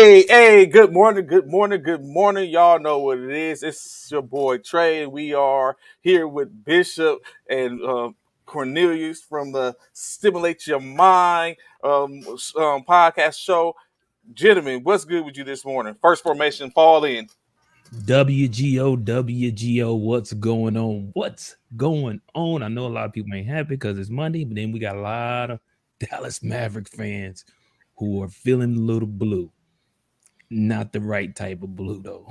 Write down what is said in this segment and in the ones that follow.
Hey, good morning, good morning, good morning. Y'all know what it is. It's your boy Trey. We are here with Bishop and Cornelius from the Stimulate Your Mind podcast show. Gentlemen, what's good with you this morning? First formation, fall in. WGO, what's going on? What's going on? I know a lot of people ain't happy because it's Monday, but then we got a lot of Dallas Maverick fans who are feeling a little blue. Not the right type of blue, though.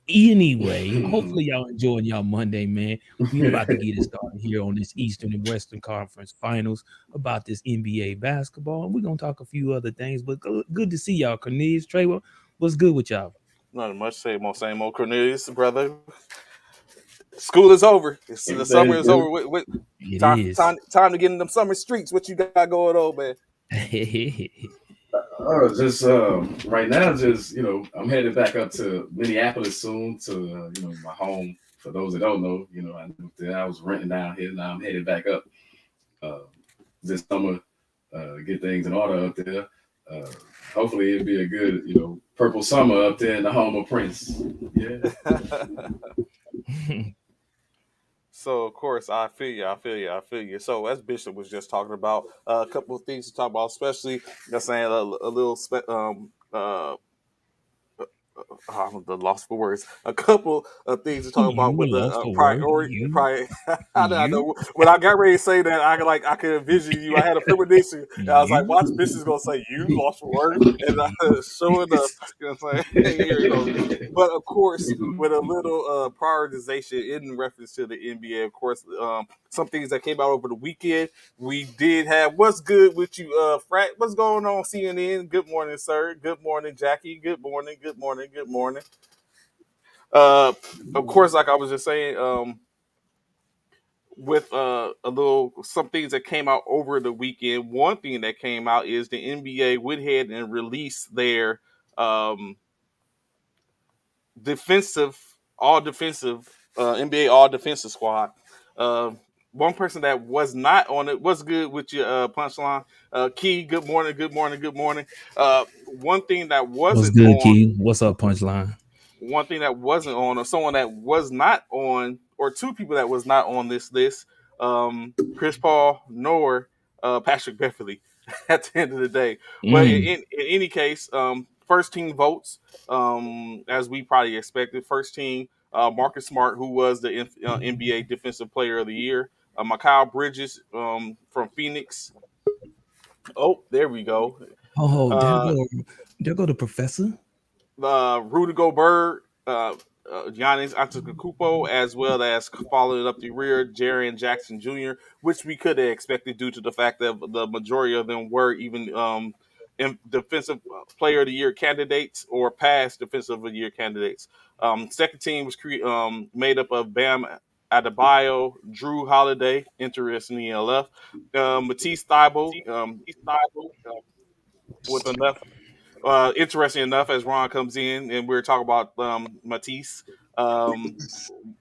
Anyway, hopefully y'all enjoying y'all Monday, man. We about to get it started here on this Eastern and Western Conference Finals about this NBA basketball. And we're going to talk a few other things, but good to see y'all. Cornelius, Trey, what's good with y'all? Nothing much. Same old Cornelius, brother. School is over. The summer is over. It Time, is. time to get in them summer streets. What you got going on, man? Oh, just right now, just I'm headed back up to Minneapolis soon to my home. For those that don't know, I moved there. I was renting down here. Now I'm headed back up uh, this summer. Get things in order up there. Uh, Hopefully, it'll be a good purple summer up there in the home of Prince. Yeah. So of course I feel you. So as Bishop was just talking about, a couple of things to talk about, especially saying a little I'm the lost for words. A couple of things to talk about You were with the lost for word. priority. I You, know when I got ready to say that, I could envision you. I had a premonition. And I was like, you. watch, Bishop's gonna say you lost for word, and sure enough, what I'm saying, here it goes. But of course, with a little prioritization in reference to the NBA, of course, some things that came out over the weekend. We did have what's good with you, Frat. What's going on, CNN? Good morning, sir. Good morning, Jackie. Good morning. Good morning. Good morning. Uh, of course, like I was just saying, with a little some things that came out over the weekend. One thing that came out is the NBA went ahead and released their um, defensive, all defensive NBA all defensive squad. Uh, One person that was not on it. What's good with your punchline? Key, good morning, good morning, good morning. One thing that What's wasn't good, on, Key? What's up, Punchline? one thing that wasn't on, or someone that was not on, or two people that was not on this list, Chris Paul nor Patrick Beverly at the end of the day. But Mm. in any case, first team votes, as we probably expected. First team, Marcus Smart, who was the NBA Defensive Player of the Year. Mikal Bridges from Phoenix. Oh, there we go. Oh, Uh, there go the professor. Rudy Gobert, Giannis Antetokounmpo, as well as following up the rear, Jaren Jackson Jr., which we could have expected due to the fact that the majority of them were even defensive player of the year candidates or past defensive of the year candidates. Second team was made up of Bam Adebayo, Drew Holiday, interestingly enough, Matisse Thybulle, with enough interesting enough, as Ron comes in and we're talking about Matisse, um,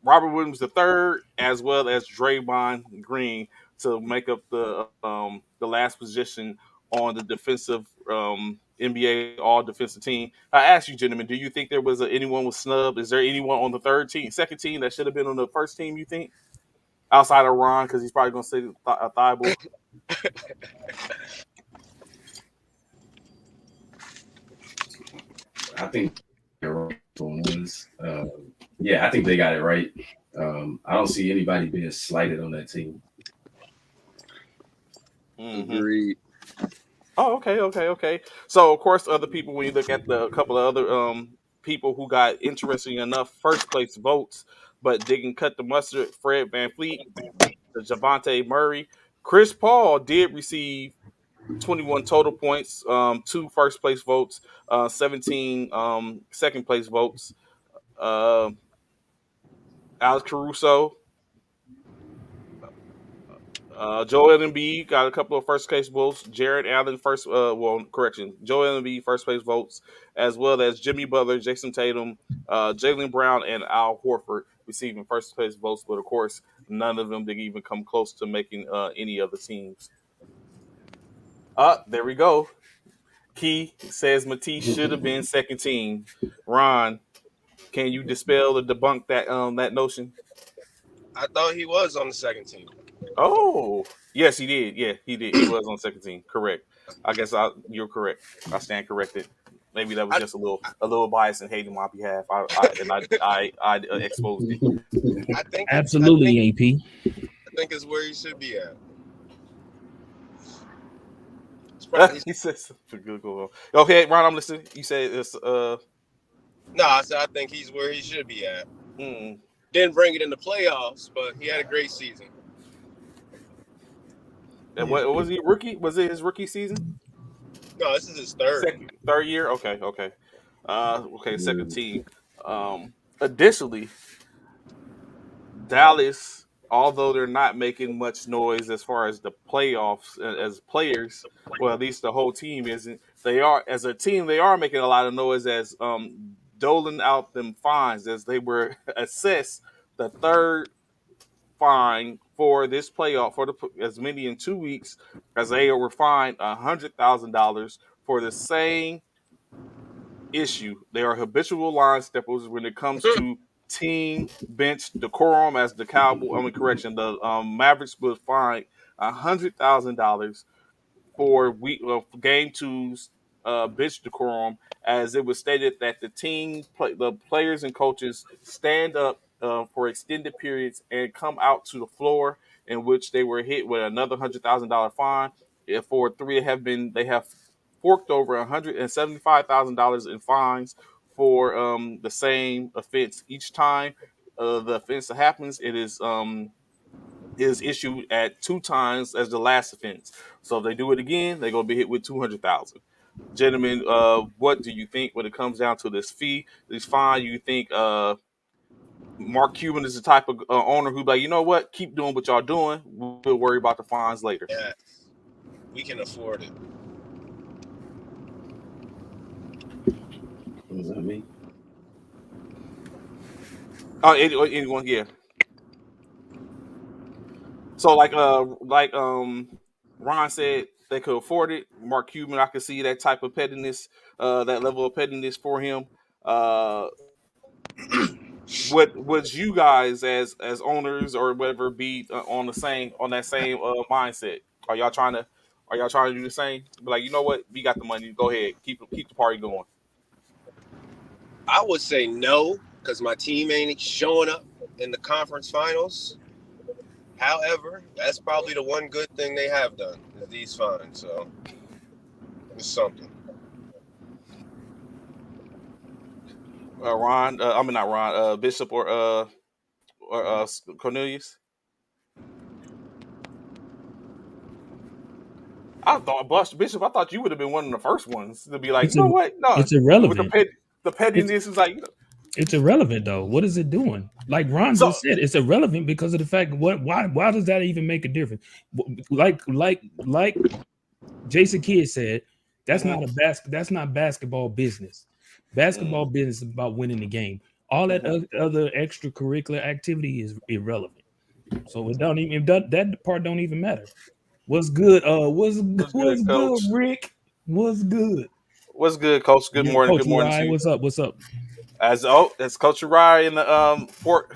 Robert Williams III, as well as Draymond Green to make up the last position on the defensive NBA All Defensive Team. I asked you, gentlemen, do you think there was anyone was snubbed? Is there anyone on the second team that should have been on the first team? You think outside of Ron because he's probably going to say Thibault? I think they're right on ones. Yeah, I think they got it right. I don't see anybody being slighted on that team. Mm-hmm. Agreed. Oh, okay. So, of course, other people, when you look at the couple of other people who got interesting enough first place votes, but didn't cut the mustard, Fred Van Fleet, Javante Murray. Chris Paul did receive 21 total points, two first place votes, 17 second place votes. Uh, Alex Caruso, Joel Embiid got a couple of first place votes. Jared Allen first, correction, Joel Embiid first place votes, as well as Jimmy Butler, Jason Tatum, Jalen Brown, and Al Horford receiving first place votes. But of course, none of them didn't even come close to making any other teams. There we go. Key says Matisse should have been second team. Ron, can you dispel or debunk that notion? I thought he was on the second team. Oh, yes, he did. Yeah, he did. He was on second team. Correct. I guess you're correct. I stand corrected. Maybe that was I just a little bias and hate on my behalf. I exposed it. I Absolutely, AP. think is where he should be at. It's probably He says, "Okay, Ron, I'm listening." You say it's no. I said I think he's where he should be at. mm, Didn't bring it in the playoffs, but he had a great season. what was he rookie? Was it his rookie season? No, this is his third. Second, third year. Okay, okay. Okay, second team. Additionally, Dallas, although they're not making much noise as far as the playoffs as players, well, at least the whole team isn't. They are as a team, they are making a lot of noise as doling out them fines as they were assessed the third fine for this playoff for the as many in 2 weeks as they were fined $100,000 for the same issue. They are habitual line steppers when it comes to team bench decorum. As the Cowboy, I mean, correction, the Mavericks was fined $100,000 for game two's bench decorum, as it was stated that the players and coaches stand up for extended periods and come out to the floor, in which they were hit with another $100,000 fine. If for three they have forked over $175,000 in fines for the same offense each time. The offense that happens, it is issued at two times as the last offense. So if they do it again, they're gonna be hit with 200,000. Gentlemen, what do you think when it comes down to this fee, this fine? You think Mark Cuban is the type of owner who be like, you know what, keep doing what y'all doing. We'll worry about the fines later. Yeah, we can afford it. What does that mean? Oh, anyone, yeah. So Ron said they could afford it. Mark Cuban, I could see that type of pettiness, that level of pettiness for him. Uh, would you guys as owners or whatever be on that same mindset? Are y'all trying to do the same? Be like, you know what, we got the money. Go ahead, keep the party going. I would say no because my team ain't showing up in the conference finals. However, that's probably the one good thing they have done is these fines. So it's something. Ron, I mean not Ron, Bishop or Cornelius. Bishop. I thought you would have been one of the first ones to be like, It's you know what? No, it's with irrelevant. the pettiness is like, It's irrelevant though. What is it doing? Like Ron so. just said, it's irrelevant because of the fact why does that even make a difference? Like Jason Kidd said, that's that's not basketball business. Basketball business is about winning the game. All that other extracurricular activity is irrelevant. So it don't even that part don't even matter. What's good? What's good, Coach? Rick? What's good? What's good, Coach? Good Yeah, morning. Coach Good morning to Ryan, you. what's up? What's up? That's Coach Ryan and the Fort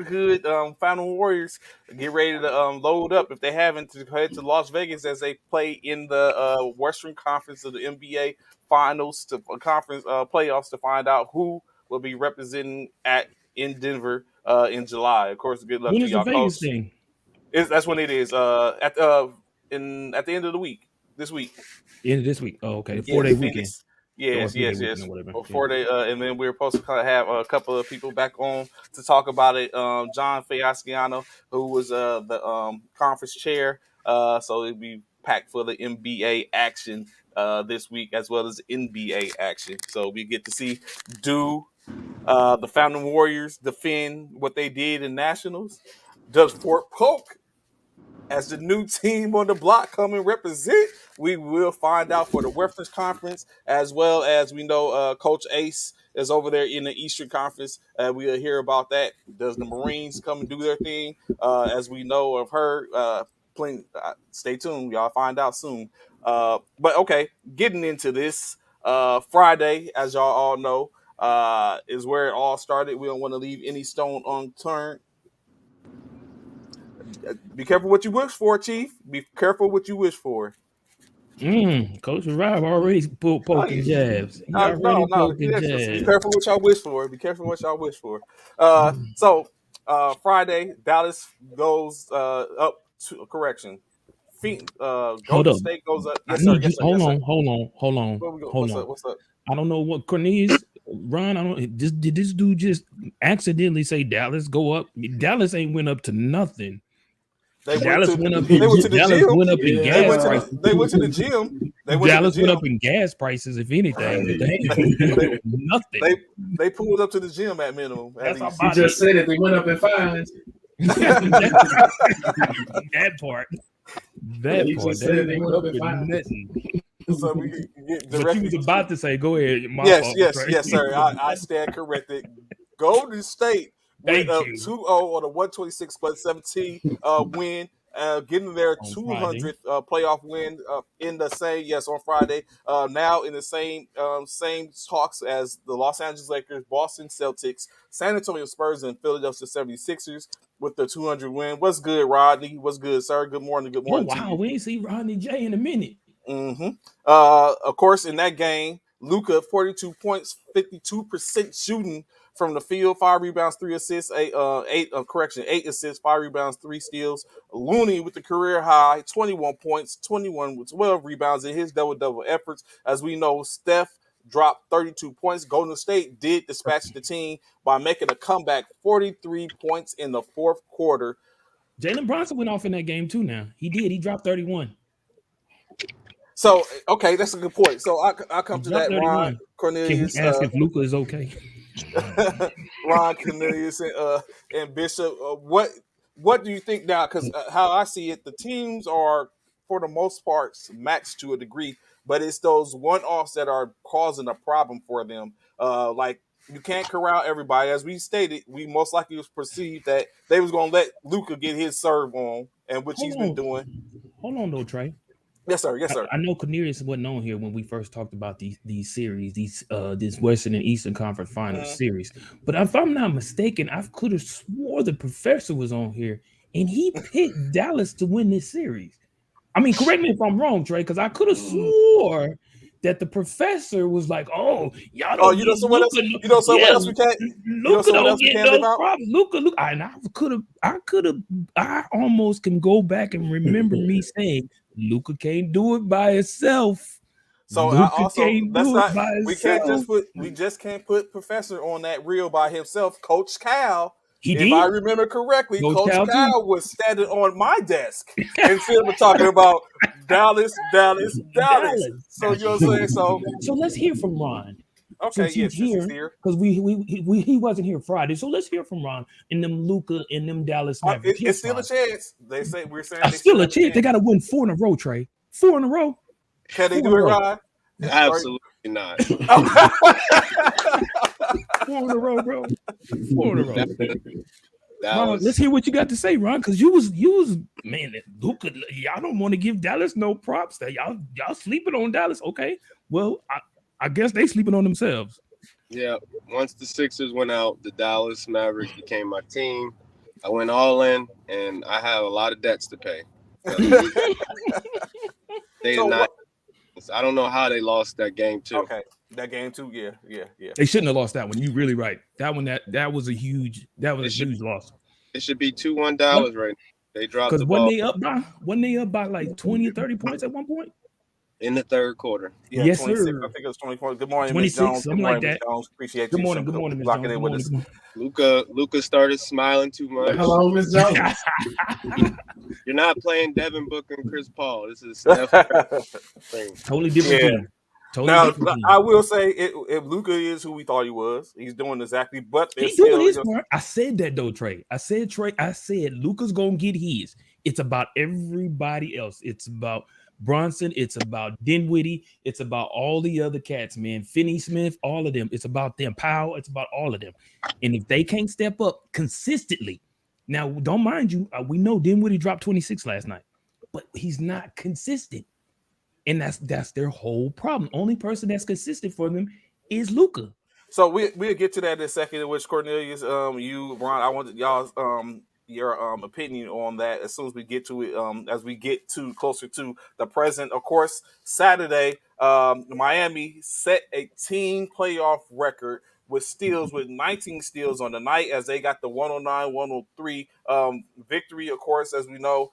Hood Fountain Warriors get ready to load up if they haven't to head to Las Vegas as they play in the Western Conference of the NBA Finals to conference playoffs to find out who will be representing in Denver in July. Of course, good luck When to is the y'all, Vegas Coach. thing? That's when it is at the end of the week this week. End of this week. Oh, okay. The Yeah, 4-day weekend. Phoenix. Or Yes, 3-day yes, weekend yes. or whatever. Before they and then we were supposed to kind of have a couple of people back on to talk about it. John Fiasciano, who was the conference chair. So it'd be packed for the NBA action this week as well as NBA action. So we get to see do the Fountain Warriors defend what they did in nationals. Does Fort Polk as the new team on the block come and represent? We will find out for the Western Conference, as well as we know Coach Ace is over there in the Eastern Conference. We'll hear about that. Does the Marines come and do their thing? As we know of her, playing, stay tuned. Y'all find out soon. But okay, getting into this Friday, as y'all all know, is where it all started. We don't want to leave any stone unturned. Be careful what you wish for, Chief. Be careful what you wish for. Coach Rob already poking jabs. He already No. poking Be jabs. careful what y'all wish for. Be careful what y'all wish for. Mm. So Friday, Dallas goes up to correction. Hold Golden up. State goes up. I Yes, sir. need you. Yes, sir. Yes, sir. Hold on. What's up? What's up? I don't know what Cornelius, Ron. I don't. Did this dude just accidentally say Dallas go up? Dallas ain't went up to nothing. Dallas went up. They went to the Dallas gym. went up in gas prices. They went to the gym. They went to the Dallas went gym. up in gas prices, if anything, but Right. they nothing. They pulled up to the gym at minimum. At That's least. He just said it. They went up in fines. that part. He just said they went up in fines. Nothing. So we can get But directly. you was about to say, go ahead. My fault, Yes, sir. I stand corrected. Golden State went Thank up you. 2-0 on a 126-17 win, getting their On 200th playoff win in the same on Friday. Now in the same talks as the Los Angeles Lakers, Boston Celtics, San Antonio Spurs, and Philadelphia 76ers with the 200 win. What's good, Rodney? What's good, sir? Good morning. Good morning to you. We ain't see Rodney J in a minute. Mm-hmm. Of course, in that game, Luka 42 points, 52% shooting from the field, 5 rebounds, 3 assists, 8 assists, 5 rebounds, 3 steals. Looney with the career high, 21 points, 21 with 12 rebounds in his double efforts. As we know, Steph dropped 32 points. Golden State did dispatch the team by making a comeback, 43 points in the fourth quarter. Jalen Brunson went off in that game too. Now he did. He dropped 31. So, okay, that's a good point. So I come to that, 31. Ron Cornelius. Can we ask if Luka is okay? Ron Cornelius and Bishop, what do you think now? Because how I see it, the teams are for the most part matched to a degree, but it's those one-offs that are causing a problem for them. Like you can't corral everybody. As we stated, we most likely was perceived that they was going to let Luka get his serve on, and which he's been doing. Hold on, though, Trey. Yes, sir. Yes, sir. I know Cornelius wasn't on here when we first talked about these series, this Western and Eastern Conference Finals series. But if I'm not mistaken, I could have swore the professor was on here and he picked Dallas to win this series. I mean, correct me if I'm wrong, Trey, because I could have swore that the professor was like, "Oh, y'all don't." You know someone else. You know someone else we can't. Luka don't get no problems. Luka. I almost can go back and remember me saying Luka can't do it by himself. So we just can't put Professor on that reel by himself. Coach Cal, I remember correctly, Coach Cal was standing on my desk instead of talking about Dallas. So you know what I'm saying? So let's hear from Ron. Okay, yes, he's here because he wasn't here Friday. So let's hear from Ron and them Luka and them Dallas Mavericks. It's still a chance. They say we're saying it's still a chance. They got to win 4 in a row, Trey. 4 in a row. Can they do it, Ron? Absolutely not. 4 in a row, bro. 4 in a row. Ron, let's hear what you got to say, Ron, because you was man, Luka. Y'all don't want to give Dallas no props. That y'all sleeping on Dallas. Okay, well, I guess they sleeping on themselves. Yeah. Once the Sixers went out, the Dallas Mavericks became my team. I went all in, and I have a lot of debts to pay. They did not. I don't know how they lost that game too. Okay, that game too. Yeah. They shouldn't have lost that one. You really right. That one that was a huge huge loss. It should be 2-1 Dallas right now. They dropped the ball. When they up by like 20 or 30 points at one point? In the third quarter. Yeah, yes, 26. sir. I think it was 24. Good morning, 26, Jones. something like that. Jones. Appreciate good you. Morning, good morning, Ms. Locking Jones. in with us. Luka started smiling too much. Hello, Ms. Jones. You're not playing Devin Booker and Chris Paul. This is Steph. Totally different team. I will say, if Luka is who we thought he was, he's doing exactly. But he's doing his part. I said that though, Trey. I said Luka's gonna get his. It's about everybody else. It's about Bronson. It's about Dinwiddie. It's about all the other cats, man. Finney-Smith, all of them. It's about them. Powell. It's about all of them. And if they can't step up consistently, now don't mind you. We know Dinwiddie dropped 26 last night, but he's not consistent. And that's their whole problem. Only person that's consistent for them is Luka. So we'll get to that in a second. In which Cornelius, you, Ron, I wanted y'all's your opinion on that as soon as we get to it. As we get to closer to the present, of course, Saturday, Miami set a team playoff record with steals, with 19 steals on the night, as they got the 109-103 victory. Of course, as we know,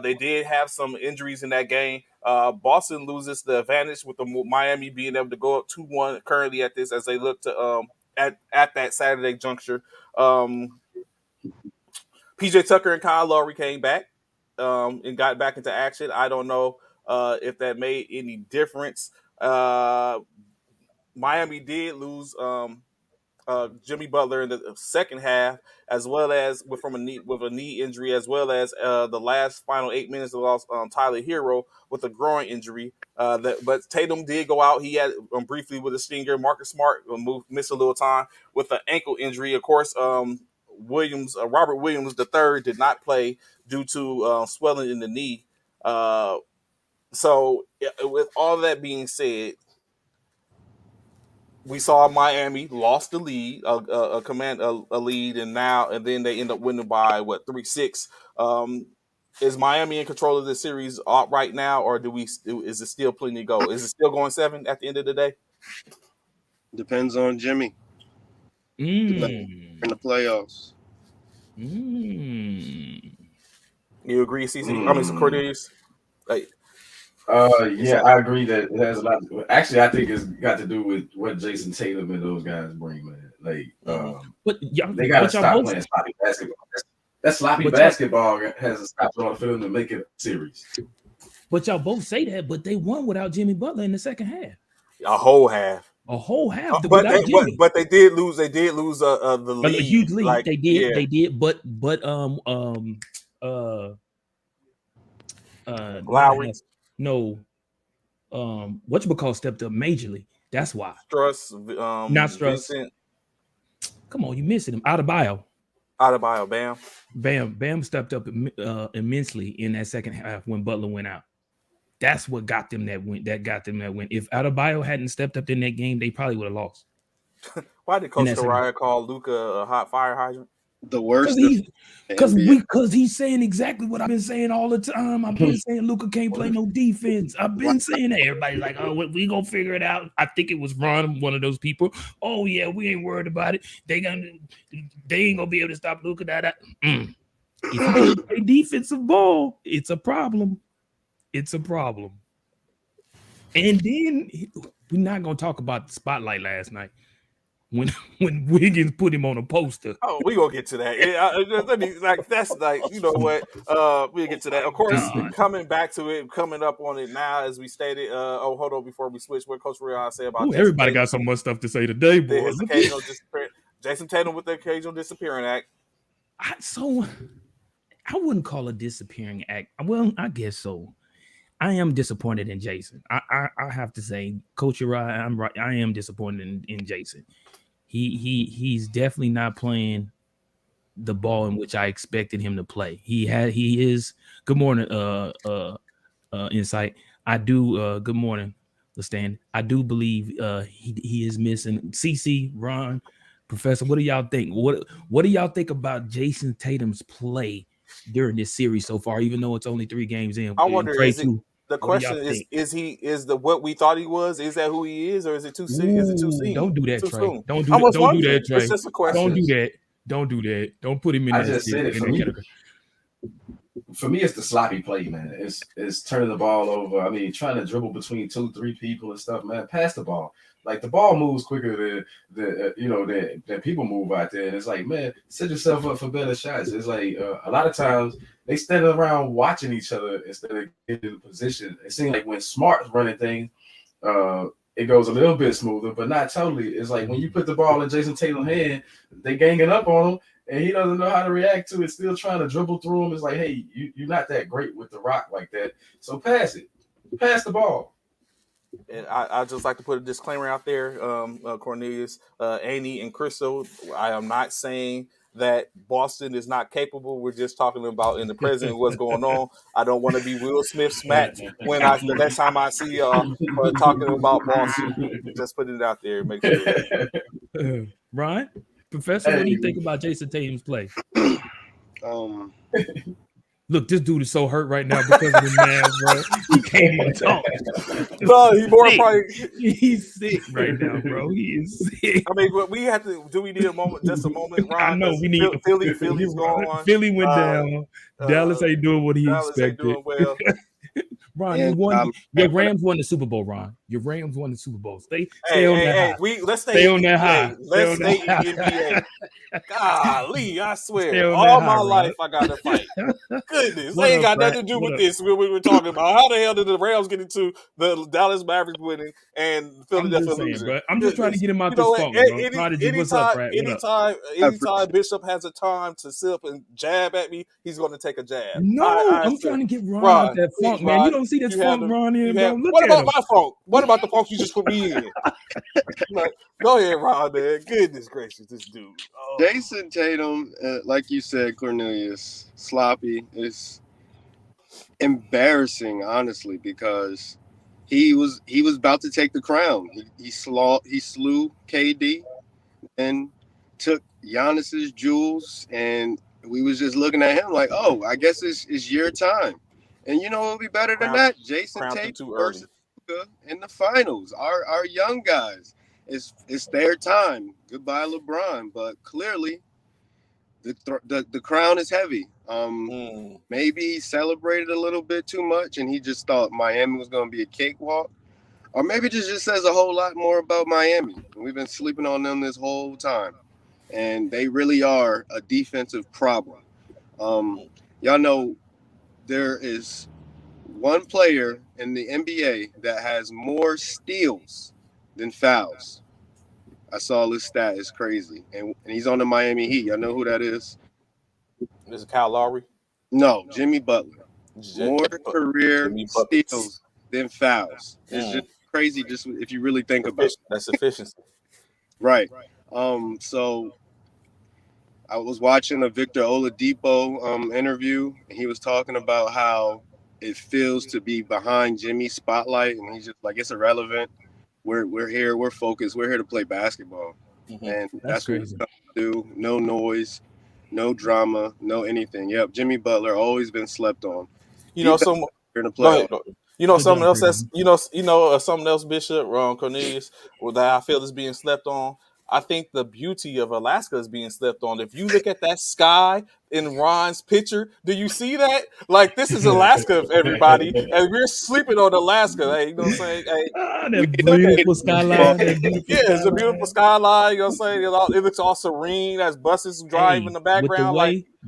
they did have some injuries in that game. Boston loses the advantage with the Miami being able to go up 2-1 currently at this, as they look to at that Saturday juncture. PJ Tucker and Kyle Lowry came back and got back into action. I don't know if that made any difference. Miami did lose Jimmy Butler in the second half, as well as with a knee injury, as well as the last final 8 minutes they lost Tyler Hero with a groin injury. But Tatum did go out. He had briefly with a stinger. Marcus Smart missed a little time with an ankle injury. Of course, Robert Williams III did not play due to swelling in the knee. So with all that being said, we saw Miami lost the lead, a lead, and then they end up winning by 3-6. Is Miami in control of the series right now, or is it still plenty to go? Is it still going 7 at the end of the day? Depends on Jimmy in the playoffs. You agree, CC? I mean, Cornelius. Yeah, I agree that it has a lot. Actually, I think it's got to do with what Jason Tatum and those guys bring, man. Like, but they got to stop playing sloppy basketball. That sloppy basketball has to stop on the field and make it a series. But y'all both say that, but they won without Jimmy Butler in the second half. A whole half. But they did lose. They did lose the lead. A huge lead. Like, they did. But Lowry. No, whatchamacallit stepped up majorly. That's why. Struss, not Struss. Vincent. Come on, you missing him. Adebayo, Bam stepped up immensely in that second half when Butler went out. That's what got them that win. If Adebayo hadn't stepped up in that game, they probably would have lost. Why did Coach Kariah call Luka a hot fire hydrant? The worst. Because he's saying exactly what I've been saying all the time. I've been saying Luka can't play no defense. I've been saying that. Everybody's like, oh, we gonna figure it out. I think it was Ron, one of those people. Oh yeah, we ain't worried about it. They ain't gonna be able to stop Luka. If you can't play defensive ball, it's a problem. It's a problem. And then we're not gonna talk about the spotlight last night. When Wiggins put him on a poster. Oh, we gonna get to that. That's like, you know what? We'll get to that. Of course, coming back to it, coming up on it now, as we stated. Hold on, before we switch, what Coach Rion say about everybody got so much stuff to say today, boy. His occasional disappearance. Jason Tatum with the occasional disappearing act. I wouldn't call a disappearing act. Well, I guess so. I am disappointed in Jason. I have to say, Coach Uriah, I'm right. I am disappointed in Jason. He's definitely not playing the ball in which I expected him to play. He is. Good morning, Insight. I do. Good morning, Lestan. I do believe he is missing. CC, Ron, Professor. What do y'all think? What do y'all think about Jason Tatum's play during this series so far, even though it's only 3 games in? I wonder, the question is what we thought he was? Is that who he is, or is it too soon? Is it too soon? Don't do that, Trey. Soon? Don't do that, Trey. It's just a question. Don't do that. Don't put him in. I just said it. For me, it's the sloppy play, man. It's turning the ball over. I mean, trying to dribble between 2-3 people and stuff, man. Pass the ball. Like, the ball moves quicker than people move out there. And it's like, man, set yourself up for better shots. It's like a lot of times they stand around watching each other instead of getting in position. It seems like when Smart's running things, it goes a little bit smoother, but not totally. It's like when you put the ball in Jason Tatum's hand, they ganging up on him, and he doesn't know how to react to it, still trying to dribble through him. It's like, hey, you're not that great with the rock like that, so pass it. Pass the ball. And I just like to put a disclaimer out there, Cornelius, Annie, and Crystal. I am not saying that Boston is not capable. We're just talking about in the present what's going on. I don't want to be Will Smith smacked when the next time I see y'all for talking about Boston. Just put it out there and make sure. Ryan, Professor, what do you think about Jason Tatum's play? Look, this dude is so hurt right now because of the man, bro. He can't even talk. No, He's sick right now, bro. He is sick. I mean, but we have to. Do we need a moment? Just a moment, Ron? I know we need Philly's going. Philly went down. Dallas ain't doing what he expected. Ain't doing well. Ron, your Rams won the Super Bowl, Ron. Your Rams won the Super Bowl. Stay on that high. Let's stay on that high. Let's stay in NBA. Golly, I swear, all my life I got to fight. Goodness, they ain't got nothing to do with this. What we were talking about. How the hell did the Rams get into the Dallas Mavericks winning and Philadelphia losing? I'm just trying to get him out this funk, bro. Anytime Bishop has a time to sit up and jab at me, he's going to take a jab. No, I'm trying to get Ron out that funk, man. You don't see this funk Ron in, bro. What about my funk? What about the funk you just put me in? Go ahead, Ron, man. Goodness gracious, this dude. Oh. Jason Tatum, like you said, Cornelius, sloppy. It's embarrassing, honestly, because he was about to take the crown. He slew KD and took Giannis's jewels, and we was just looking at him like, oh, I guess it's your time. And you know what would be better than that? Jason Tatum versus Luka in the finals. Our young guys. It's their time. Goodbye, LeBron. But clearly, the crown is heavy. Maybe he celebrated a little bit too much, and he just thought Miami was going to be a cakewalk. Or maybe it just says a whole lot more about Miami. We've been sleeping on them this whole time. And they really are a defensive problem. Y'all know there is one player in the NBA that has more steals than fouls. I saw this stat. It's crazy. And he's on the Miami Heat. Y'all know who that is? Is it Kyle Lowry? No, Jimmy Butler. More career steals than fouls. It's just crazy just if you really think about it. That's efficiency. Right. So I was watching a Victor Oladipo interview, and he was talking about how it feels to be behind Jimmy's spotlight, and he's just like, it's irrelevant. We're here, we're focused, we're here to play basketball. And that's what we do. No noise, no drama, no anything. Yep, Jimmy Butler always been slept on. Something else something else, Bishop, Cornelius, that I feel is being slept on. I think the beauty of Alaska is being slept on. If you look at that sky in Ron's picture, do you see that? Like, this is Alaska, everybody, and we're sleeping on Alaska. Hey, you know what I'm saying? Hey, that beautiful skyline. It's a beautiful skyline. You know what I'm saying? It looks all serene as buses drive in the background.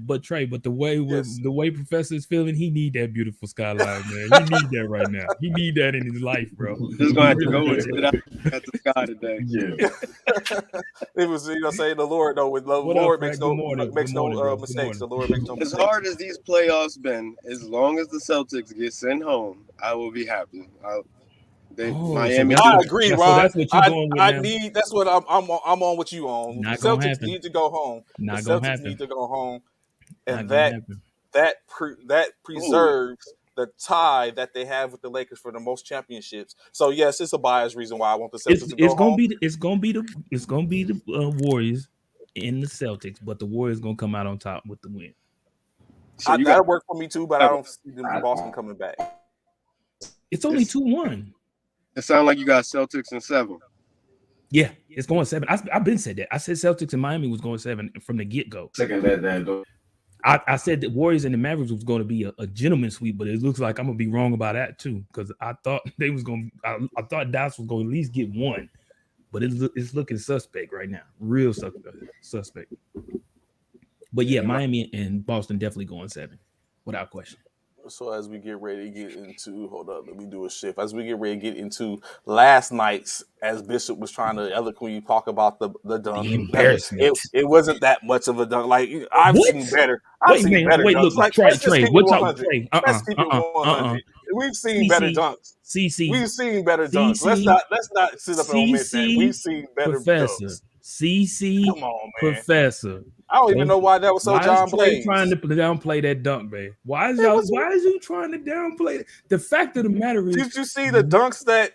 The way Professor is feeling, he need that beautiful skyline, man. He need that right now. He need that in his life, bro. Just gonna have to go and sit out at the sky today. Yeah. It was, saying the Lord, the Lord makes no mistakes. The Lord makes no mistakes. As hard as these playoffs been, as long as the Celtics get sent home, I will be happy. Miami. I agree, Ron. So that's what you're going with. That's what I'm on with you on. Not the Celtics need to go home. Not the Celtics need to go home, and that preserves the tie that they have with the Lakers for the most championships. So yes, it's a biased reason why I want the Celtics to go home. It's gonna be the Warriors in the Celtics, but the Warriors gonna come out on top with the win. So that'll work for me too, but I don't see Boston coming back. It's only 2-1. It sounds like you got Celtics in 7. Yeah, it's going 7. I've been said that. I said Celtics and Miami was going 7 from the get-go. Second that though. I said the Warriors and the Mavericks was going to be a gentleman sweep, but it looks like I'm gonna be wrong about that too, because I thought they was going. I thought Dallas was going to at least get 1, but it's looking suspect right now, real suspect. But yeah, Miami and Boston definitely going 7, without question. So as we get ready to get into, hold up, let me do a shift. As we get ready to get into last night's, as Bishop was trying to eloquently talk about the dunk, the embarrassment. It wasn't that much of a dunk. Like I've seen better. I've seen better dunks. Look, Trey. What's up, Trey? We've seen better dunks. We've seen better dunks. Let's not sit up and omit that. We've seen better dunks. CC Come on, man. Professor. I don't even know why that was so Why John is Trey Blaze. trying to downplay that dunk, man? Why is you trying to downplay it? The fact of the matter is, Did you see the dunks that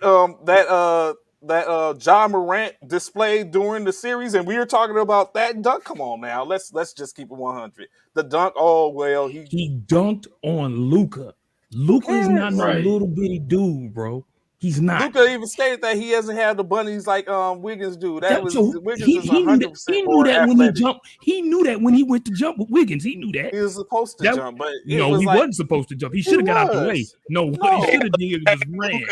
John Morant displayed during the series? And we were talking about that dunk. Come on now, let's just keep it 100. The dunk. Oh well, he dunked on Luka. Luka is not no Right. little bitty dude, bro. He's not. Luka even stated that he hasn't had the bunnies like Wiggins do. Wiggins is He knew 100% more that when he athletic. jumped. He knew that when he went to jump with Wiggins. He knew that. He was supposed to jump, but he was wasn't supposed to jump. He should have got out the way. No, what he should have did was ran.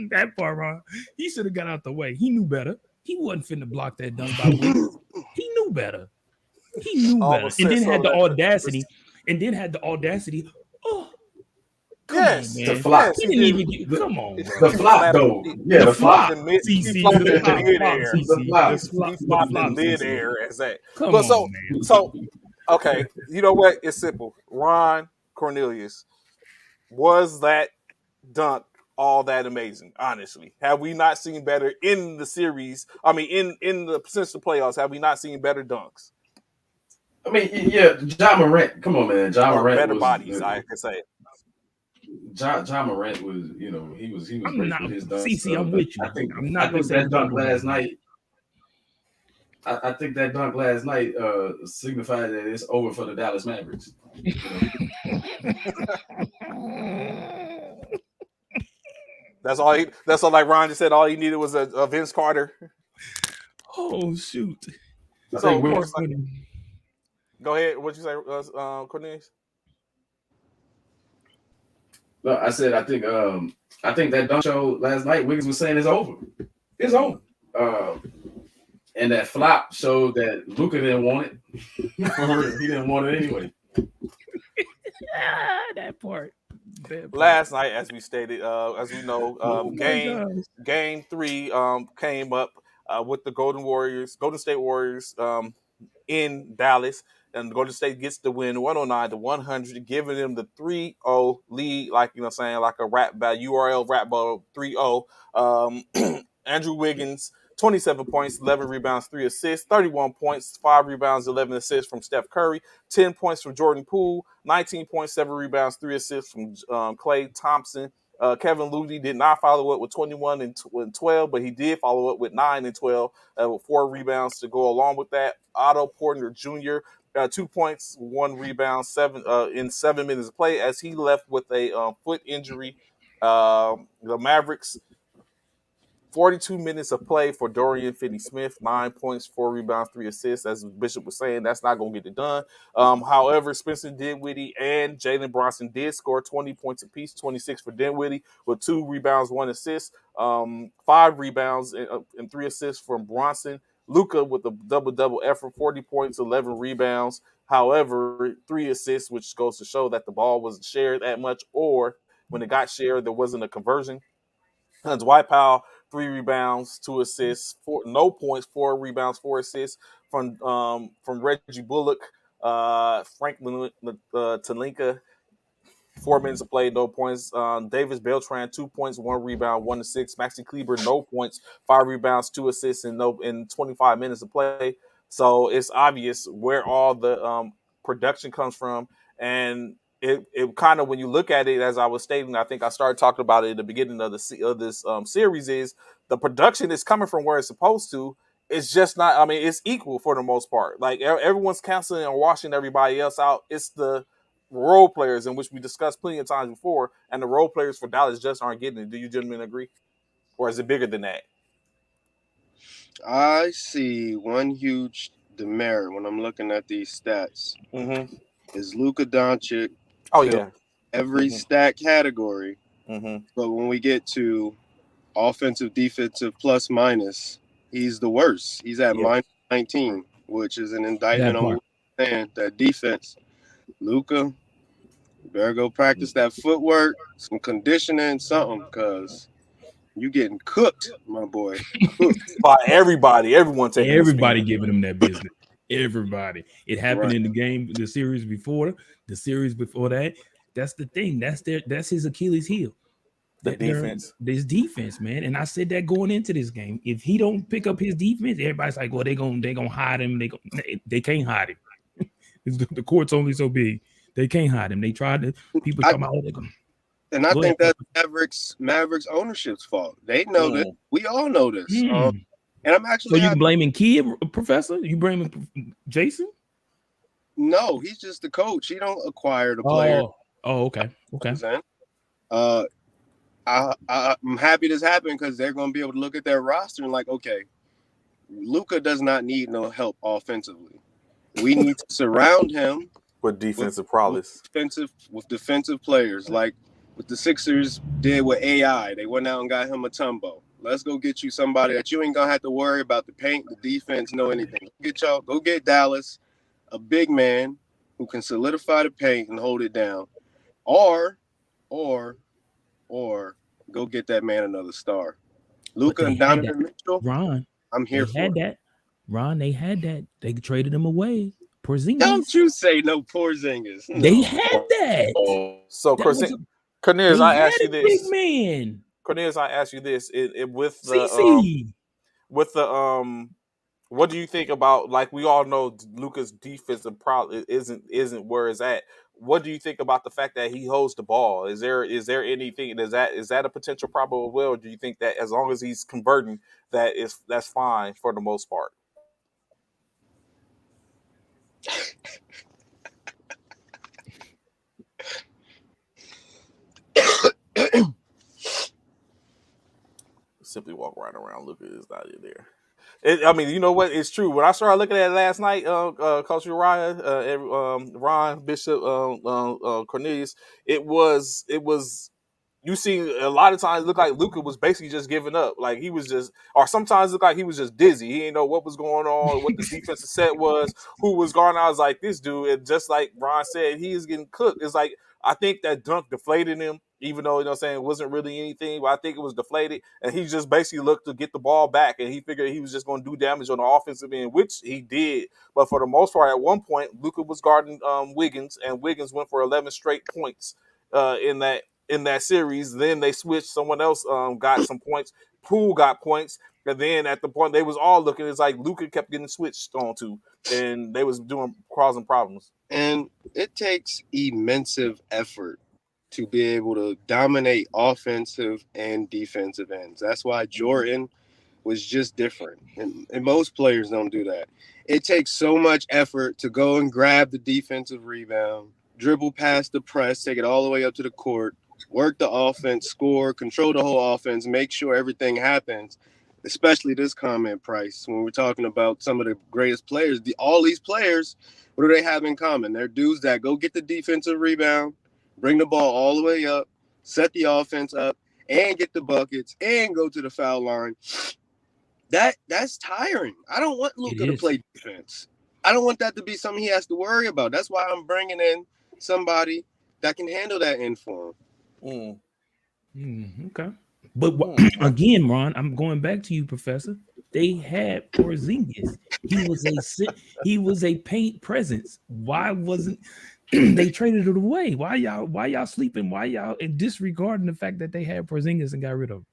That part, Ron. He should have got out the way. He knew better. He wasn't finna block that dunk by Wiggins. He knew better. And then had the audacity. Oh, come on, man. The flop. He didn't even get, come on, bro. The flop, though. Yeah, the flop. He flopped in midair. He flopped in midair as that. Come on, man. So, okay, you know what? It's simple. Ron Cornelius, was that dunk all that amazing? Honestly, have we not seen better in the series? I mean, in the since the playoffs, have we not seen better dunks? I mean, yeah, John Morant. Come on, man. John Morant better was, bodies. I can say. John Morant was, he was great with his dunks. CC, I'm with you. I think that dunk last night. I think that dunk last night signified that it's over for the Dallas Mavericks. That's all. Like Ron just said. All he needed was a Vince Carter. Oh shoot! So of course, go ahead. What'd you say, Cornelius? No, I said I think that dunk show last night. Wiggins was saying it's over. It's over. And that flop showed that Luka didn't want it. He didn't want it anyway. That part. Last night, as we stated, as we know, game 3 came up with the Golden State Warriors in Dallas, and Golden State gets the win 109-100, giving them the 3-0 lead, like like a rap battle, URL rap battle 3-0. Andrew Wiggins, 27 points, 11 rebounds, 3 assists, 31 points, 5 rebounds, 11 assists from Steph Curry, 10 points from Jordan Poole, 19 points, 7 rebounds, 3 assists from Klay Thompson. Kevin Looney did not follow up with 21 and 12, but he did follow up with 9 and 12 with 4 rebounds to go along with that. Otto Porter Jr., 2 points, 1 rebound, 7 in 7 minutes of play as he left with a foot injury. The Mavericks, 42 minutes of play for Dorian Finney-Smith, 9 points, 4 rebounds, 3 assists. As Bishop was saying, that's not going to get it done. However, Spencer Dinwiddie and Jalen Brunson did score 20 points apiece, 26 for Dinwiddie with 2 rebounds, 1 assist, 5 rebounds and 3 assists from Brunson. Luka with a double-double effort, 40 points, 11 rebounds. However, 3 assists, which goes to show that the ball wasn't shared that much, or when it got shared, there wasn't a conversion. Dwight Powell, 3 rebounds, 2 assists, no points, 4 rebounds, 4 assists from Reggie Bullock, Franklin Talinka, 4 minutes of play, no points. Davis Beltran, 2 points, 1 rebound, 1 assist. Maxi Kleber, no points, 5 rebounds, 2 assists in 25 minutes of play. So it's obvious where all the production comes from, and it kind of, when you look at it, as I was stating, I think I started talking about it at the beginning of this series, is the production is coming from where it's supposed to. It's just not. I mean, it's equal for the most part. Like everyone's canceling and washing everybody else out. It's the role players, in which we discussed plenty of times before, and the role players for Dallas just aren't getting it. Do you gentlemen agree, or is it bigger than that? I see one huge demerit when I'm looking at these stats. Mm-hmm. Is Luka Doncic? Oh yeah, every stat category. Mm-hmm. But when we get to offensive, defensive, plus minus, he's the worst. He's at minus 19, which is an indictment on that defense. Luka, you better go practice that footwork, some conditioning, something, because you getting cooked, my boy. By everybody, everyone taking everybody giving him that business. Everybody. It happened Right. in the game, the series before that. That's the thing. That's his Achilles heel. The defense. This defense, man. And I said that going into this game. If he don't pick up his defense, everybody's like, well, they gonna hide him. They can't hide him. The court's only so big. They can't hide him. They tried to people talking about and I think that's Mavericks ownership's fault. They know that. We all know this. And I'm actually so you blaming Kid, Professor? You blaming Jason? No, he's just the coach. He don't acquire the player. Oh, okay. I'm happy this happened because they're going to be able to look at their roster and like, okay, Luka does not need no help offensively. We need to surround him with defensive prowess, with defensive players, like what the Sixers did with AI. They went out and got him a Tumbo. Let's go get you somebody that you ain't gonna have to worry about the paint, the defense, no anything. Go get Dallas, a big man who can solidify the paint and hold it down, or go get that man another star. Luka and Donovan Mitchell. Ron, I'm here for that. Ron, they had that. They traded him away. Porzingis. Don't you say no Porzingis. No. They had that. So Cornelius, I asked you this. Big man. Cornelius, I asked you this. With the what do you think about, like, we all know Luka's defensive problem isn't where it's at. What do you think about the fact that he holds the ball? Is there anything, is that a potential problem as well? Or do you think that as long as he's converting, that's fine for the most part? Simply walk right around. Luka is not in there. I mean, you know what? It's true. When I started looking at it last night, Coach Uriah, Ron, Bishop, Cornelius, it was. You see, a lot of times it looked like Luka was basically just giving up. Like he was just, or sometimes it looked like he was just dizzy. He didn't know what was going on, what the defensive set was, who was guarding. I was like, this dude, and just like Ron said, he is getting cooked. It's like, I think that dunk deflated him, even though, you know what I'm saying, it wasn't really anything, but I think it was deflated. And he just basically looked to get the ball back, and he figured he was just going to do damage on the offensive end, which he did. But for the most part, at one point, Luka was guarding Wiggins, and Wiggins went for 11 straight points in that series. Then they switched. Someone else got some points. Poole got points. And then at the point they was all looking, it's like Luka kept getting switched onto, and they was causing problems. And it takes immense effort to be able to dominate offensive and defensive ends. That's why Jordan was just different. And most players don't do that. It takes so much effort to go and grab the defensive rebound, dribble past the press, take it all the way up to the court, work the offense, score, control the whole offense, make sure everything happens, especially this comment price. When we're talking about some of the greatest players, all these players, what do they have in common? They're dudes that go get the defensive rebound, bring the ball all the way up, set the offense up, and get the buckets, and go to the foul line. That's tiring. I don't want Luka to play defense. I don't want that to be something he has to worry about. That's why I'm bringing in somebody that can handle that end for him. Okay. But again, Ron, I'm going back to you, Professor. They had Porzingis. He was a paint presence. Why wasn't they traded it away? Why y'all sleeping? Why y'all disregarding the fact that they had Porzingis and got rid of him?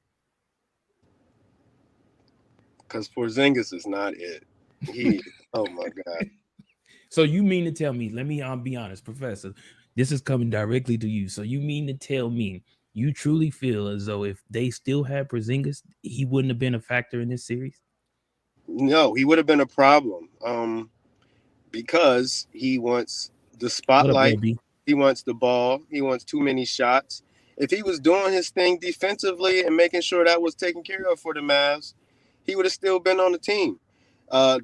Because Porzingis is not it. Oh my God. So you mean to tell me, let me be honest, Professor, this is coming directly to you. So you mean to tell me you truly feel as though if they still had Porzingis, he wouldn't have been a factor in this series? No, he would have been a problem. Because he wants the spotlight, he wants the ball, he wants too many shots. If he was doing his thing defensively and making sure that was taken care of for the Mavs, he would have still been on the team.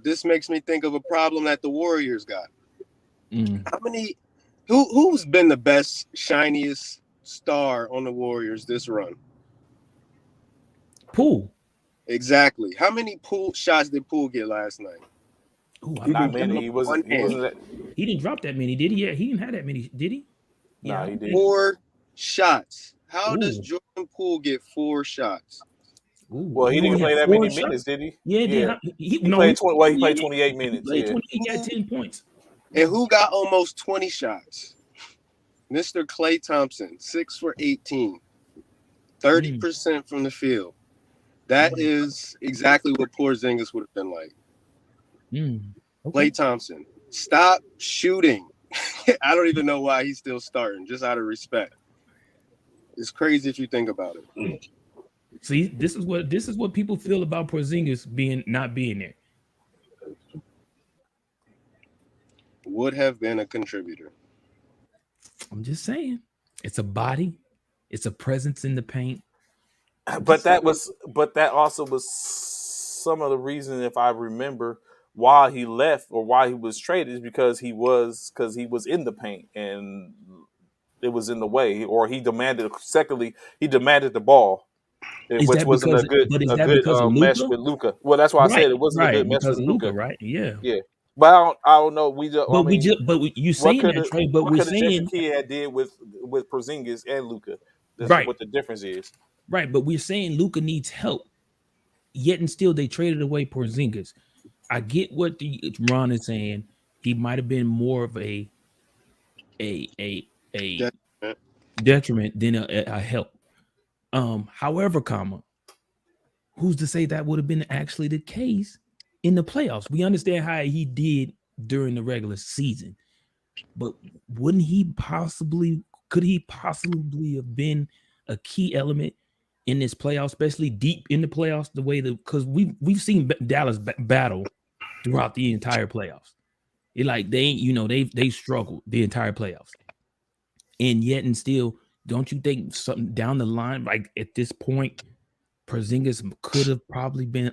This makes me think of a problem that the Warriors got. How many? Who's been the best, shiniest star on the Warriors this run? Poole. Exactly. How many Poole shots did Poole get last night? Not many. He wasn't. He didn't drop that many, did he? Yeah, he didn't have that many, did he? No, he didn't. 4 shots. How does Jordan Poole get 4 shots? Well, he didn't play that many minutes, did he? Yeah. He played 28 minutes. He got 10 points. And who got almost 20 shots? Mr. Klay Thompson, 6 for 18. 30% from the field. That is exactly what Porzingis would have been like. Okay. Klay Thompson, stop shooting. I don't even know why he's still starting, just out of respect. It's crazy if you think about it. See, this is what people feel about Porzingis not being there. Would have been a contributor. I'm just saying, it's a body, it's a presence in the paint. But that also was some of the reason, if I remember, why he left or why he was traded is because he was in the paint and it was in the way, or he demanded. Secondly, he demanded the ball, Is which that wasn't because? But is that because of mesh Luka? with Luka. Well, that's why I said it wasn't a Right, good mesh because with of Luka, Luka. right? Yeah. Yeah, but I don't know. You saying that, Trey? But what we're could Jason saying Kidd did with Porzingis and Luka? That's right, what the difference is. right. But we're saying Luka needs help. Yet and still, they traded away Porzingis. I get what Ron is saying. He might have been more of a detriment than a help. However, who's to say that would have been actually the case in the playoffs? We understand how he did during the regular season, but could he possibly have been a key element in this playoff, especially deep in the playoffs, because we've seen Dallas battle throughout the entire playoffs. They struggled the entire playoffs. And yet and still, don't you think something down the line, like at this point, Porzingis could have probably been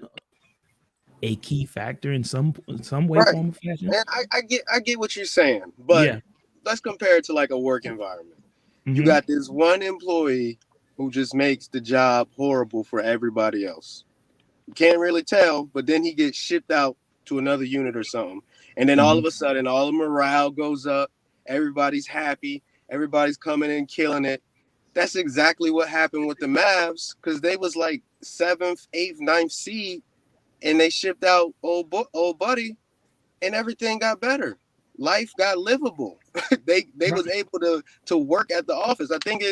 a key factor in some way, Right. form, or fashion? Man, I get what you're saying, but let's compare it to like a work environment. You got this one employee who just makes the job horrible for everybody else. You can't really tell, but then he gets shipped out to another unit or something. And then all of a sudden, all the morale goes up. Everybody's happy. Everybody's coming in, killing it. That's exactly what happened with the Mavs, because they was like 7th, 8th, 9th seed, and they shipped out old buddy, and everything got better. Life got livable. they was able to work at the office. I think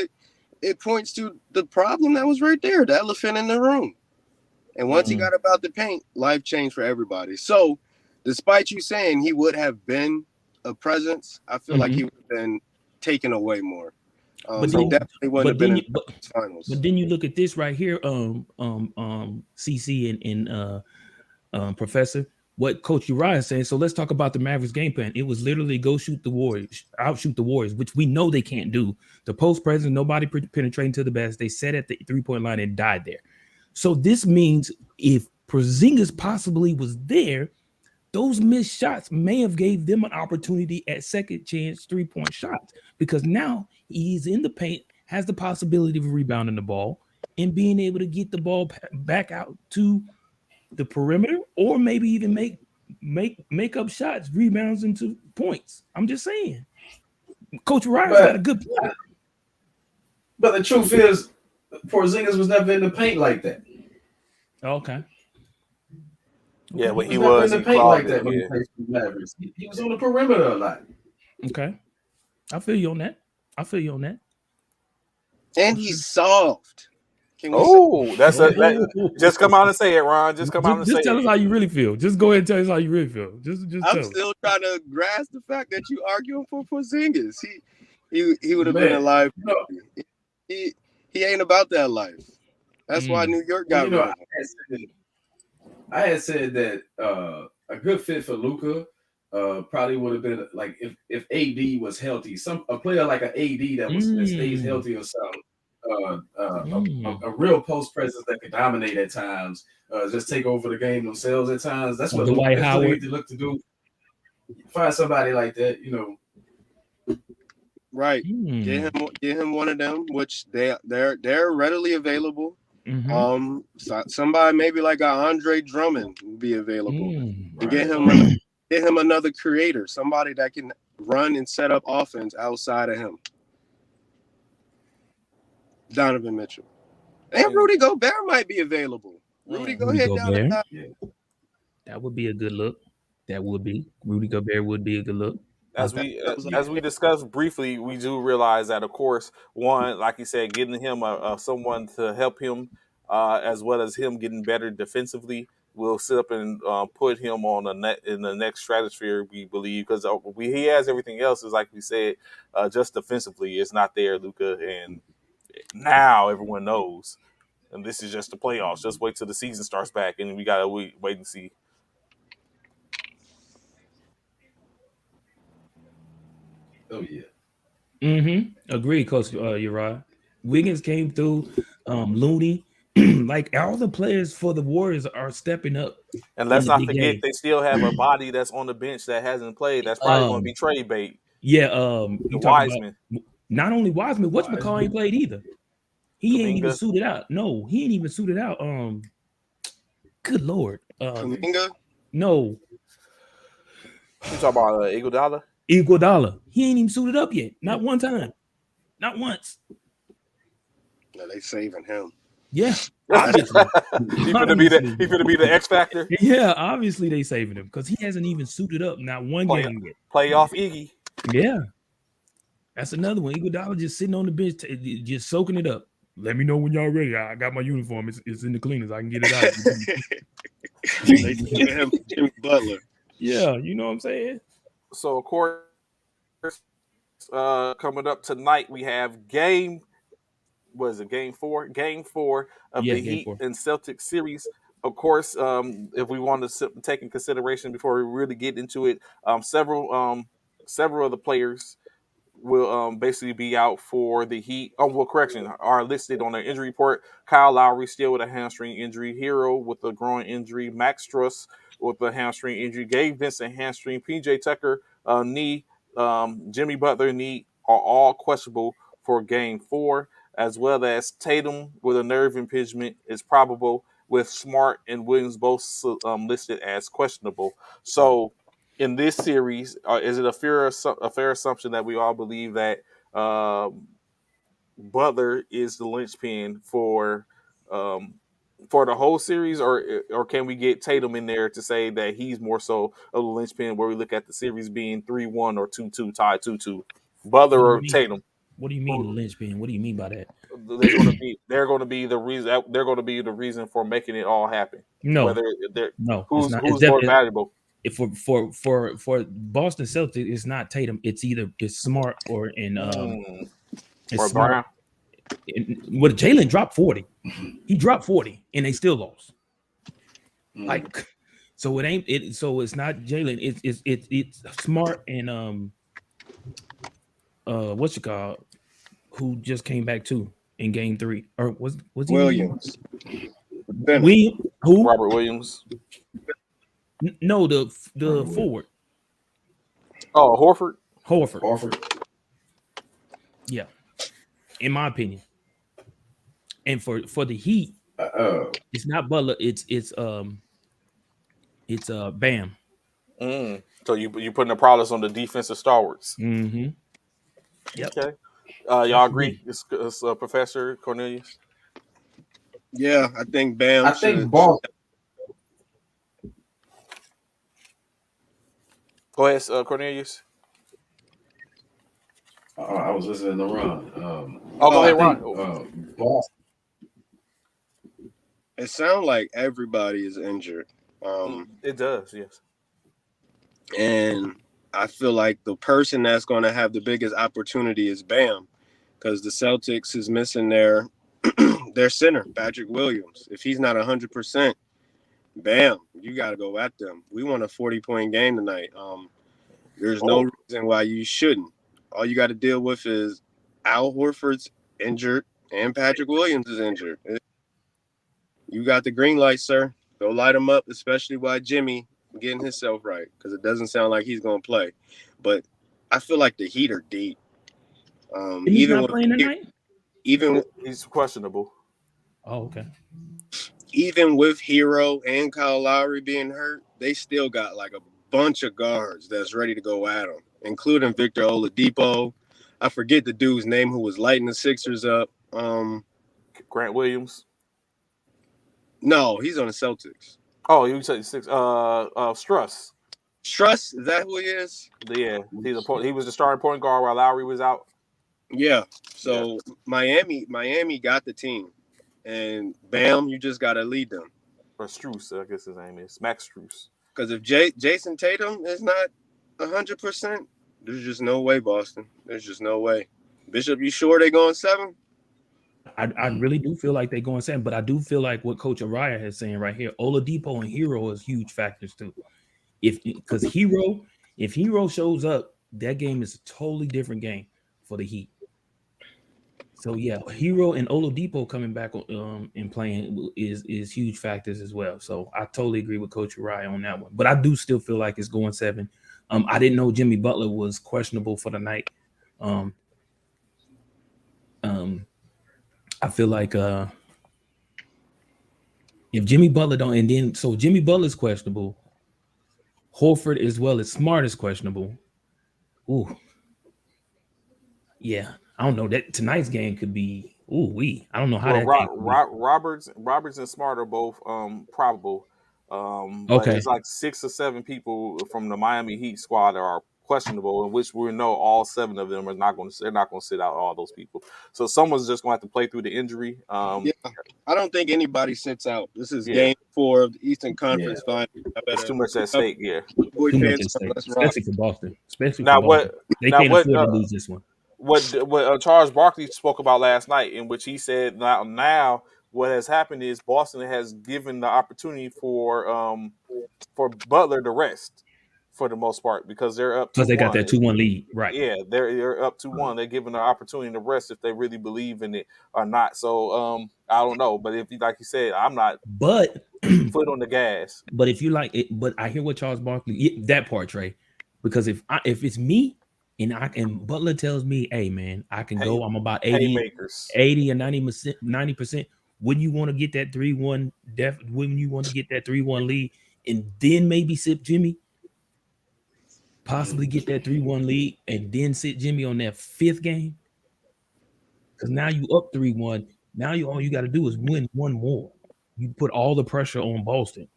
it points to the problem that was right there, the elephant in the room. And once he got about the paint, life changed for everybody. So, despite you saying he would have been a presence, I feel like he would have been taken away more. But he definitely wouldn't have been in the finals. But then you look at this right here, CC and Professor, what Coach Uriah is saying. So let's talk about the Mavericks game plan. It was literally go shoot the Warriors, outshoot the Warriors, which we know they can't do. The post presence, nobody penetrating to the best. They set at the 3-point line and died there. So this means if Porzingis possibly was there, those missed shots may have gave them an opportunity at second chance 3-point shots, because now he's in the paint, has the possibility of rebounding the ball and being able to get the ball back out to the perimeter, or maybe even make up shots, rebounds into points. I'm just saying, Coach Ryan's got a good point. But the truth is, Porzingis was never in the paint like that. Okay. Yeah, when he was in the paint like that. When he played for the Mavericks. He was on the perimeter a lot. Okay, I feel you on that. And he's soft. Just come out and say it, Ron. Just come out and say it. Just tell us how you really feel. Just go ahead and tell us how you really feel. I'm still trying to grasp the fact that you arguing for Porzingis. He would have been alive. He ain't about that life. That's why New York got rid of him. I had said that a good fit for Luka probably would have been like if AD was healthy, a player like an AD that stays healthy or something. A real post presence that could dominate at times, just take over the game themselves at times. That's what Dwight Howard to look to do. Find somebody like that, Right. Get him one of them, which they're readily available. Somebody maybe like a Andre Drummond will be available. And get him another creator, somebody that can run and set up offense outside of him. Donovan Mitchell. And Rudy Gobert might be available. Rudy, go ahead down the That would be a good look. Rudy Gobert would be a good look. as we discussed briefly, we do realize that, of course, one, like you said, getting him someone to help him, as well as him getting better defensively, will sit up and put him on in the next stratosphere. We believe because he has everything else. Is like we said, just defensively, it's not there, Luka, and now everyone knows. And this is just the playoffs. Just wait till the season starts back, and we gotta wait and see. Oh yeah. Agree, Coach Uriah. Wiggins came through. Looney, like all the players for the Warriors are stepping up And in let's the not big forget game. they still have a body that's on the bench that hasn't played. That's probably going to be trade bait. Yeah, The you talking about Wiseman, not only Wiseman, McCall ain't played either. He ain't even Kuminga. suited out. No, he ain't even suited out. Good lord. Kuminga? No, You talking about Iguodala? Iguodala. He ain't even suited up yet. Not one time. Not once. No, they saving him. Yeah, obviously. He finna be the X factor. Yeah, obviously they saving him because he hasn't even suited up. Not one game yet. Playoff Iggy. Yeah, that's another one. Iguodala just sitting on the bench, just soaking it up. Let me know when y'all ready. I got my uniform. It's in the cleaners. I can get it out. They saving him for Jimmy Butler. Yeah, you know what I'm saying? So of course, coming up tonight we have game 4? Game 4 of the Game Heat 4. and Celtics series. Of course, if we want to take in consideration before we really get into it, several of the players will basically be out for the Heat. Oh, well, correction, are listed on their injury report. Kyle Lowry still with a hamstring injury. Hero with a groin injury. Max Struss with a hamstring injury. Gabe Vincent hamstring. PJ Tucker knee. Jimmy Butler knee are all questionable for Game 4, as well as Tatum with a nerve impingement is probable, with Smart and Williams both listed as questionable. So in this series, is it a fair assumption that we all believe that Butler is the linchpin for the whole series, or can we get Tatum in there to say that he's more so of the linchpin, where we look at the series being 3-1 or 2-2, tied 2-2, Butler or Tatum? What do you mean linchpin? What do you mean by that? They're going to be the reason. They're going to be the reason for making it all happen. No, Whether they're it's not. who's more valuable. If for Boston Celtics, it's not Tatum. It's either Smart or Or Brown. What Jalen dropped 40. He dropped 40 and they still lost. Like, so it ain't it. So it's not Jalen. It's Smart and what's it called? Who just came back too in Game 3? Or was he Williams? Who? Robert Williams. No, the forward. Oh, Horford. Yeah, in my opinion. And for the Heat, it's not Butler. It's Bam. So you putting the problems on the defensive stalwarts. Mm-hmm. Yep. Okay. Y'all agree? It's Professor Cornelius. Yeah, I think Bam. I think Boston. Go ahead, Cornelius. I was listening to Ron. Go ahead, Ron. Boston. It sounds like everybody is injured. It does, yes. And I feel like the person that's going to have the biggest opportunity is Bam, because the Celtics is missing their center, Patrick Williams. If he's not 100%, Bam, you got to go at them. We won a 40-point game tonight. There's no reason why you shouldn't. All you got to deal with is Al Horford's injured and Patrick Williams is injured. You got the green light, sir. Go light him up, especially while Jimmy getting himself right, because it doesn't sound like he's going to play. But I feel like the Heat are deep. He's not playing tonight? He's questionable. Oh, okay. Even with Hero and Kyle Lowry being hurt, they still got like a bunch of guards that's ready to go at them, including Victor Oladipo. I forget the dude's name who was lighting the Sixers up. Grant Williams. No, he's on the Celtics. Oh, you said six. Struss. Struss, is that who he is? Yeah, he was the starting point guard while Lowry was out. Yeah. So Miami got the team, and bam, you just got to lead them. Or Strus, I guess his name is Max Strus. Because if Jason Tatum is not 100%, there's just no way, Boston. There's just no way. Bishop, you sure they going 7? I really do feel like they're going 7, but I do feel like what Coach Araya is saying right here, Oladipo and Hero is huge factors too. If Hero shows up, that game is a totally different game for the Heat. So yeah, Hero and Oladipo coming back and playing is huge factors as well. So I totally agree with Coach Uriah on that one. But I do still feel like it's going 7. I didn't know Jimmy Butler was questionable for the night. I feel like if Jimmy Butler don't, and then so Jimmy Butler's questionable, Horford as well as Smart is questionable. Ooh, yeah. I don't know that tonight's game could be. I don't know how that. Roberts and Smart are both probable. But Okay. it's like 6 or 7 people from the Miami Heat squad that are questionable, in which we know all 7 of them are not going to. They're not going to sit out all those people. So someone's just going to have to play through the injury. Yeah, I don't think anybody sits out. This is game 4 of the Eastern Conference Final. It's too much at stake. Yeah, too much at stake, especially for Boston. Especially now, for Boston. They can't afford to lose this one. What Charles Barkley spoke about last night, in which he said now what has happened is Boston has given the opportunity for Butler to rest for the most part because they're up 2-1. Because they got that 2-1 lead, right? Yeah, they're up 2-1. They're given the opportunity to rest if they really believe in it or not. So I don't know, but if like you said, I'm not. But foot on the gas. But if you like it, but I hear what Charles Barkley that part, Trey, because if it's me. And Butler tells me, hey man, I can go. I'm about 80 or 90%. Wouldn't you want to get that 3-1 wouldn't you want to get that 3-1 lead and then maybe sit Jimmy? Possibly get that 3-1 lead and then sit Jimmy on that 5th game? Because now you up 3-1. Now all you got to do is win one more. You put all the pressure on Boston.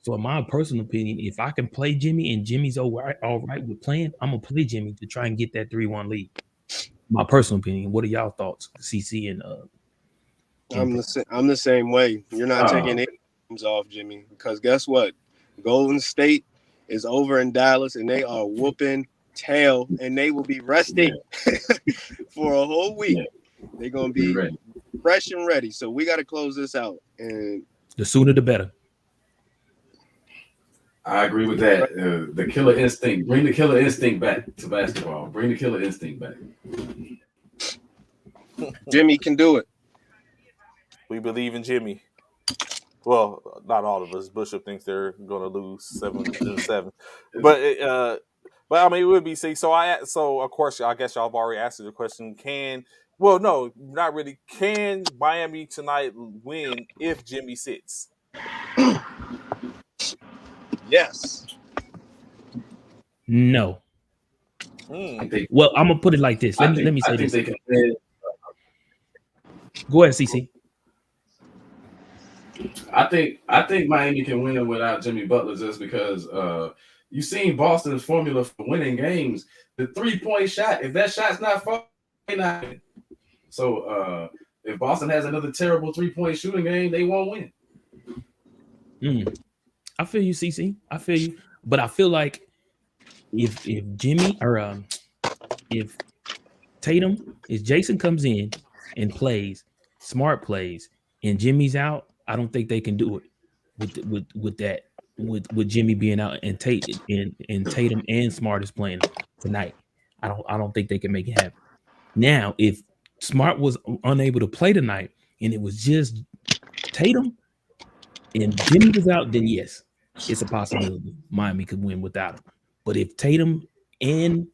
So in my personal opinion, if I can play Jimmy and Jimmy's all right with playing, I'm going to play Jimmy to try and get that 3-1 lead. My personal opinion. What are y'all thoughts, CC and I'm the same way. You're not taking any games off Jimmy because guess what? Golden State is over in Dallas and they are whooping tail and they will be resting for a whole week. They're going to be fresh and ready. So we got to close this out. And the sooner the better. I agree with that. The killer instinct. Bring the killer instinct back to basketball. Bring the killer instinct back. Jimmy can do it. We believe in Jimmy. Well, not all of us. Bishop thinks they're going to lose 7-7, but I mean it would be. So of course I guess y'all have already asked the question. No, not really. Can Miami tonight win if Jimmy sits? Yes. No. Well, I'm gonna put it like this. Let me say this. Go ahead, CC. I think Miami can win without Jimmy Butler just because you've seen Boston's formula for winning games. The 3-point shot, if that shot's not falling, not win. So if Boston has another terrible 3-point shooting game, they won't win. I feel you, CC. I feel you. But I feel like if Jimmy or if Tatum, if Jason comes in and plays, Smart plays, and Jimmy's out, I don't think they can do it with that. With Jimmy being out and Tatum and Smart is playing tonight. I don't think they can make it happen. Now, if Smart was unable to play tonight and it was just Tatum and Jimmy was out, then yes, it's a possibility Miami could win without him. But if Tatum and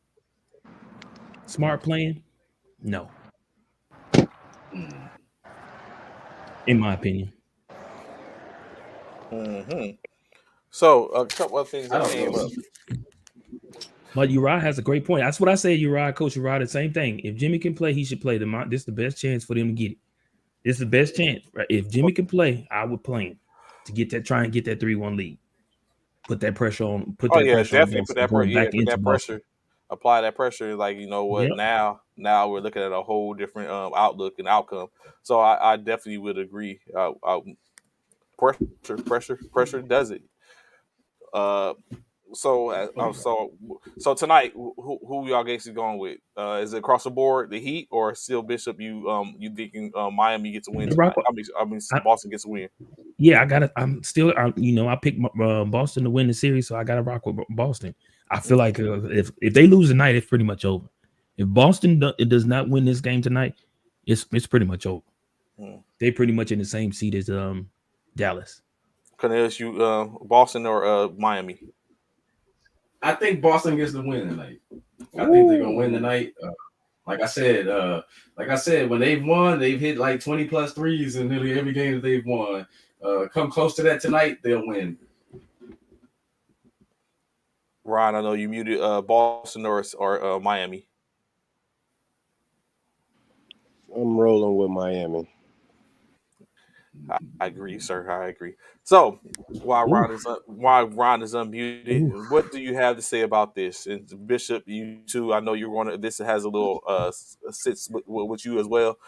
Smart playing, no. In my opinion. Mm-hmm. So a couple of things that came up. But Uriah has a great point. That's what I said, Uriah. Coach Uriah, the same thing. If Jimmy can play, he should play. This is the best chance for them to get it. This is the best chance. Right? If Jimmy can play, I would play him to try and get that 3-1 lead. put that pressure on. Put Oh that yeah, pressure on definitely Boston going back put into that Boston. pressure, apply that pressure. Like, you know what, Yep. now we're looking at a whole different outlook and outcome. So I definitely would agree. Pressure does it. Uh, so tonight, who y'all guys is going with? Is it across the board the Heat or still Bishop? You thinking Miami gets a win The Rock. tonight? I mean I, Boston gets a win. yeah, I got to. I'm still. I picked Boston to win the series, so I got to rock with Boston. I feel like if they lose tonight, it's pretty much over. If Boston does not win this game tonight, it's pretty much over. They pretty much in the same seat as Dallas. Cornelius, you Boston or Miami? I think Boston gets the win tonight. I think they're gonna win tonight. Like I said, when they've won, they've hit like 20 plus threes in nearly every game that they've won. Come close to that tonight, they'll win. Ron, I know you muted Boston or Miami. I'm rolling with Miami. I agree, sir. I agree. So while Ron is unmuted, what do you have to say about this? And Bishop, you too. I know you're going to. This has a little sits with you as well.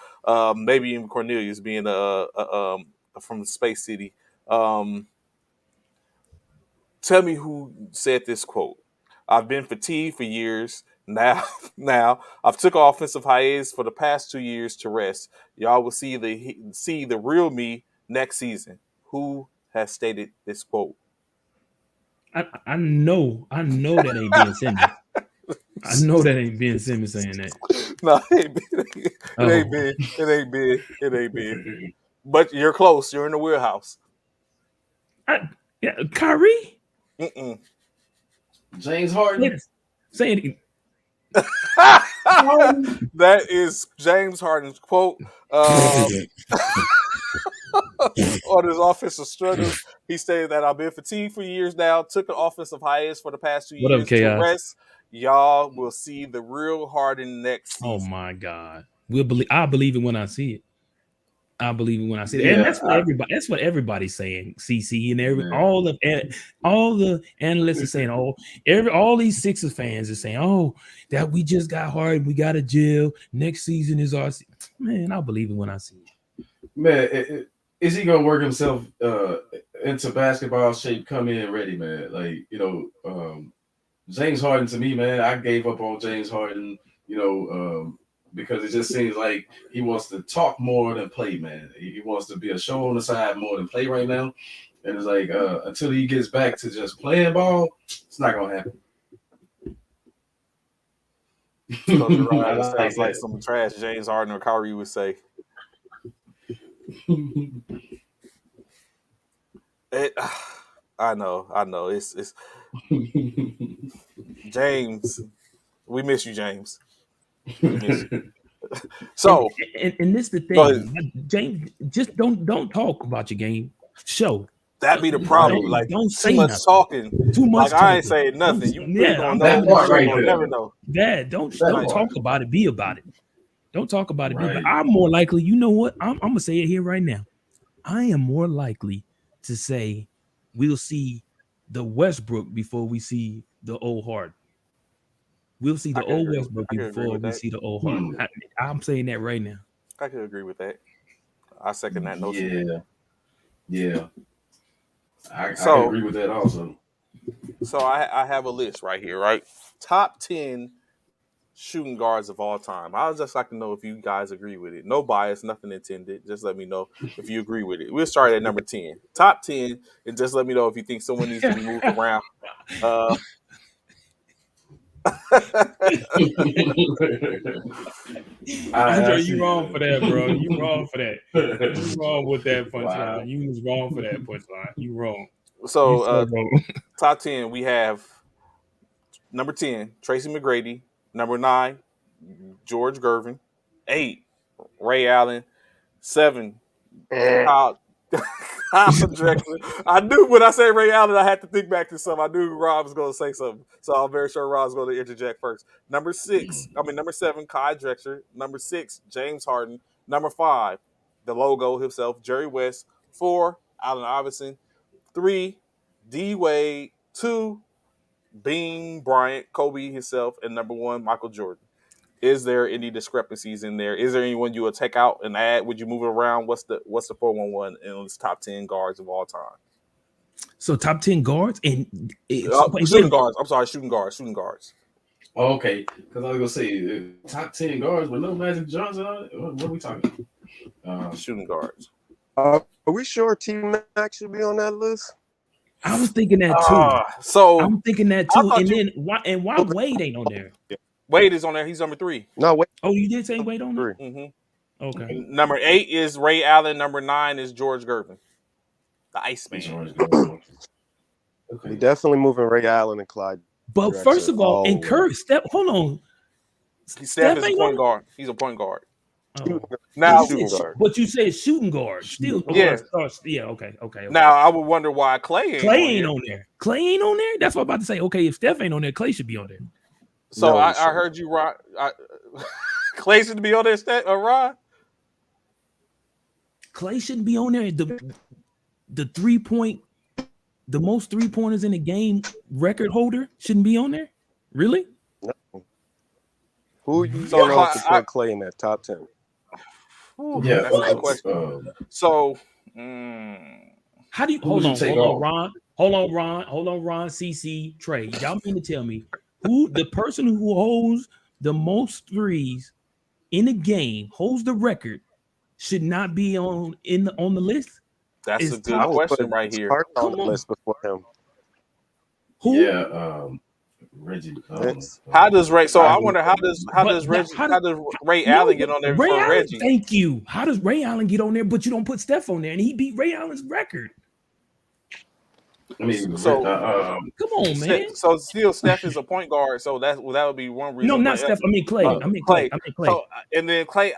Maybe even Cornelius being from the Space City. Tell me who said this quote. I've been fatigued for years. Now I've took offensive hiatus for the past 2 years to rest. Y'all will see the real me next season. Who has stated this quote? I know that ain't Ben Simmons. I know that ain't Ben Simmons saying that. No, it ain't big. But you're close. You're in the wheelhouse. Kyrie? Mm-mm. James Harden. Say it. That is James Harden's quote. On his offensive struggles, he stated that I've been fatigued for years now. Took an offensive hiatus for the past 2 What up, years to Chaos? rest. Y'all will see the real Harden next season. Oh my God! I believe it when I see it. I believe it when I see it, Yeah, and that's what everybody. That's what everybody's saying. CC and all the analysts are saying. All these Sixers fans are saying, "Oh, that we just got hard. We got a jail. Next season is our man." I believe it when I see it. Man, is he gonna work himself into basketball shape? Come in ready, man. Like, James Harden, to me, man, I gave up on James Harden. Because it just seems like he wants to talk more than play, man. He wants to be a show on the side more than play right now. And it's like until he gets back to just playing ball, it's not gonna happen. Sounds like some trash James Harden or Kyrie would say. I know. It's James. We miss you, James. We miss you. So, and this is the thing, James. Just don't talk about your game. Show. That be the problem. Like, don't say too much nothing. Talking. Too much. Like, I ain't saying nothing. You really gonna know. You'll never know. Don't talk about it. Be about it. Don't talk about it. Right. Be about it. I'm more likely. You know what? I'm gonna say it here right now. I am more likely to say we'll see the Westbrook before we see the old Harden. We'll see the old Westbrook before we see the old Harden. I'm saying that right now. I could agree with that. I second that notion. Yeah. I can agree with that also. So I have a list right here, right? Top 10 shooting guards of all time. I would just like to know if you guys agree with it. No bias, nothing intended. Just let me know if you agree with it. We'll start at number 10. Top 10, and just let me know if you think someone needs to be moved around. Andre, you wrong for that, bro. You wrong for that. You wrong with that punchline. Wow. You was wrong for that punchline. You wrong. So top 10, we have number 10, Tracy McGrady. Number 9, George Gervin. 8, Ray Allen. 7, Kyle Drexler. I knew when I said Ray Allen, I had to think back to something. I knew Rob was going to say something, so I'm very sure Rob was going to interject first. Number 7, Kyle Drexler. Number 6, James Harden. Number 5, the logo himself, Jerry West. 4, Allen Iverson. 3, D Wade. 2, Bean Bryant, Kobe himself, and number 1, Michael Jordan. Is there any discrepancies in there? Is there anyone you would take out and add? Would you move it around? What's the 411 in this top 10 guards of all time? So top 10 guards and shooting guards. I'm sorry, shooting guards. Oh, okay, because I was gonna say top 10 guards with no Magic Johnson on it. What are we talking about? Shooting guards. Are we sure T-Mac should be on that list? I was thinking that too. So I'm thinking that too. And then why Wade ain't on there? Wade is on there. He's number 3. No, wait. Oh, you did say Wade on there? Mm-hmm. Okay. Number 8 is Ray Allen. Number 9 is George Gervin, the Iceman. We definitely moving Ray Allen and Clyde. But first of all, and Curry, hold on. Steph is a point guard. He's a point guard. Oh. Now, but you said shooting guard. Still, yeah. Okay. Now I would wonder why Clay ain't on there. Clay ain't on there. That's what I'm about to say. Okay, if Steph ain't on there, Clay should be on there. So I heard you, Rod. Clay should be on there, Rod. Clay shouldn't be on there. The 3-point, the most 3-pointers in the game record holder shouldn't be on there. Really? No. Who you to put Clay in that top 10? Yeah, that's a good question. So, how do you hold on, Ron? Hold on, Ron, CC, Trey. Y'all mean to tell me who the person who holds the most threes in a game, holds the record, should not be on the list? That's a good question right here. On the list before him. Who? Yeah, Reggie. How does Ray? So I wonder how does Ray Allen get on there before Reggie? Thank you. How does Ray Allen get on there, but you don't put Steph on there, and he beat Ray Allen's record? I mean, so come on, man. So still, Steph is a point guard, so that would be one reason. No, not Steph. I mean Clay. Clay. So, and then Clay.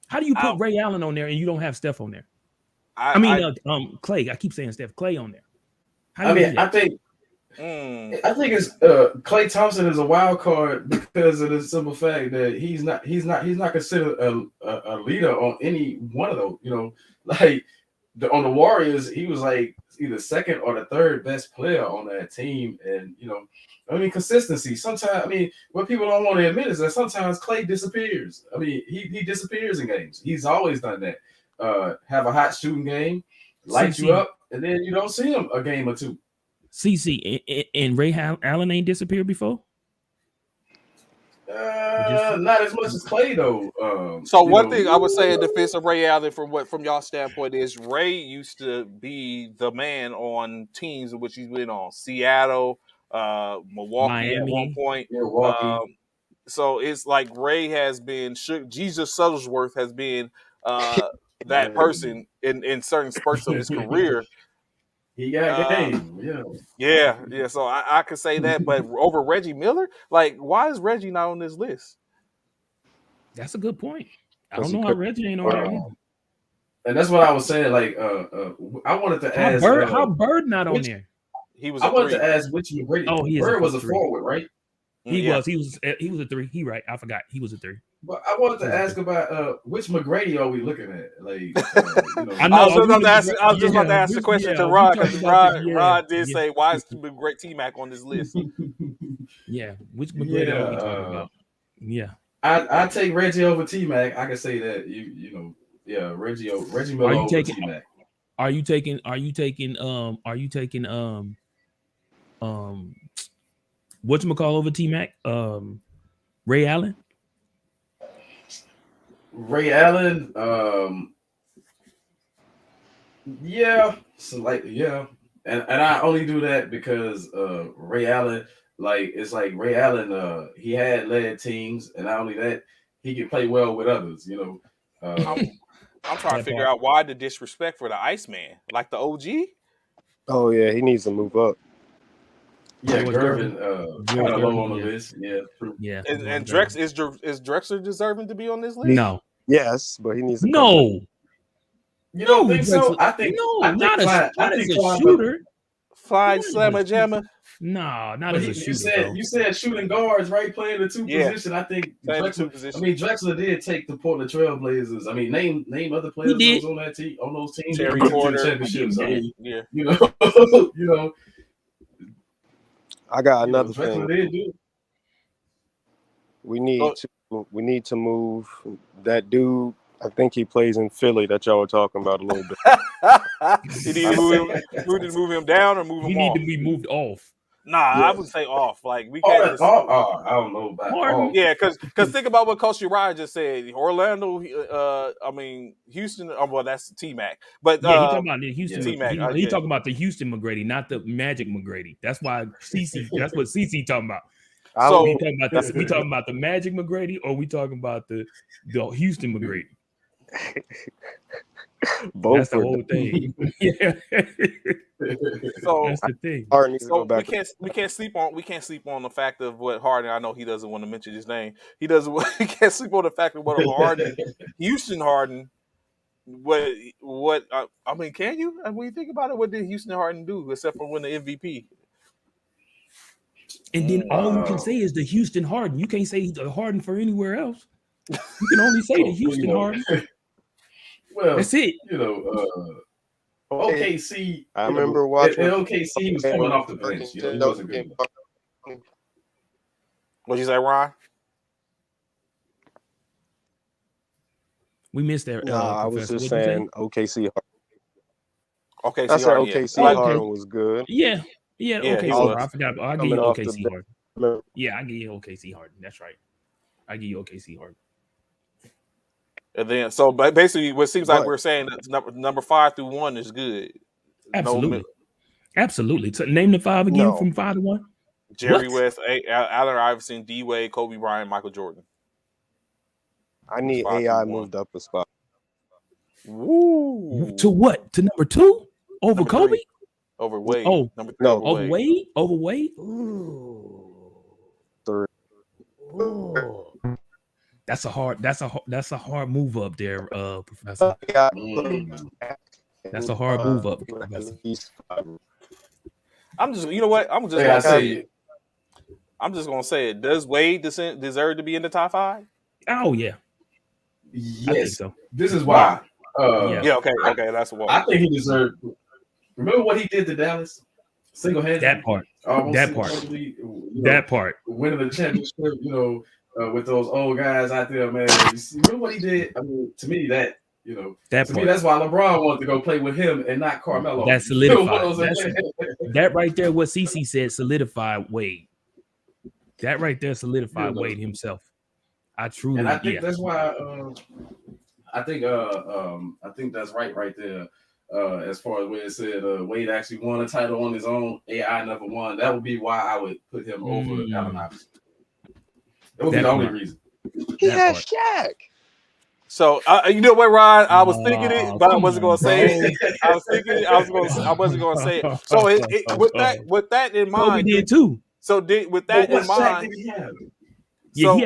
How do you put Ray Allen on there and you don't have Steph on there? Clay. I keep saying Steph. Clay on there. I think it's Klay Thompson is a wild card because of the simple fact that he's not considered a leader on any one of those. You know, like on the Warriors, he was like either second or the third best player on that team, and consistency. Sometimes, what people don't want to admit is that sometimes Klay disappears. He disappears in games. He's always done that. Have a hot shooting game, light you up, and then you don't see him a game or two. CC and Ray Allen ain't disappeared before? Not as much as Clay though. So one thing I would say in defense of Ray Allen, from y'all standpoint, is Ray used to be the man on teams in which he's been on. Seattle, Milwaukee, Miami. At one point. So it's like Ray has been. Jesus Shuttlesworth has been that person in certain spurts of his career. He got game. Yeah. So I could say that, but over Reggie Miller, like, why is Reggie not on this list? That's a good point. I don't know how Reggie ain't on there. And that's what I was saying. Like, I wanted to ask how Bird not on there. He was. I wanted to ask which McGrady. Oh, Bird was a forward, right? He was a 3. He right. I forgot. He was a 3. But I wanted to ask about which McGrady are we looking at? Like, I was just about to ask the question to Rod because Rod did say, "Why is great T-Mac on this list?" Yeah, which McGrady are we talking about? Yeah, I take Reggie over T-Mac. I can say that Reggie Miller over T-Mac. Are you taking whatchamacall over T-Mac? Ray Allen? Ray Allen, and I only do that because Ray Allen, Ray Allen, he had led teams, and not only that, he can play well with others. I'm trying to figure out why the disrespect for the Iceman, like the OG. Oh yeah, he needs to move up. Yeah, Gervin, kind of low on the list. Yeah, true. Yeah, and Drex is Drexler deserving to be on this list? No. Yes, but he needs to. No. You don't think so? I think not as a shooter. Flying slammer jammer. No, not as a shooter. You said shooting guards, right? Playing the two position. I think Drexler did take the Portland Trailblazers. Name other players that was on that team, on those teams. Terry Porter. Championships. I got another thing. We need to move that dude. I think he plays in Philly that y'all were talking about a little bit. You need to move him down or move him He off. need to be moved off. Nah, I would say off. Like we can't just. I don't know about Harden. Yeah, because think about what Coach Uriah just said. Orlando, Houston. Oh, well, that's T-Mac. But Yeah, he talking about the Houston. T-Mac. He talking about the Houston McGrady, not the Magic McGrady. That's why CC. That's what CC talking about. So we talking about this. We talking about the Magic McGrady, or we talking about the Houston McGrady? Both. That's the whole thing. Yeah. So that's the thing. So we can't sleep on the fact of what Harden. I know he doesn't want to mention his name. He can't sleep on the fact of what Harden, Houston Harden. What I mean, can you? When you think about it, what did Houston Harden do except for win the MVP? And then all you can say is the Houston Harden. You can't say the Harden for anywhere else. You can only say the Houston Harden. Well, that's it. OKC. I remember watching. OKC, he was coming off the bench. He wasn't good. What'd you say, Ron? We missed that. I was just saying OKC. Okay, I said OKC Harden was good. Yeah, OKC Harden. I forgot. I'll give you OKC Harden. Yeah, I give you OKC Harden. That's right. I give you OKC Harden. And then, so basically, what seems like we're saying that number 5 through 1 is good. Absolutely, absolutely. So name the 5 again from 5 to 1. Jerry West, Allen Iverson, D Wade, Kobe Bryant, Michael Jordan. I need AI moved up a spot. Woo! To what? To number 2 over number Kobe? 3. Over Wade. Oh number 3 no, over Wade. Over Wade. Ooh. 3. Ooh. That's a hard move up there, Professor. That's a hard move up, Professor. I'm just, you know what? I'm just gonna say it. Does Wade deserve to be in the top 5? Oh yeah. Yes. I think so. This is why. Yeah. Okay. That's what I think he deserved. Remember what he did to Dallas? Single-handed. That part. Winning the championship. With those old guys out there, man. You see, remember what he did? I mean, to me, that that's why LeBron wanted to go play with him and not Carmelo. That solidified. That right there, what CC said, solidified Wade. That right there solidified Wade himself. I truly, and I think that's why. I think that's right there. As far as where it said Wade actually won a title on his own, AI never won. That would be why I would put him over Allen Iverson. That would be the only reason. He had Shaq. So you know what, Ron? I was thinking it, but I wasn't going to say it. I wasn't going to say it. So with that in mind, Kobe did too. So with that in mind, he had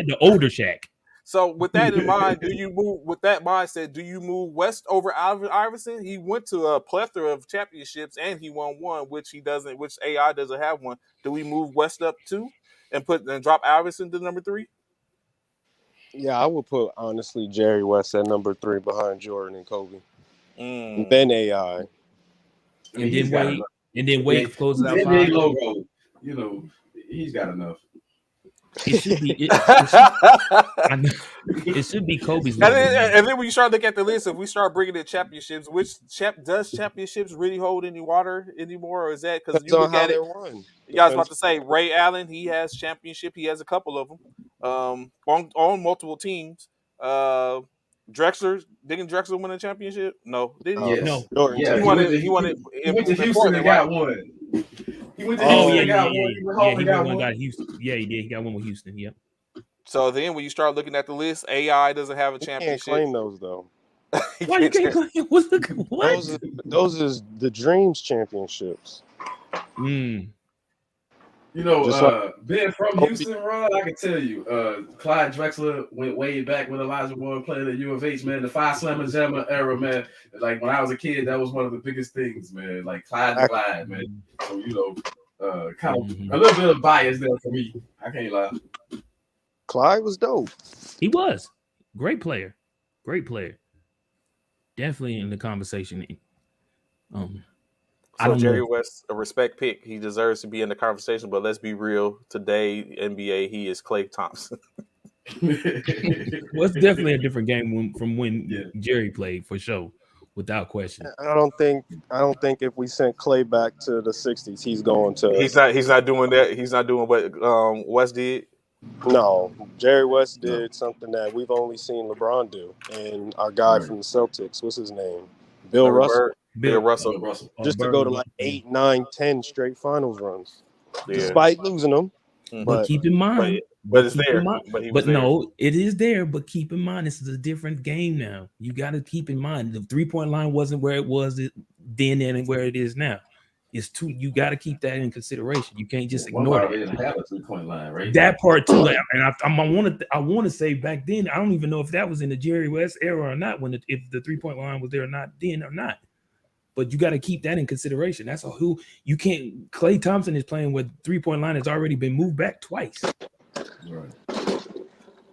the older Shaq. So with that in mind, do you move with that mindset? Do you move West over Iverson? He went to a plethora of championships and he won one, which he doesn't. Which AI doesn't have one. Do we move West up too and drop Iverson to number 3? Yeah, I would put honestly Jerry West at number 3 behind Jordan and Kobe, and then AI, and then Wade closes out 5. Logo, he's got enough. It should be. It should be Kobe's. And then when you start looking at the list, if we start bringing in championships, does championships really hold any water anymore, or is that because you look at it? I was about to say Ray Allen, he has championship. He has a couple of them on multiple teams. Drexler, didn't Drexler win a championship? No, didn't he? No. Yeah, he won it. He went to Houston and got one. He went to Houston and got one. He got Houston. Yeah, he did. He got one with Houston. Yep. So then, when you start looking at the list, AI doesn't have a championship. You can't claim those though. Why you can't claim? What? Those is the Dreams championships. Being from Houston, Ron, I can tell you, Clyde Drexler went way back when Elijah Moore played at U of H, man. The 5 Slammer Jammer era, man. Like when I was a kid, that was one of the biggest things, man. Like Clyde, man. So kind of a little bit of bias there for me. I can't lie. Clyde was dope. He was great player. Definitely in the conversation. I So don't know. Jerry West, a respect pick. He deserves to be in the conversation. But let's be real. Today, NBA, he is Klay Thompson. Well, it's definitely a different game from when Yeah. Jerry played, for sure, without question. I don't think if we sent Clay back to the '60s, he's going to. He's not doing that. He's not doing what West did. No, Jerry West No. did something that we've only seen LeBron do, and our guy Right. from the Celtics, what's his name, Bill Larry Russell, Bird, Bill Russell. Russell. just to go to like 8, 9, 10 straight finals runs, Yeah. despite losing them. Mhm. But keep in mind, but it's keep there. in mind- But he was but there. no, it is there. But keep in mind, this is a different game now. You got to keep in mind the 3-point line wasn't where it was then and where it is now. It's too. You got to keep that in consideration. You can't just ignore They that. didn't have a 3-point line, right? That part too. Like, and I want to say back then, I don't even know if that was in the Jerry West era or not. If the 3-point line was there or not then or not. But you got to keep that in consideration. That's who you can't. Klay Thompson is playing with 3-point line has already been moved back twice. Right.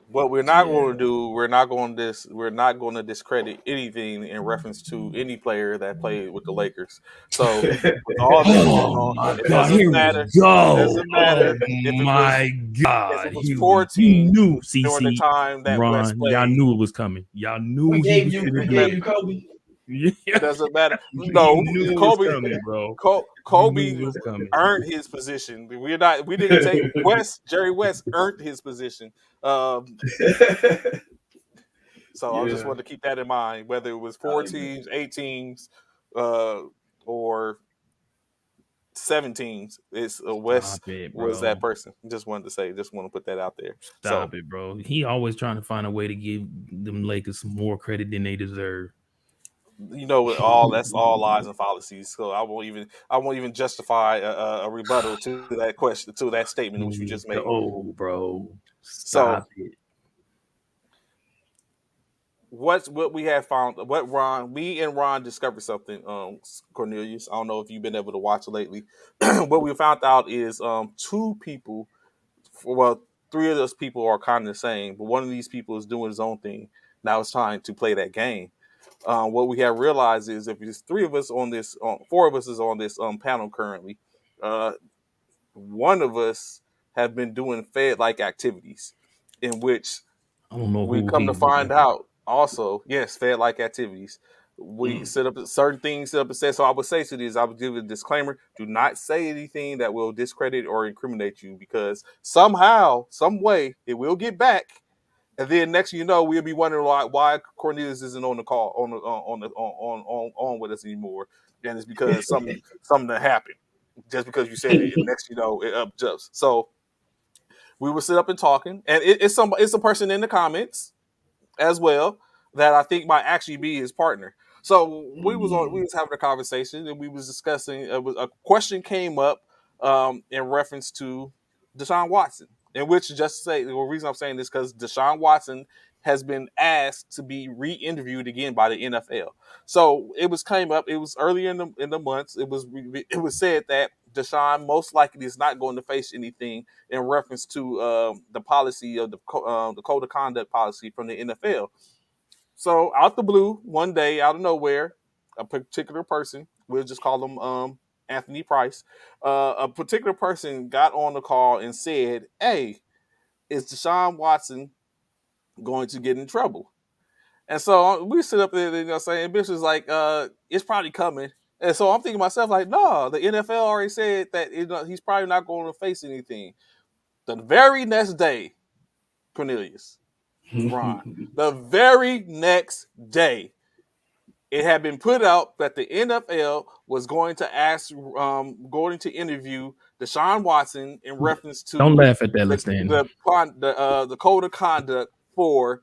What we're not going to do, we're not going to discredit anything in reference to any player that played with the Lakers. So with all that going on, it doesn't matter. It doesn't matter if it was 4 teams knew during the CC time that West Ron. played. Y'all knew it was coming. Y'all knew We he gave was you, gonna we do gave it. you Kobe. It doesn't matter. You No, knew it was Kobe, coming, bro. Kobe You knew it was coming. earned his position. We didn't take West. Jerry West earned his position. So I just wanted to keep that in mind, whether it was 4 teams, 8 teams, or 7 teams. It's West was that person. Just wanted to put that out there. Stop it, bro. He always trying to find a way to give them Lakers some more credit than they deserve. You know, that's all lies and fallacies. So I won't even justify a rebuttal to that question, to that statement which you just made. Oh, bro, stop it. What we have found, me and Ron discovered something, Cornelius. I don't know if you've been able to watch lately. What we found out is 2 people, 3 of those people are kind of the same, but one of these people is doing his own thing. Now it's time to play that game. What we have realized is if there's 3 of us on this, 4 of us is on this panel currently. One of us have been doing Fed-like activities, in which I don't know. We come to find out also, yes, Fed-like activities. We set up certain things, set up and say. So I would say to these, I would give a disclaimer: do not say anything that will discredit or incriminate you, because somehow, some way, it will get back, and then next you know, we'll be wondering why Cornelius isn't on the call on with us anymore, and it's because something that happened just because you said it. And next you know, it up jumps. So we were sit up and talking, and it's a person in the comments as well that I think might actually be his partner. So we was having a conversation, and we was discussing. A question came up in reference to Deshaun Watson, in which, just to say, the reason I'm saying this because Deshaun Watson has been asked to be re-interviewed again by the NFL. So it came up. It was earlier in the months. It was said that Deshaun most likely is not going to face anything in reference to the policy of the code of conduct policy from the NFL. So out the blue, one day, out of nowhere, a particular person, we'll just call him Anthony Price, a particular person got on the call and said, "Hey, is Deshaun Watson going to get in trouble?" And so we sit up there, saying, Bitch is like, it's probably coming. And so I'm thinking to myself, like, no, the NFL already said that he's probably not going to face anything. The very next day, Cornelius, Ron, the very next day, it had been put out that the NFL was going to interview Deshaun Watson in reference to Don't laugh at that, the code of conduct for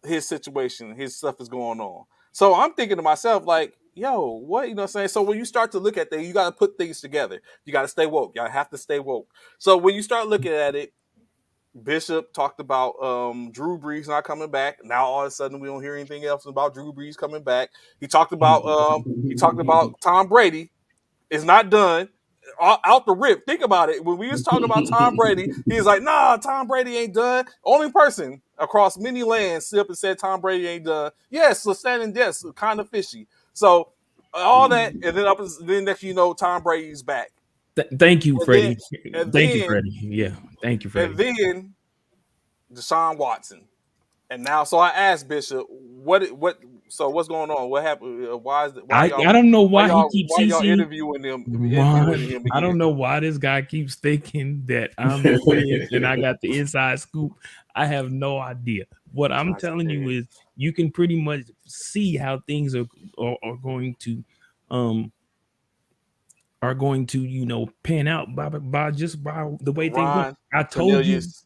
his situation. His stuff is going on. So I'm thinking to myself, like, yo, what, what I'm saying? So when you start to look at things, you got to put things together. You got to stay woke. Y'all have to stay woke. So when you start looking at it, Bishop talked about Drew Brees not coming back. Now all of a sudden we don't hear anything else about Drew Brees coming back. He talked about Tom Brady is not done. Out the rip. Think about it. When we was talking about Tom Brady, he was like, nah, Tom Brady ain't done. Only person across many lands stood up and said Tom Brady ain't done. Yes, so standing yes, kind of fishy. So all that, and then next you know, Tom Brady's back. Thank you, And then, Freddie. and Thank you, then, Freddie. Yeah, thank you, Freddie. and then Deshaun Watson. And now, so I asked Bishop, so what's going on? What happened? I don't know why he keeps why y'all interviewing him I don't again? know why this guy keeps thinking that I'm the feds and I got the inside scoop. I have no idea. What I'm telling you is you can pretty much see how things are going to pan out by the way things went. Ron, I told you. Cornelius,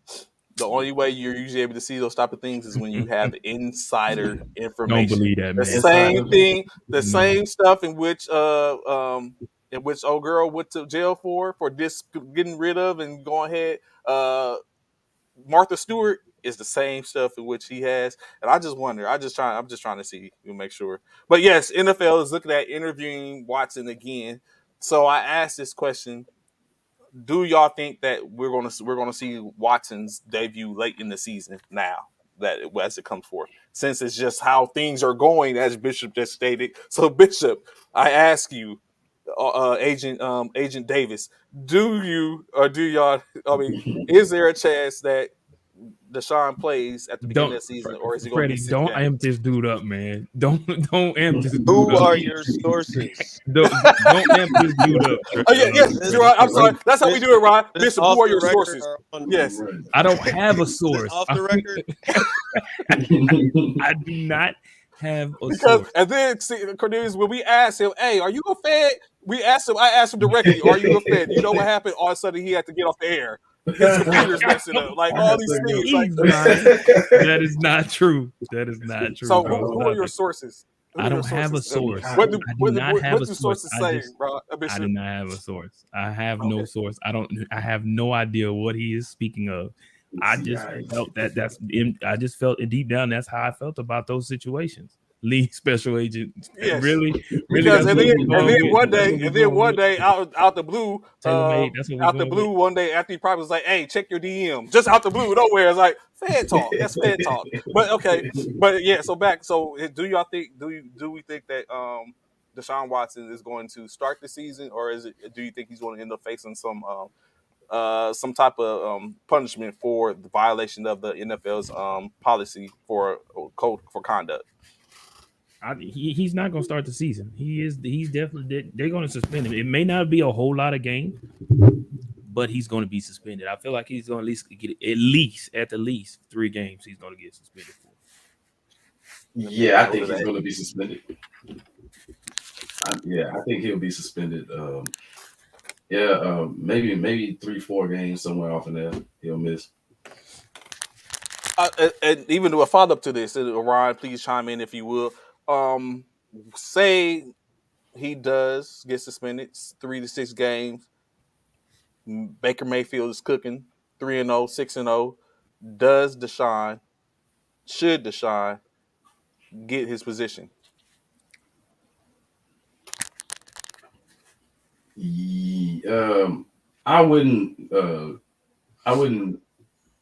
the only way you're usually able to see those type of things is when you have insider Don't information. believe that, The man. same thing, the No. same stuff in which old girl went to jail for just getting rid of and going ahead. Martha Stewart is the same stuff in which he has, and I just wonder. I'm just trying to see to make sure. But yes, NFL is looking at interviewing Watson again. So I asked this question: do y'all think that we're gonna see Watson's debut late in the season now that as it comes forth? Since it's just how things are going, as Bishop just stated. So Bishop, I ask you, Agent Davis, do y'all? I mean, is there a chance that Deshaun plays at the beginning of the season, or is he going to Freddie, be 6 don't games? amp this dude up, man. Don't amp this dude Who up. are your sources? Don't amp this dude up. Oh yeah, yes, Gerard, I'm sorry. That's how we do it, Ryan. This Bishop, off who are the your record sources? or on- Yes. I don't have a This source. off the record? I do not have a Because source. and then see, Cornelius, when we asked him, "Hey, are you a Fed?" I asked him directly, "Are you a Fed?" You know what happened? All of a sudden, he had to get off the air. His computer's messing up, like all these things. Like, That is not true. That is not true. so, bro. who are your sources? I don't have a source. What do I do not have a source. sources say, bro? I do not have a source. I have no source. I have no idea what he is speaking of. I just felt I just felt deep down that's how I felt about those situations. League special agent, Yes. really. Because and then one day out the blue, Tailor-made, that's what we're out the going blue with. one day after he probably was like, "Hey, check your DM," just out the blue nowhere. It's like Fed talk. That's Fed talk. But okay, but yeah. So back. So do y'all think? Do we think that Deshaun Watson is going to start the season, or do you think he's going to end up facing some type of punishment for the violation of the NFL's policy for code for conduct? He's not going to start the season. He's definitely, they're going to suspend him. It may not be a whole lot of games, but he's going to be suspended. I feel like he's going to at least get at the least 3 games. He's going to get suspended for. Yeah, I think he's going to be suspended. I think he'll be suspended. Maybe 3-4 games somewhere off in there. He'll miss. And even to a follow up to this, Ryan, please chime in if you will. Say he does get suspended 3 to 6 games. Baker Mayfield is cooking 3-0, 6-0. Should Deshaun get his position? I wouldn't.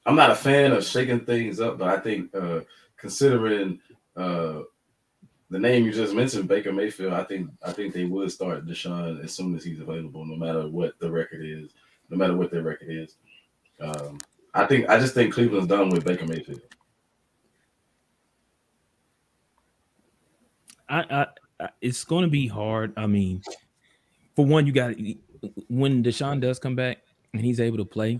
I'm not a fan of shaking things up, but I think considering the name you just mentioned, Baker Mayfield, I think they would start Deshaun as soon as he's available, no matter what their record is. I just think Cleveland's done with Baker Mayfield. It's going to be hard. I mean, for one, you got when Deshaun does come back and he's able to play.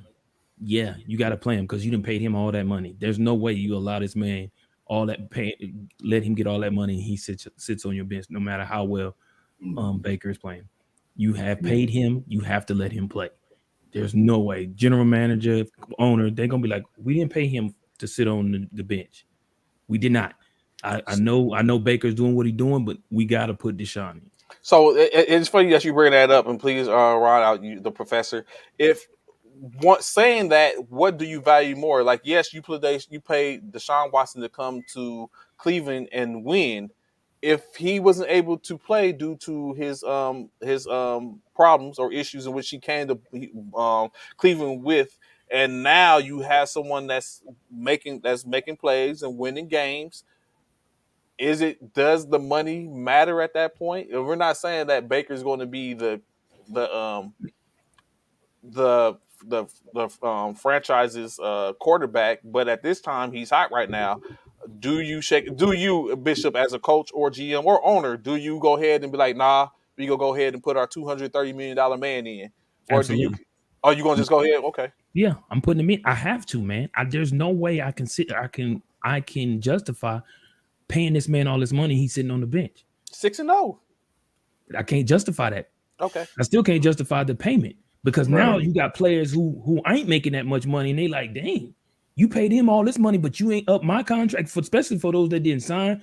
Yeah, you got to play him because you didn't pay him all that money. There's no way you allow this man let him get all that money and he sits on your bench no matter how well Baker is playing. You have paid him. You have to let him play. There's no way. General manager, owner, they're going to be like, we didn't pay him to sit on the bench. We did not. I know Baker's doing what he's doing, but we got to put Deshaun in. So it's funny that you bring that up, and please, Rod, out the professor. If saying that, what do you value more? Like, yes, you paid Deshaun Watson to come to Cleveland and win. If he wasn't able to play due to his problems or issues in which he came to Cleveland with, and now you have someone that's making plays and winning games. does the money matter at that point? And we're not saying that Baker's going to be the um the the franchise's quarterback, but at this time he's hot right now. Do you Bishop as a coach or GM or owner, do you go ahead and be like, nah, we gonna go ahead and put our $230 million man in, or do you? Absolutely. Are you gonna just go ahead? Okay, Yeah, I'm putting him in. I have to, man. There's no way I can I can justify paying this man all this money. He's sitting on the bench. 6-0. I can't justify that. Okay, I still can't justify the payment because now Right. you got players who ain't making that much money, and they like, dang, you paid him all this money, but you ain't up my contract for, especially for those that didn't sign,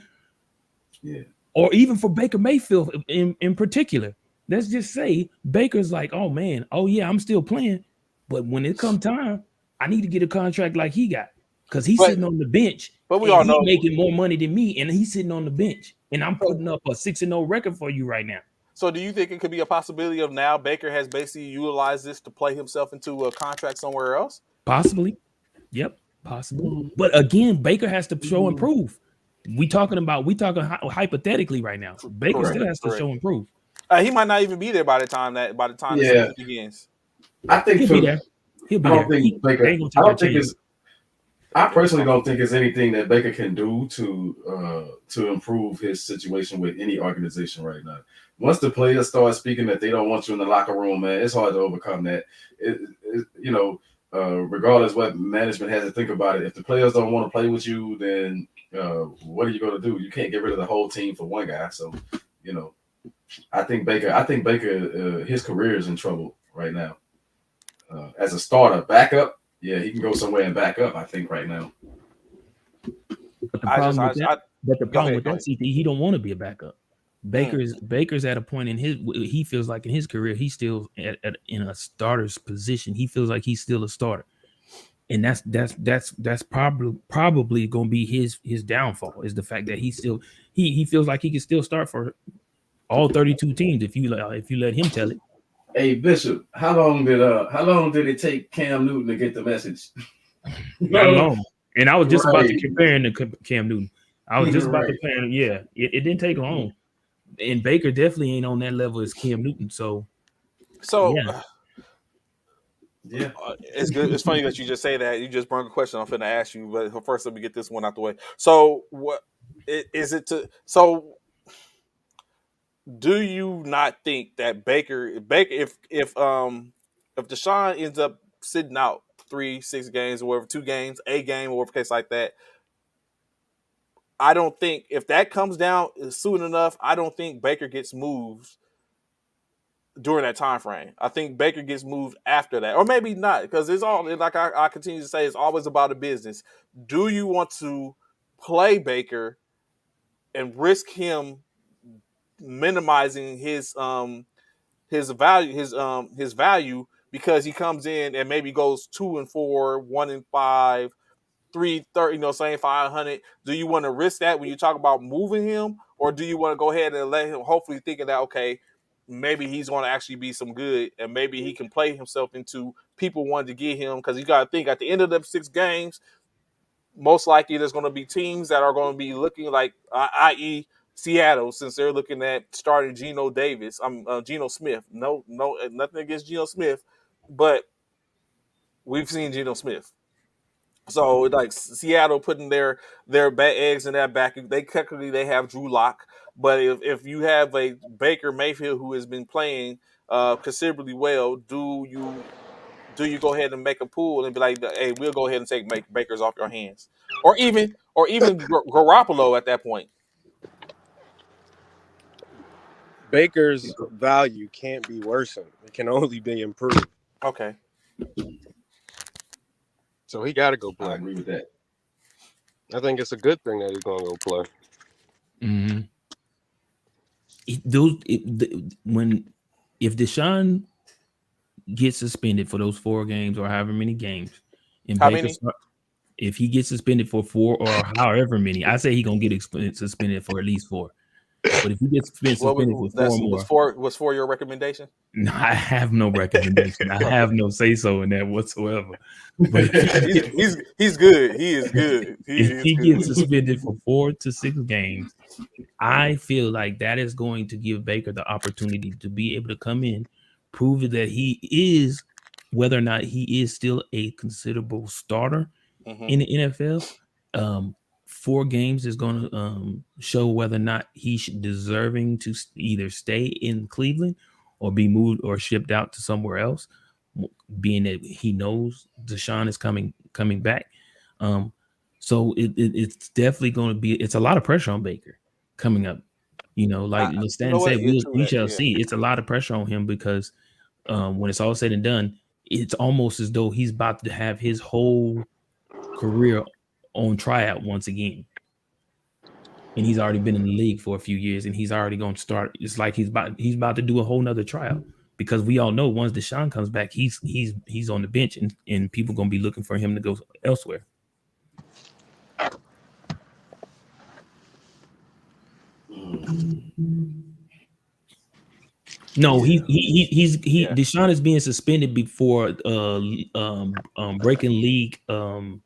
Yeah. or even for Baker Mayfield in particular. Let's just say Baker's like, oh man, oh yeah, I'm still playing, but when it come time, I need to get a contract like he got because he's But- sitting on the bench, but we and all he's know. making more money than me, and he's sitting on the bench, and I'm putting up a 6-0 record for you right now. So do you think it could be a possibility of now Baker has basically utilized this to play himself into a contract somewhere else? Possibly. Yep, possible. But again, Baker has to show and prove. We talking hypothetically right now. Baker Correct, still has to correct. show and prove. He might not even be there by the time the Yeah. season begins. I think He'll for, be there. He'll be I don't there. think Baker. They ain't gonna I take don't that think chance. it's. I personally don't think it's anything that Baker can do to improve his situation with any organization right now. Once the players start speaking that they don't want you in the locker room, man, it's hard to overcome that. Regardless what management has to think about it, if the players don't want to play with you, then what are you going to do? You can't get rid of the whole team for one guy. So, I think Baker, his career is in trouble right now. As a starter, backup, yeah, he can go somewhere and back up. I think right now. But the problem with go that, CT, he don't want to be a backup. Baker's at a point in he feels like in his career he's still in a starter's position. He feels like he's still a starter, and that's probably going to be his downfall, is the fact that he feels like he can still start for all 32 teams if you let him tell it. Hey Bishop, how long did it take Cam Newton to get the message? Not long. And I was just about to Right. compare him to Cam Newton. I was just about to Right. compare him. Yeah, it didn't take long. And Baker definitely ain't on that level as Cam Newton. So Yeah. It's good. It's funny that you just say that. You just brought a question I'm finna ask you, but first let me get this one out the way. So what is it to? So do you not think that Baker if Deshaun ends up sitting out 3-6 games or whatever, 2 games, a game or whatever case like that, I don't think if that comes down soon enough, I don't think Baker gets moved during that time frame. I think Baker gets moved after that, or maybe not, because it's all like I continue to say, it's always about the business. Do you want to play Baker and risk him minimizing his value because he comes in and maybe goes 2-4, 1-5, 330, saying 500? Do you want to risk that when you talk about moving him, or do you want to go ahead and let him, hopefully thinking that, okay, maybe he's going to actually be some good, and maybe he can play himself into people wanting to get him? Because you got to think, at the end of the 6 games, most likely there's going to be teams that are going to be looking like, i.e., Seattle, since they're looking at starting Geno Smith. No, nothing against Geno Smith, but we've seen Geno Smith. So like Seattle putting their eggs in that back, they have Drew Lock, but if you have a Baker Mayfield who has been playing considerably well, do you go ahead and make a pool and be like, hey, we'll go ahead and take Baker's off your hands, or even Garoppolo at that point? Baker's value can't be worsened; it can only be improved. Okay. So he got to go I play. agree with that. I think it's a good thing that he's going to go play. mm-hmm. If Deshaun gets suspended for those 4 games or however many games, and if he gets suspended for 4 or however many, I say he's gonna get suspended for at least 4. But if he gets suspended for 4 more, was for your recommendation? no, I have no recommendation. I have no say so in that whatsoever. But he's good. He is good. If he gets suspended for 4 to 6 games, I feel like that is going to give Baker the opportunity to be able to come in, prove that he is, whether or not he is still a considerable starter in the NFL. 4 games is going to show whether or not he's deserving to either stay in Cleveland or be moved or shipped out to somewhere else, being that he knows Deshaun is coming back. So it's definitely going to be, it's a lot of pressure on Baker coming up. Like Stan said, we shall see. It's a lot of pressure on him because when it's all said and done, it's almost as though he's about to have his whole career on tryout once again. And he's already been in the league for a few years, and he's already going to start. It's like he's about to do a whole nother tryout, because we all know once Deshaun comes back, he's on the bench, and people going to be looking for him to go elsewhere. No, Deshaun is being suspended before breaking league the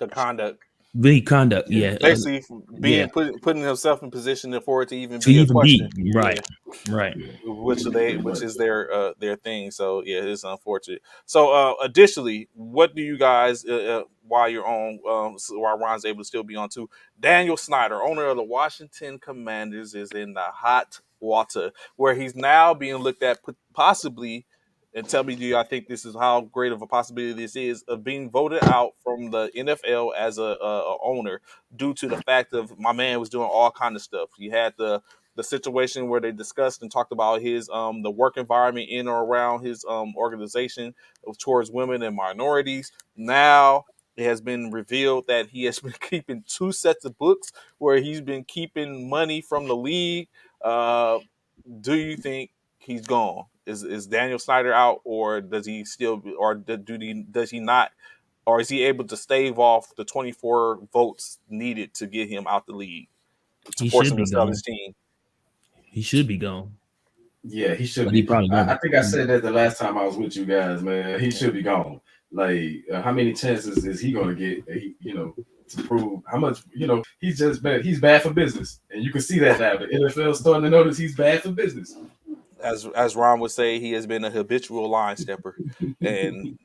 conduct. League conduct, yeah. Basically, putting himself in position for it to even be a question, right. Which is their thing. So yeah, it's unfortunate. So additionally, what do you guys while you're on while Ron's able to still be on too? Daniel Snyder, owner of the Washington Commanders, is in the hot water where he's now being looked at possibly. And tell me, do you think this is how great of a possibility this is of being voted out from the NFL as a owner due to the fact of my man was doing all kind of stuff. You had the situation where they discussed and talked about his the work environment in or around his organization towards women and minorities. Now it has been revealed that he has been keeping 2 sets of books where he's been keeping money from the league. Do you think he's gone? Is Daniel Snyder out, or does he still, or does he not, or is he able to stave off the 24 votes needed to get him out the league to force him to sell his team? He should be gone. Yeah, he should be. I think I said that the last time I was with you guys, man. He should be gone. Like, how many chances is he going to get? To prove how much, he's just bad. He's bad for business, and you can see that now. The NFL is starting to notice he's bad for business. As Ron would say, he has been a habitual line stepper, and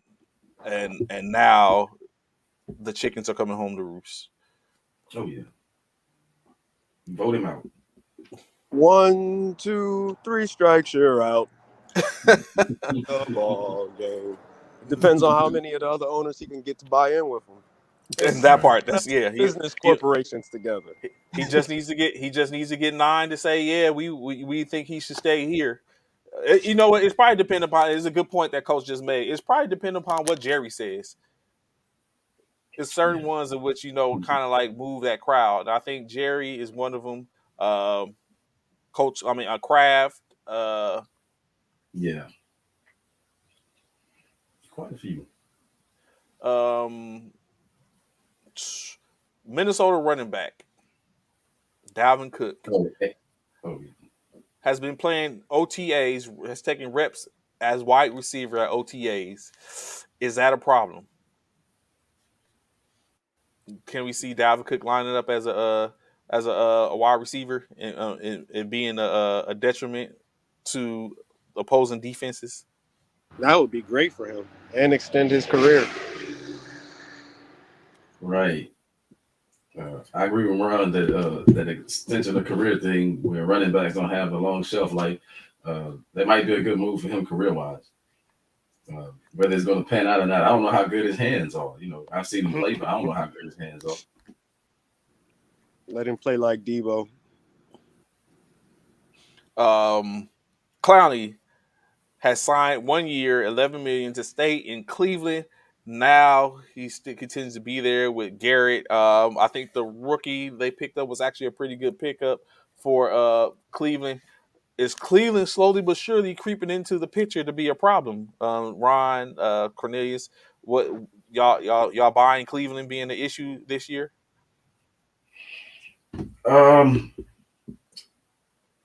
now the chickens are coming home to roost. Oh yeah, vote him out. 1, 2, 3 strikes, you're out. Come on, game. Depends on how many of the other owners he can get to buy in with him. And that part, that's business corporations together. He just needs to get 9 to say, yeah, we think he should stay here. You know what? It's probably dependent upon. It's a good point that Coach just made. It's probably dependent upon what Jerry says. There's certain ones in which kind of like move that crowd. I think Jerry is one of them. Coach, Kraft. Yeah, quite a few. Minnesota running back Dalvin Cook has been playing OTAs, has taken reps as wide receiver at OTAs. Is that a problem? Can we see Dalvin Cook lining up as a wide receiver and being a detriment to opposing defenses? That would be great for him and extend his career. Right. I agree with Ron that extension of career thing where running backs don't have a long shelf life, that might be a good move for him career-wise. Whether it's going to pan out or not, I don't know how good his hands are. I've seen him play, but I don't know how good his hands are. Let him play like Debo. Clowney has signed 1 year, $11 million to stay in Cleveland. Now he still continues to be there with Garrett. I think the rookie they picked up was actually a pretty good pickup for Cleveland. Is Cleveland slowly but surely creeping into the picture to be a problem? Ron, Cornelius, what y'all buying Cleveland being the issue this year?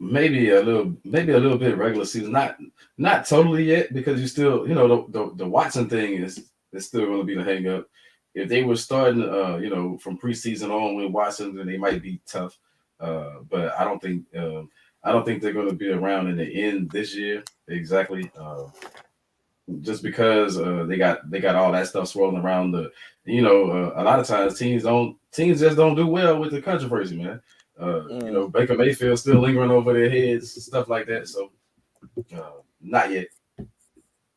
maybe a little bit regular season, not totally yet, because you still, the Watson thing is still going to be the hang up. If they were starting, from preseason on with Watson, then they might be tough. But I don't think they're going to be around in the end this year exactly. Just because they got all that stuff swirling around a lot of times teams just don't do well with the controversy, man. Baker Mayfield still lingering over their heads, stuff like that. So not yet.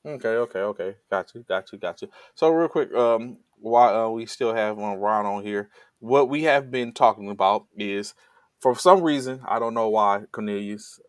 Okay. Got you. So real quick, while we still have Ron on here, what we have been talking about is, for some reason, I don't know why, Cornelius,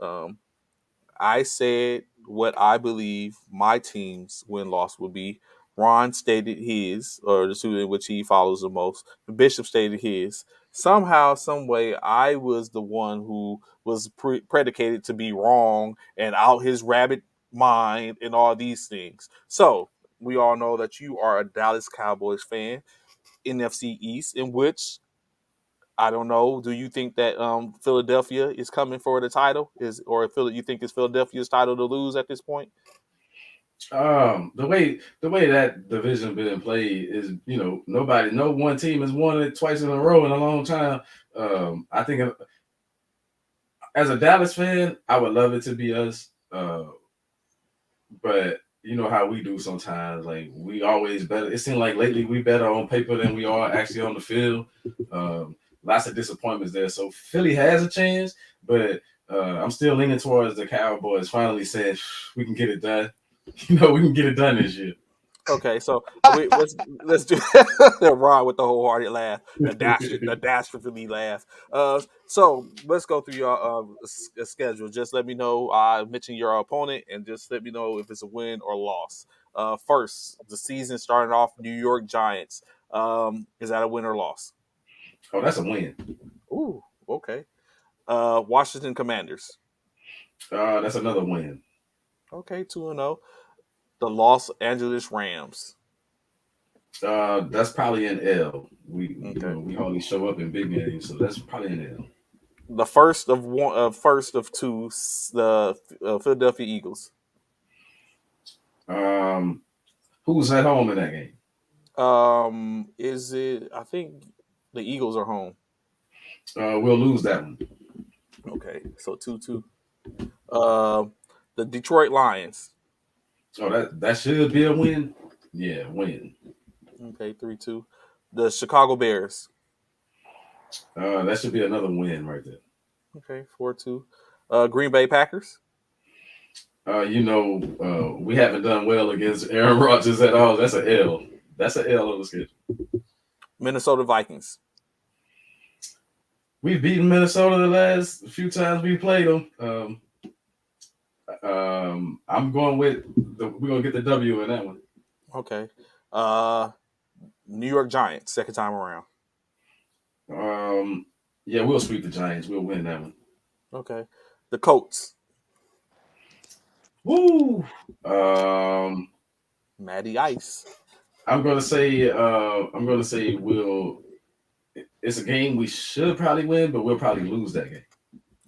I said what I believe my team's win loss would be. Ron stated his, or the two in which he follows the most. Bishop stated his. Somehow, some way, I was the one who was predicated to be wrong and out his rabbit mind and all these things. So we all know that you are a Dallas Cowboys fan, NFC East, in which I don't know. Do you think that Philadelphia is coming for the title? You think it's Philadelphia's title to lose at this point? The way that division been played is, no one team has won it twice in a row in a long time. I think as a Dallas fan, I would love it to be us. But you know how we do sometimes. Like, we always better. It seems like lately we better on paper than we are actually on the field. Lots of disappointments there. So Philly has a chance, but I'm still leaning towards the Cowboys finally saying we can get it done. We can get it done this year. Okay, so let's do Ron with the wholehearted laugh, the dastardly laugh. So let's go through your schedule. Just let me know. Mention your opponent, and just let me know if it's a win or loss. First, the season starting off, New York Giants. Is that a win or loss? Oh, that's a win. Ooh, okay. Washington Commanders. That's another win. Okay, 2-0. The Los Angeles Rams. That's probably an L. We only show up in big games, so that's probably an L. The first of two, the Philadelphia Eagles. Who's at home in that game? Is it? I think the Eagles are home. We'll lose that one. Okay, so 2-2. The Detroit Lions. Oh, that should be a win. Yeah, win. Okay, 3-2. The Chicago Bears. That should be another win right there. Okay, 4-2. Green Bay Packers. We haven't done well against Aaron Rodgers at all. That's an L. That's an L on the schedule. Minnesota Vikings. We've beaten Minnesota the last few times we played them. I'm going with we're gonna get the W in that one. Okay. New York Giants, second time around. Yeah, we'll sweep the Giants. We'll win that one. Okay. The Colts. Woo! Matty Ice. I'm gonna say it's a game we should probably win, but we'll probably lose that game.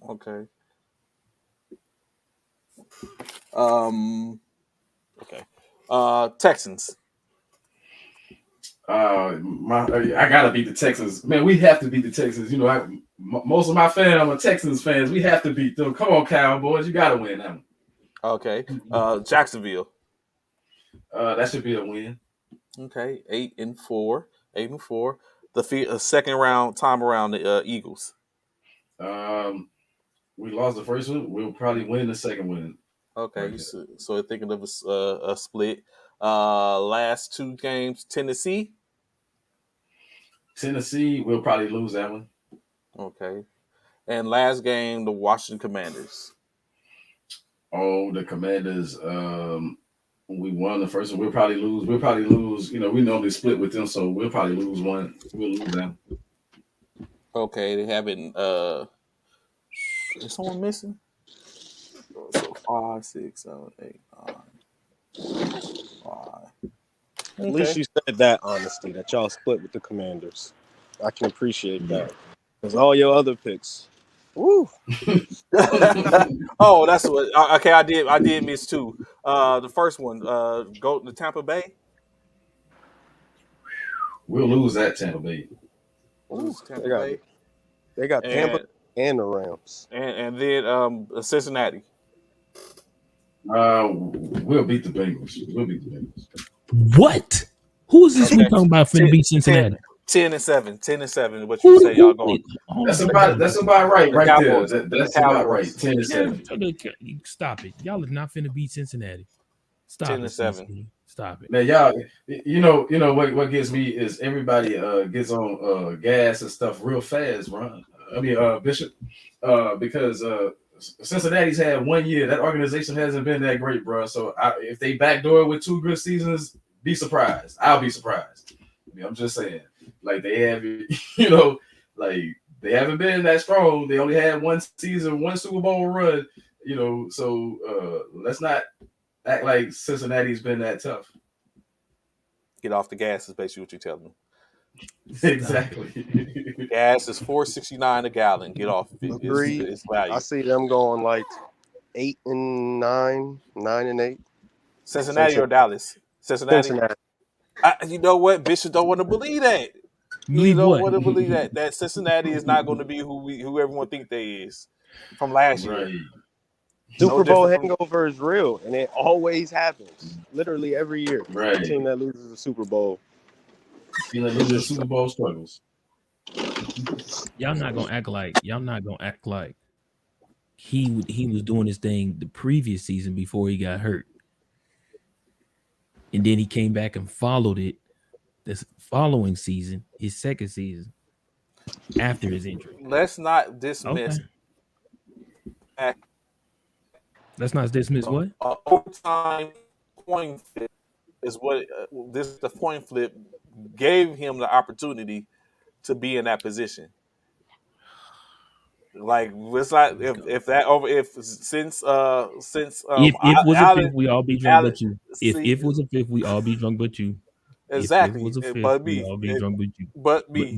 Okay. Okay. Texans. I gotta beat the Texans, man. We have to beat the Texans. Most of my fans are Texans fans. We have to beat them. Come on, Cowboys, you gotta win that one. Okay. Jacksonville. That should be a win. Okay. 8-4. 8-4. The second round time around the Eagles. We lost the first one. We'll probably win the second one. Okay. Right. So thinking of a split. Last two games, Tennessee. Tennessee, we'll probably lose that one. Okay. And last game, the Washington Commanders. Oh, the Commanders. We won the first one. We'll probably lose. We normally split with them, so we'll probably lose one. We'll lose them. Okay, they haven't. Is someone missing? So 5, 6, 7, 8, 9, 5. At least you said that, honesty, that y'all split with the Commanders. I can appreciate that. Because all your other picks Woo. Oh, that's what. Okay, I did miss two. The first one, go to Tampa Bay. We'll lose that Tampa Bay. Ooh, Lose to Tampa Bay, they got Tampa and and the Rams. then Cincinnati. We'll beat the Bengals. We'll beat the Bengals. What? Who is this we Okay. talking about finna beat Cincinnati? 10-7. 10-7. What you say, y'all going? That's about right, The right Cowboys. there. The That's about Cowboys. right. 10-7. Stop it. Y'all are not finna beat Cincinnati. Stop 10-7. it, Cincinnati. Stop it. Now, y'all, you know what gets me is everybody gets on gas and stuff real fast, Ron. I mean, Bishop, because Cincinnati's had 1 year. That organization hasn't been that great, bro. So if they backdoor with 2 good seasons, be surprised. I'll be surprised. I mean, I'm just saying, like they have, like they haven't been that strong. They only had 1 season, 1 Super Bowl run, So let's not act like Cincinnati's been that tough. Get off the gas is basically what you're telling me. Exactly. Gas is $4.69 a gallon. Get off of it. Agreed. It's value. I see them going like 8-9, 9-8. Cincinnati or Dallas? Cincinnati. You know what? Bishop don't want to believe that. You don't want to believe that Cincinnati is not going to be who everyone think they is from last year. Super Bowl hangover is real, and it always happens. Literally every year. Right. The team that loses the Super Bowl. Super Bowl struggles. Y'all not gonna act like he was doing his thing the previous season before he got hurt, and then he came back and followed it this following season, his second season after his injury. Let's not dismiss. Okay. Let's not dismiss what? Overtime coin flip is what the coin flip gave him the opportunity to be in that position. Like it's not if since if was a fifth, we all be drunk but you. If was a fifth, we all be drunk but you. Exactly. If was a fifth, but we all be drunk but you. But we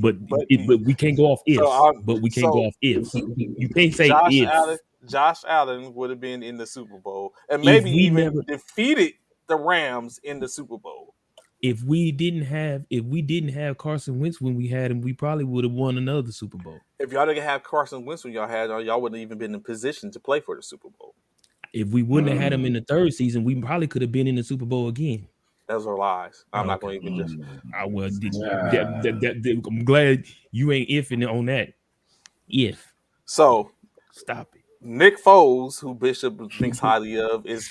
can't go off ifs. But we can't go off ifs. You can't say if. Josh Allen would have been in the Super Bowl and maybe even defeated the Rams in the Super Bowl. If we didn't have Carson Wentz when we had him, we probably would have won another Super Bowl. If y'all didn't have Carson Wentz when y'all had, y'all wouldn't even been in position to play for the Super Bowl. If we wouldn't have had him in the third season, we probably could have been in the Super Bowl again. Those are lies. I'm not going to even just. I'm glad you ain't ifing on that. If so, stop it. Nick Foles, who Bishop thinks highly of, is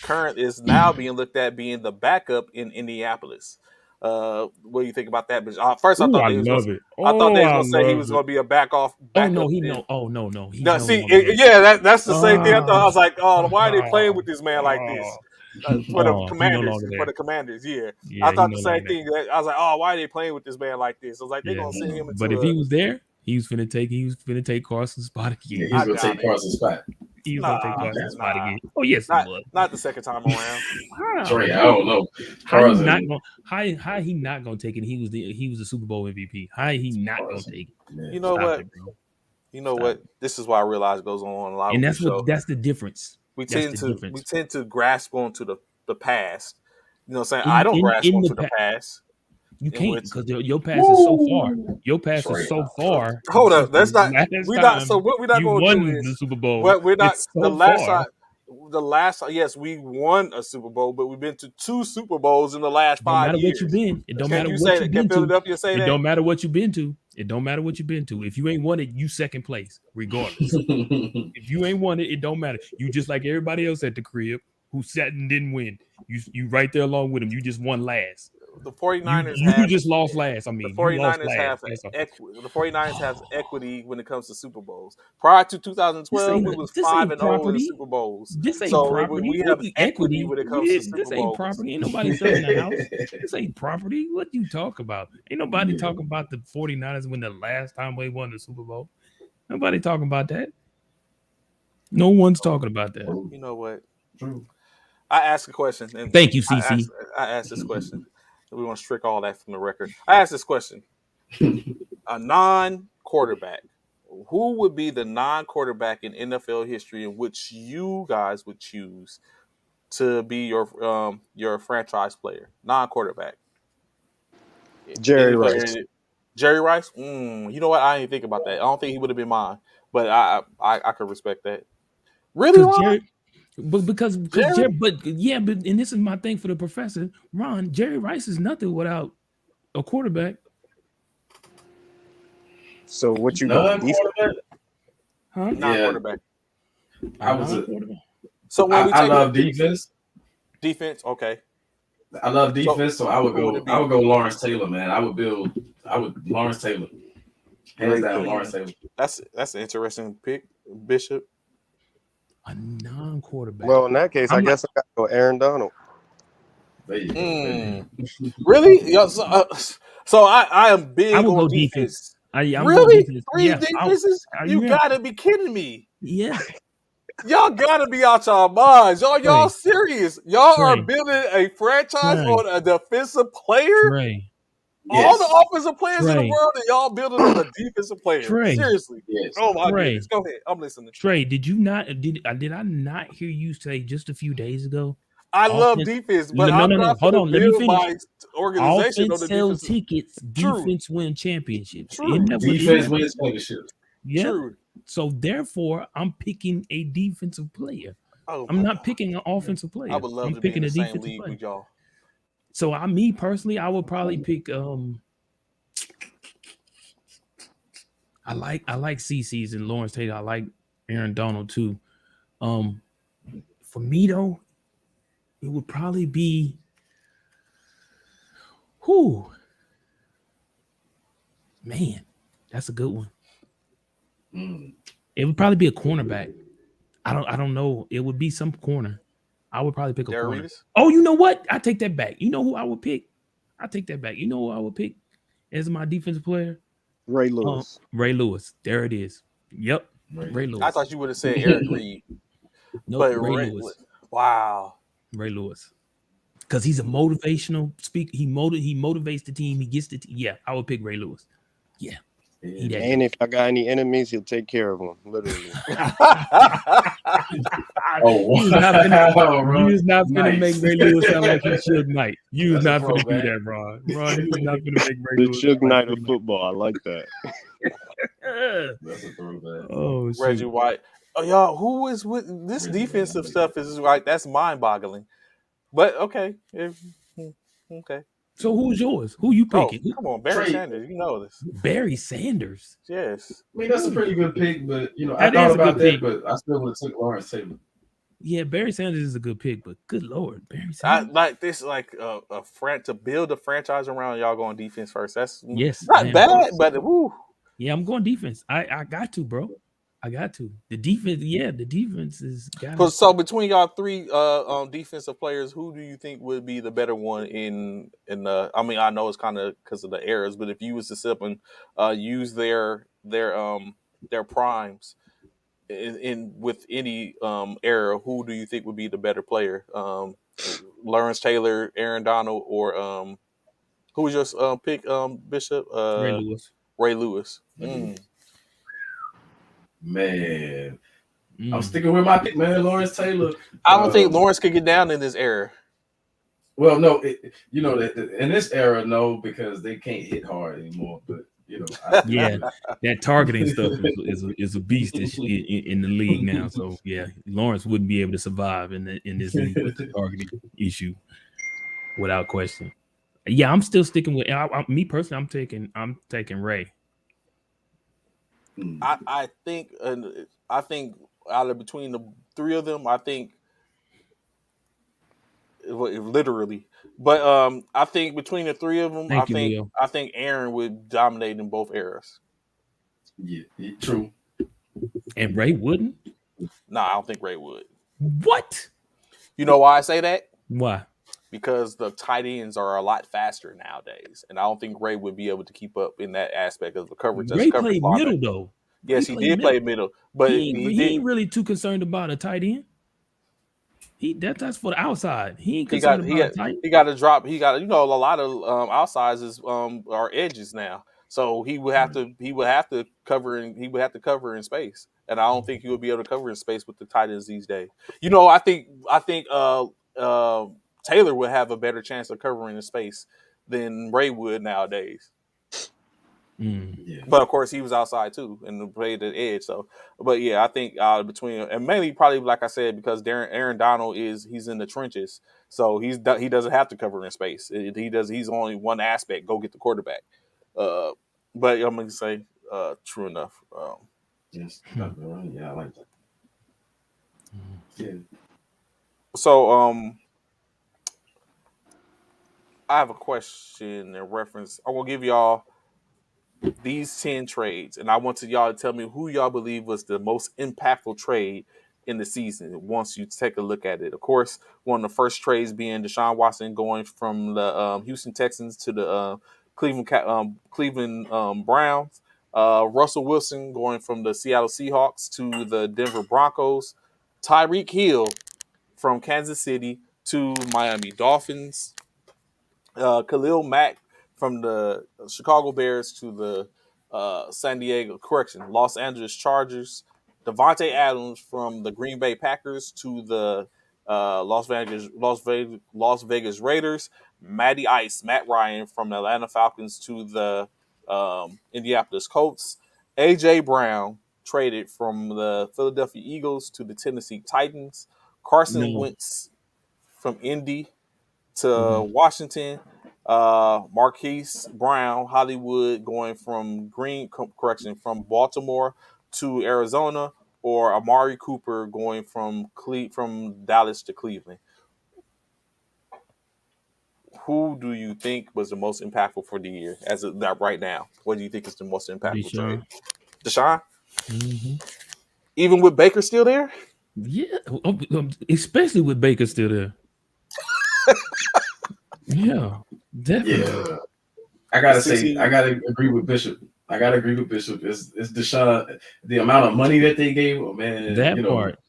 now being looked at being the backup in Indianapolis. What do you think about that? First, I thought they was going to say he was going to be a backup. Oh no, no. That's the same thing. I thought I was like, why are they playing with this man like this? For the Commanders, yeah. I thought the same thing. I was like, why are they playing with this man like this? I was like, they're gonna send him. But if he was there, he was finna take Carson's spot again. Yeah, he was gonna take Carson's spot. He was gonna take Carson's spot again. Oh yes, he was. Not the second time around. Trey, I don't know. How he not gonna take it? He was the Super Bowl MVP. How he not gonna take it? You know what? You know what? This is why I realize goes on a lot. And that's the difference. We tend to grasp onto the past. You know what I'm saying? I don't grasp onto the past. You can't because your past is so far. Your past is so far. Hold up, that's not. We're not. So what we're not going to do is the Super Bowl. What we're not. So the last time. The last, yes, we won a Super Bowl, but we've been to 2 Super Bowls in the last 5 years. It don't matter what you've been to. Can Philadelphia say that? It don't matter what you've been to. It don't matter what you've been to. If you ain't won it, you second place, regardless. If you ain't won it, it don't matter. You just like everybody else at the crib who sat and didn't win. You right there along with them. You just won last. The 49ers you just lost last. I mean, the 49ers have equity. The 49ers have equity when it comes to Super Bowls. Prior to 2012, we was 5-0 in Super Bowls. This ain't property. We have equity when it comes to Super Bowls. This ain't property. Ain't nobody selling the house. This ain't property. What you talk about? Ain't nobody talking about the 49ers when the last time they won the Super Bowl. Nobody talking about that. No one's talking about that. You know what? I asked a question. And thank you, CC. I asked this question. We want to strike all that from the record. I asked this question. A non-quarterback, who would be the non-quarterback in NFL history in which you guys would choose to be your franchise player, non-quarterback? Jerry Any player? Rice. Jerry Rice. You know what? I didn't think about that. I don't think he would have been mine, but I could respect that. Really, Because Ron? Jerry, because Jerry? Jerry, but and this is my thing for the professor, Ron. Jerry Rice is nothing without a quarterback. So what you going? Defense? Non-quarterback. Huh? Non-quarterback. I was. Non-quarterback. So when we I take love defense. defense, okay. I love defense, so I would who would go. it be? I would go Lawrence Taylor, man. I would Lawrence Taylor. Hands Great down, pick. Lawrence Taylor. That's an interesting pick, Bishop. A non-quarterback. Well, in that case, I I'm guess I got to go Aaron Donald. There you go. Really? Yo, so I am big I would on go defense. defense. I'm going Really? defense. Three Yeah, defenses? You yeah. gotta be kidding me. Yeah. Y'all gotta be out y'all minds. Y'all serious. Y'all are Trey. building a franchise Trey. on a defensive player? Trey. All the offensive players in the Trey. world, and y'all building on a defensive player. Trey. Seriously. Yes. Oh my Trey. goodness. Go ahead. I'm listening. Trey, did I not hear you say just a few days ago? I love defense, but I'm not Hold on, let me build finish. my organization Offense on the sells defensive. tickets, defense win championships. True. Defense wins championships. Yeah. True. So therefore, I'm picking a defensive player. Oh, I'm not picking an offensive player. I would love I'm to be picking in the a same defensive league player. with y'all. So me personally, I would probably pick I like CC's and Lawrence Taylor. I like Aaron Donald too. For me though, it would probably be man, that's a good one. It would probably be a cornerback. I don't know. It would be some corner. I would probably pick a corner. Reeves? Oh, you know what? I take that back. You know who I would pick? I take that back. You know who I would pick as my defensive player? Ray Lewis. Ray Lewis. There it is. Yep. Ray Lewis. I thought you would have said Eric Reed. Nope, But Ray Lewis. Wow. Ray Lewis. Because he's a motivational speaker. He motivates the team. He gets the team. Yeah, I would pick Ray Lewis. Yeah. And if I got any enemies, he'll take care of them, literally. You was not gonna make Ray Lewis sound like he's Suge Knight. You was not gonna do that, Ron. Ron, you was not gonna make Ray Lewis. The Suge Knight of football. I like that. That's a throwback. Oh, Reggie White. Oh, y'all, who is with this defensive stuff? Is like that's mind-boggling. But okay, okay. So who's yours? Who you picking? Oh, come on, Barry Sanders. You know this. Barry Sanders. Yes. I mean, that's a pretty good pick, but That I thought is a about good that, pick. but I still would have took Lawrence Taylor. Yeah, Barry Sanders is a good pick, but good Lord, Barry Sanders. I like this, like to build a franchise around y'all going defense first. That's not bad, but woo. Yeah, I'm going defense. I got to, bro. I got to. The defense is got. So between y'all three defensive players, who do you think would be the better one in the? I mean, I know it's kind of because of the eras, but if you was to sit and use their primes in with any era, who do you think would be the better player? Lawrence Taylor, Aaron Donald, or who was your pick? Bishop Ray Lewis. Ray Lewis. Man, I'm sticking with my pick, man. Lawrence Taylor. I don't think Lawrence could get down in this era. Well, no, in this era, no, because they can't hit hard anymore. But that targeting stuff is a beast in the league now. So yeah, Lawrence wouldn't be able to survive in this league with the targeting issue, without question. Yeah, I'm still sticking with me personally. I'm taking Ray. I think out of between the three of them, I think literally, but I think between the three of them, I think Aaron would dominate in both eras. Yeah, true. And Ray wouldn't? No, I don't think Ray would. What? You know why I say that? Why? Because the tight ends are a lot faster nowadays, and I don't think Ray would be able to keep up in that aspect of the coverage. Ray played middle though. Yes, he did play middle, but he ain't really too concerned about a tight end. That's for the outside. He ain't concerned about a tight. He got to drop. He got a lot of outsides are edges now. So he would have to cover in space, and I don't think he would be able to cover in space with the tight ends these days. I think Taylor would have a better chance of covering in space than Ray would nowadays. Yeah. But of course, he was outside too and played the edge. So, but yeah, I think between and mainly probably like I said because Aaron Donald he's in the trenches, so he doesn't have to cover in space. He's only one aspect. Go get the quarterback. Uh, but I'm gonna say true enough. Yes. Yeah, I like that. Yeah. So I have a question in reference. I will give y'all these 10 trades, and I want y'all to tell me who y'all believe was the most impactful trade in the season once you take a look at it. Of course, one of the first trades being Deshaun Watson going from the Houston Texans to the Cleveland Browns. Russell Wilson going from the Seattle Seahawks to the Denver Broncos. Tyreek Hill from Kansas City to Miami Dolphins. Khalil Mack from the Chicago Bears to the Los Angeles Chargers. Devontae Adams from the Green Bay Packers to the Las Vegas Raiders. Matt Ryan from the Atlanta Falcons to the Indianapolis Colts. AJ Brown traded from the Philadelphia Eagles to the Tennessee Titans. Carson No. Wentz from Indy to Washington. Marquise Brown, Hollywood, going from from Baltimore to Arizona, or Amari Cooper going from Dallas to Cleveland. Who do you think was the most impactful for the year as of that right now? What do you think is the most impactful trade? Deshaun? Mm-hmm. Even with Baker still there? Yeah, especially with Baker still there. Yeah, definitely. Yeah. I gotta agree with Bishop. It's Deshaun. The amount of money that they gave, oh man, That part.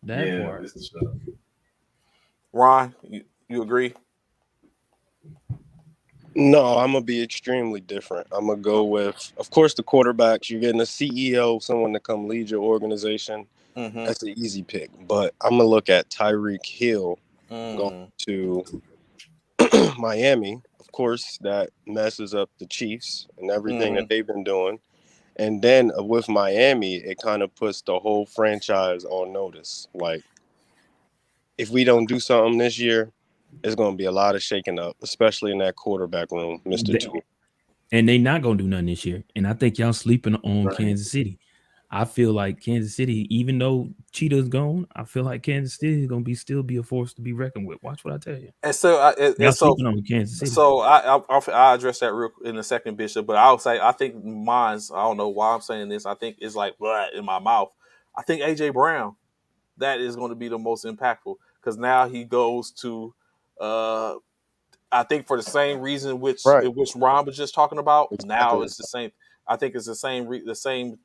That part. It's Deshaun. Ron, you agree? No, I'm gonna be extremely different. I'm gonna go with, of course, the quarterbacks. You're getting a CEO, someone to come lead your organization. Mm-hmm. That's an easy pick. But I'm gonna look at Tyreek Hill going to Miami. Of course, that messes up the Chiefs and everything that they've been doing. And then with Miami, it kind of puts the whole franchise on notice. Like, if we don't do something this year, it's going to be a lot of shaking up, especially in that quarterback room, Mr. Two. And they not going to do nothing this year. And I think y'all sleeping on Kansas City. I feel like Kansas City, even though Cheetah's gone, I feel like Kansas City is going to still be a force to be reckoned with. Watch what I tell you. And so, y'all sleeping on Kansas City. So I'll address that real in a second, Bishop. But I'll say I think mine's. I don't know why I'm saying this. I think it's like blood in my mouth. I think AJ Brown, that is going to be the most impactful because now he goes to. I think for the same reason which Ron was just talking about. Exactly. Now it's the same. I think it's the same.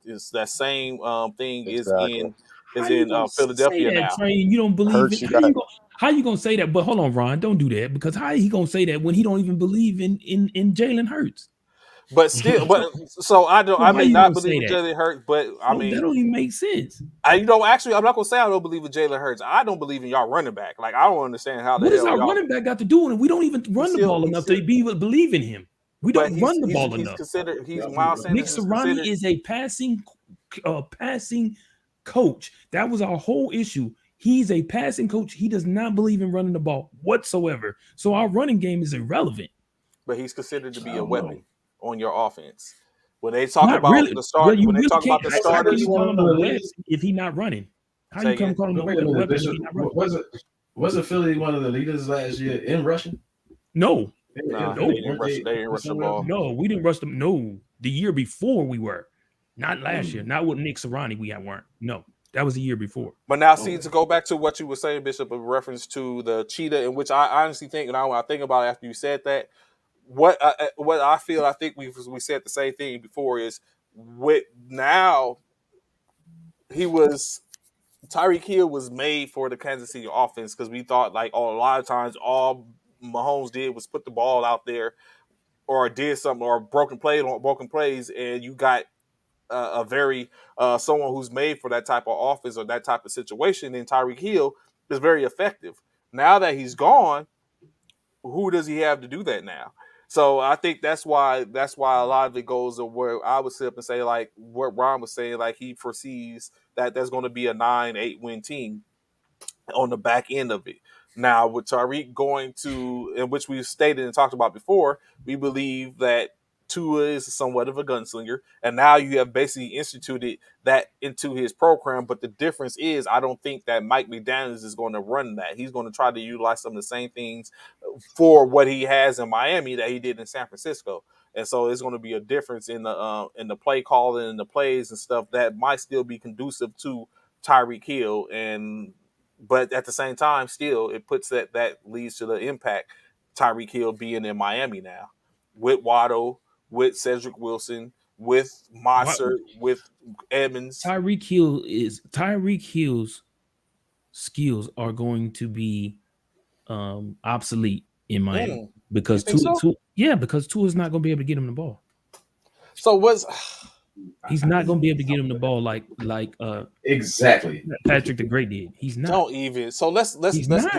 It's that same thing exactly. is in Philadelphia now. Train? You don't believe it? How you gonna say that? But hold on, Ron, don't do that because how he gonna say that when he don't even believe in Jalen Hurts? But still, so I don't. I may not believe in Jalen Hurts, but I mean that don't even make sense. Actually, I'm not gonna say I don't believe in Jalen Hurts. I don't believe in y'all running back. Like I don't understand how. What does our running back got to do with it? We don't even run the ball enough to be believe in him. We don't run the ball enough. Nick Sirianni is a passing coach. That was our whole issue. He's a passing coach. He does not believe in running the ball whatsoever. So our running game is irrelevant. But he's considered to be a weapon on your offense. When they talk about the start, when they talk about the starters, if he's not running, how you come call him a weapon if he's not running? Wasn't Philly one of the leaders last year in rushing? No. They didn't rush the ball. No, we didn't rush them. No, the year before we were. Not last year. Not with Nick Sirianni we weren't. No, that was the year before. But now, see, to go back to what you were saying, Bishop, in reference to the cheetah, in which I honestly think, and I think about it after you said that, what I feel, I think we said the same thing before is with now Tyreek Hill was made for the Kansas City offense because we thought like a lot of times all Mahomes did was put the ball out there or did something or broken plays, and you got a very someone who's made for that type of offense or that type of situation, then Tyreek Hill is very effective. Now that he's gone, who does he have to do that now? So I think that's why a lot of it goes to where I would sit up and say, like what Ron was saying, like he foresees that there's going to be a 9-8 win team on the back end of it. Now, with Tyreek going to, in which we've stated and talked about before, we believe that Tua is somewhat of a gunslinger, and now you have basically instituted that into his program. But the difference is, I don't think that Mike McDaniels is going to run that. He's going to try to utilize some of the same things for what he has in Miami that he did in San Francisco. And so it's going to be a difference in the play calling and the plays and stuff that might still be conducive to Tyreek Hill. But at the same time, still, it puts that leads to the impact Tyreek Hill being in Miami now with Waddle, with Cedric Wilson, with Monster, with Edmonds. Tyreek Hill's skills are going to be obsolete in Miami because because Tua is not going to be able to get him the ball. So he's not going to be able to get him the ball like exactly Patrick the Great did. He's not. Don't even. So let's do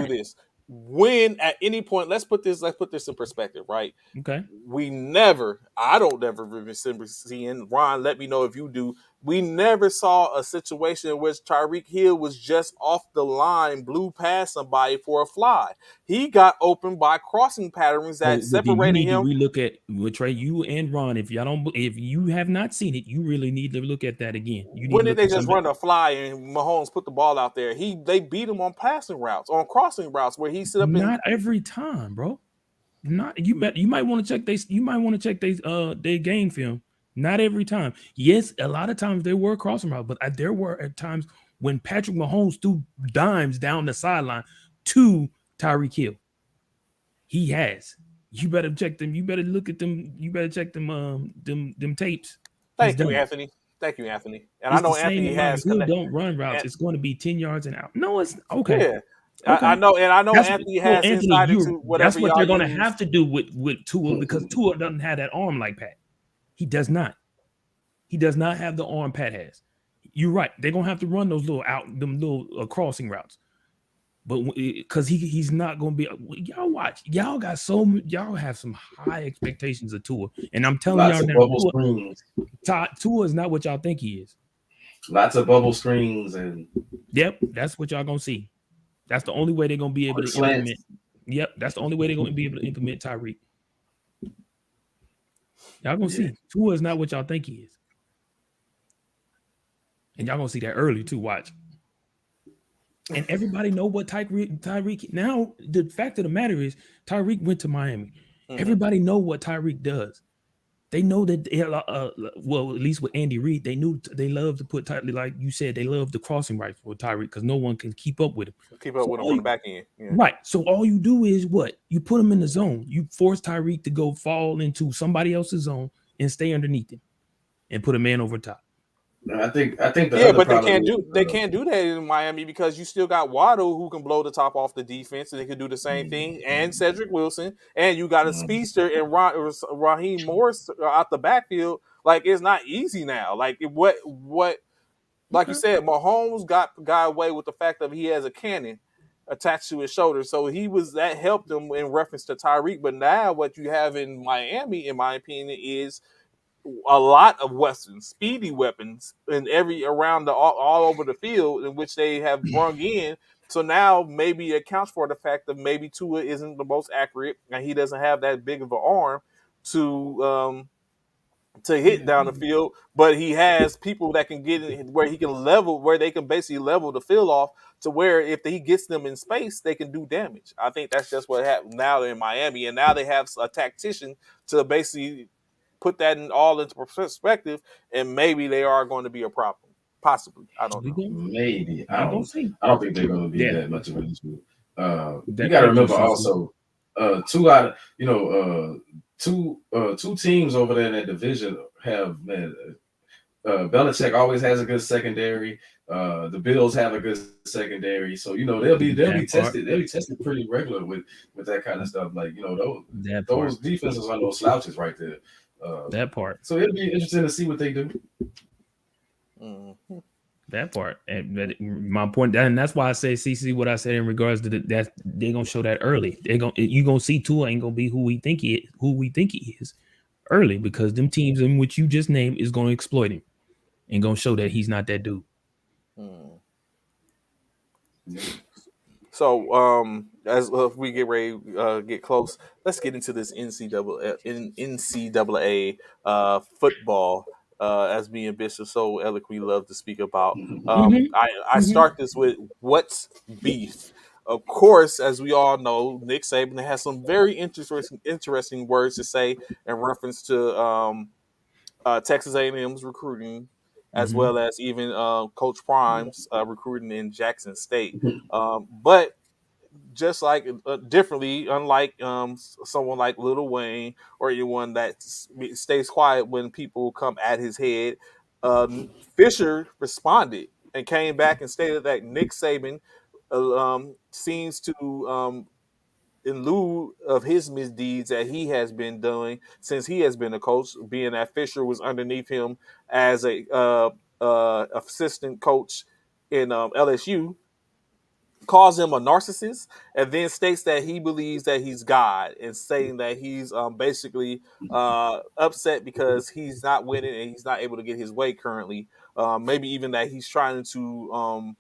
this. When at any point, let's put this in perspective, right? Okay. I don't ever remember seeing, Ron, let me know if you do. We never saw a situation in which Tyreek Hill was just off the line, blew past somebody for a fly. He got open by crossing patterns that separated him. We look at Trey, you and Ron. If you have not seen it, you really need to look at that again. When did they just run a fly and Mahomes put the ball out there? They beat him on passing routes, on crossing routes where he sit up. Not every time, bro. Not you might want to check their game film. Not every time. Yes, a lot of times there were crossing routes, but there were at times when Patrick Mahomes threw dimes down the sideline to Tyreek Hill. He has. You better check them. You better look at them. You better check them tapes. Thank you, Anthony. And I know Anthony has. Hill don't run routes. It's going to be 10 yards and out. No, it's okay. Yeah. Okay. I know Anthony has insight into whatever. That's what they're going to have to do with Tua, because Tua doesn't have that arm like Pat. He does not. He does not have the arm Pat has. You're right. They're going to have to run those little crossing routes. But because he's not going to be, y'all watch. Y'all have some high expectations of Tua. And I'm telling y'all, Tua is not what y'all think he is. Lots of bubble screens and. Yep, that's what y'all going to see. That's the only way they're going to be able to implement. Yep, that's the only way they're going to be able to implement Tyreek. Y'all going to see. Tua is not what y'all think he is. And y'all going to see that early too, watch. And everybody know what Tyreek. Now, the fact of the matter is Tyreek went to Miami. Mm-hmm. Everybody know what Tyreek does. They know that, well, at least with Andy Reid, they love to put, like you said, they love the crossing right for Tyreek because no one can keep up with him. Keep up with him on the back end. Yeah. Right. So all you do is what? You put him in the zone. You force Tyreek to go fall into somebody else's zone and stay underneath him and put a man over top. I think but they can't do that in Miami because you still got Waddle who can blow the top off the defense and they can do the same thing, and Cedric Wilson, and you got a speedster and Raheem Morris out the backfield. Like, it's not easy now. Like what like you said, Mahomes got away with the fact that he has a cannon attached to his shoulder, so that helped him in reference to Tyreek. But now what you have in Miami, in my opinion, is a lot of weapons, speedy weapons, and all over the field in which they have brung in. So now maybe it accounts for the fact that maybe Tua isn't the most accurate, and he doesn't have that big of an arm to hit down the field. But he has people that can get in where they can basically level the field off to where if he gets them in space, they can do damage. I think that's just what happened now in Miami, and now they have a tactician to basically put that into perspective, and maybe they are going to be a problem. Possibly, I don't know. Maybe I don't think they're going to be that much of an issue. You got to remember also, two teams over there in that division have Belichick always has a good secondary. The Bills have a good secondary, so they'll be tested. They'll be tested pretty regular with that kind of stuff. Like those defenses are no slouches right there. That part. So it'll be interesting to see what they do. Mm-hmm. That part, and my point, and that's why I say CC what I said in regards to that they're gonna show that early. You gonna see Tua ain't gonna be who we think he is early, because them teams in which you just named is gonna exploit him and gonna show that he's not that dude. So, as we get ready, get close, let's get into this NCAA football, as me and Bishop so eloquently love to speak about. I start this with what's beef. Of course, as we all know, Nick Saban has some very interesting words to say in reference to Texas A&M's recruiting, as well as even Coach Prime's recruiting in Jackson State. But just like differently, unlike someone like Lil Wayne or anyone that stays quiet when people come at his head, Fisher responded and came back and stated that Nick Saban seems to, in lieu of his misdeeds that he has been doing since he has been a coach, being that Fisher was underneath him as a assistant coach in LSU, calls him a narcissist, and then states that he believes that he's God, and saying that he's basically upset because he's not winning and he's not able to get his way currently. Maybe even that he's trying to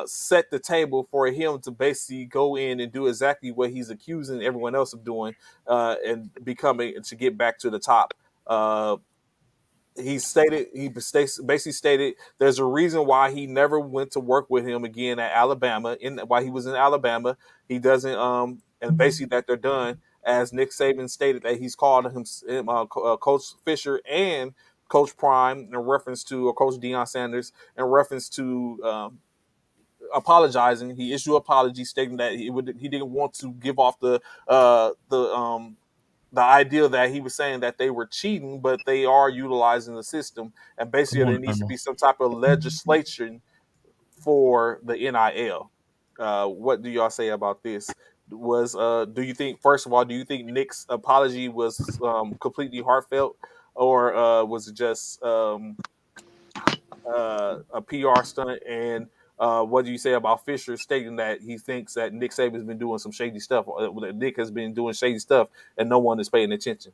set the table for him to basically go in and do exactly what he's accusing everyone else of doing, and becoming to get back to the top. He basically stated there's a reason why he never went to work with him again at Alabama. While he was in Alabama, he doesn't. And basically that they're done. As Nick Saban stated that he's called him Coach Fisher and Coach Prime in reference to, or Coach Deion Sanders in reference to apologizing. He issued an apology stating that he didn't want to give off the idea that he was saying that they were cheating, but they are utilizing the system, and basically there needs to be some type of legislation for the NIL. What do y'all say about this? Do you think, first of all, do you think Nick's apology was completely heartfelt, or was it just a PR stunt? And what do you say about Fisher stating that he thinks that Nick Saban's been doing some shady stuff, or that Nick has been doing shady stuff, and no one is paying attention?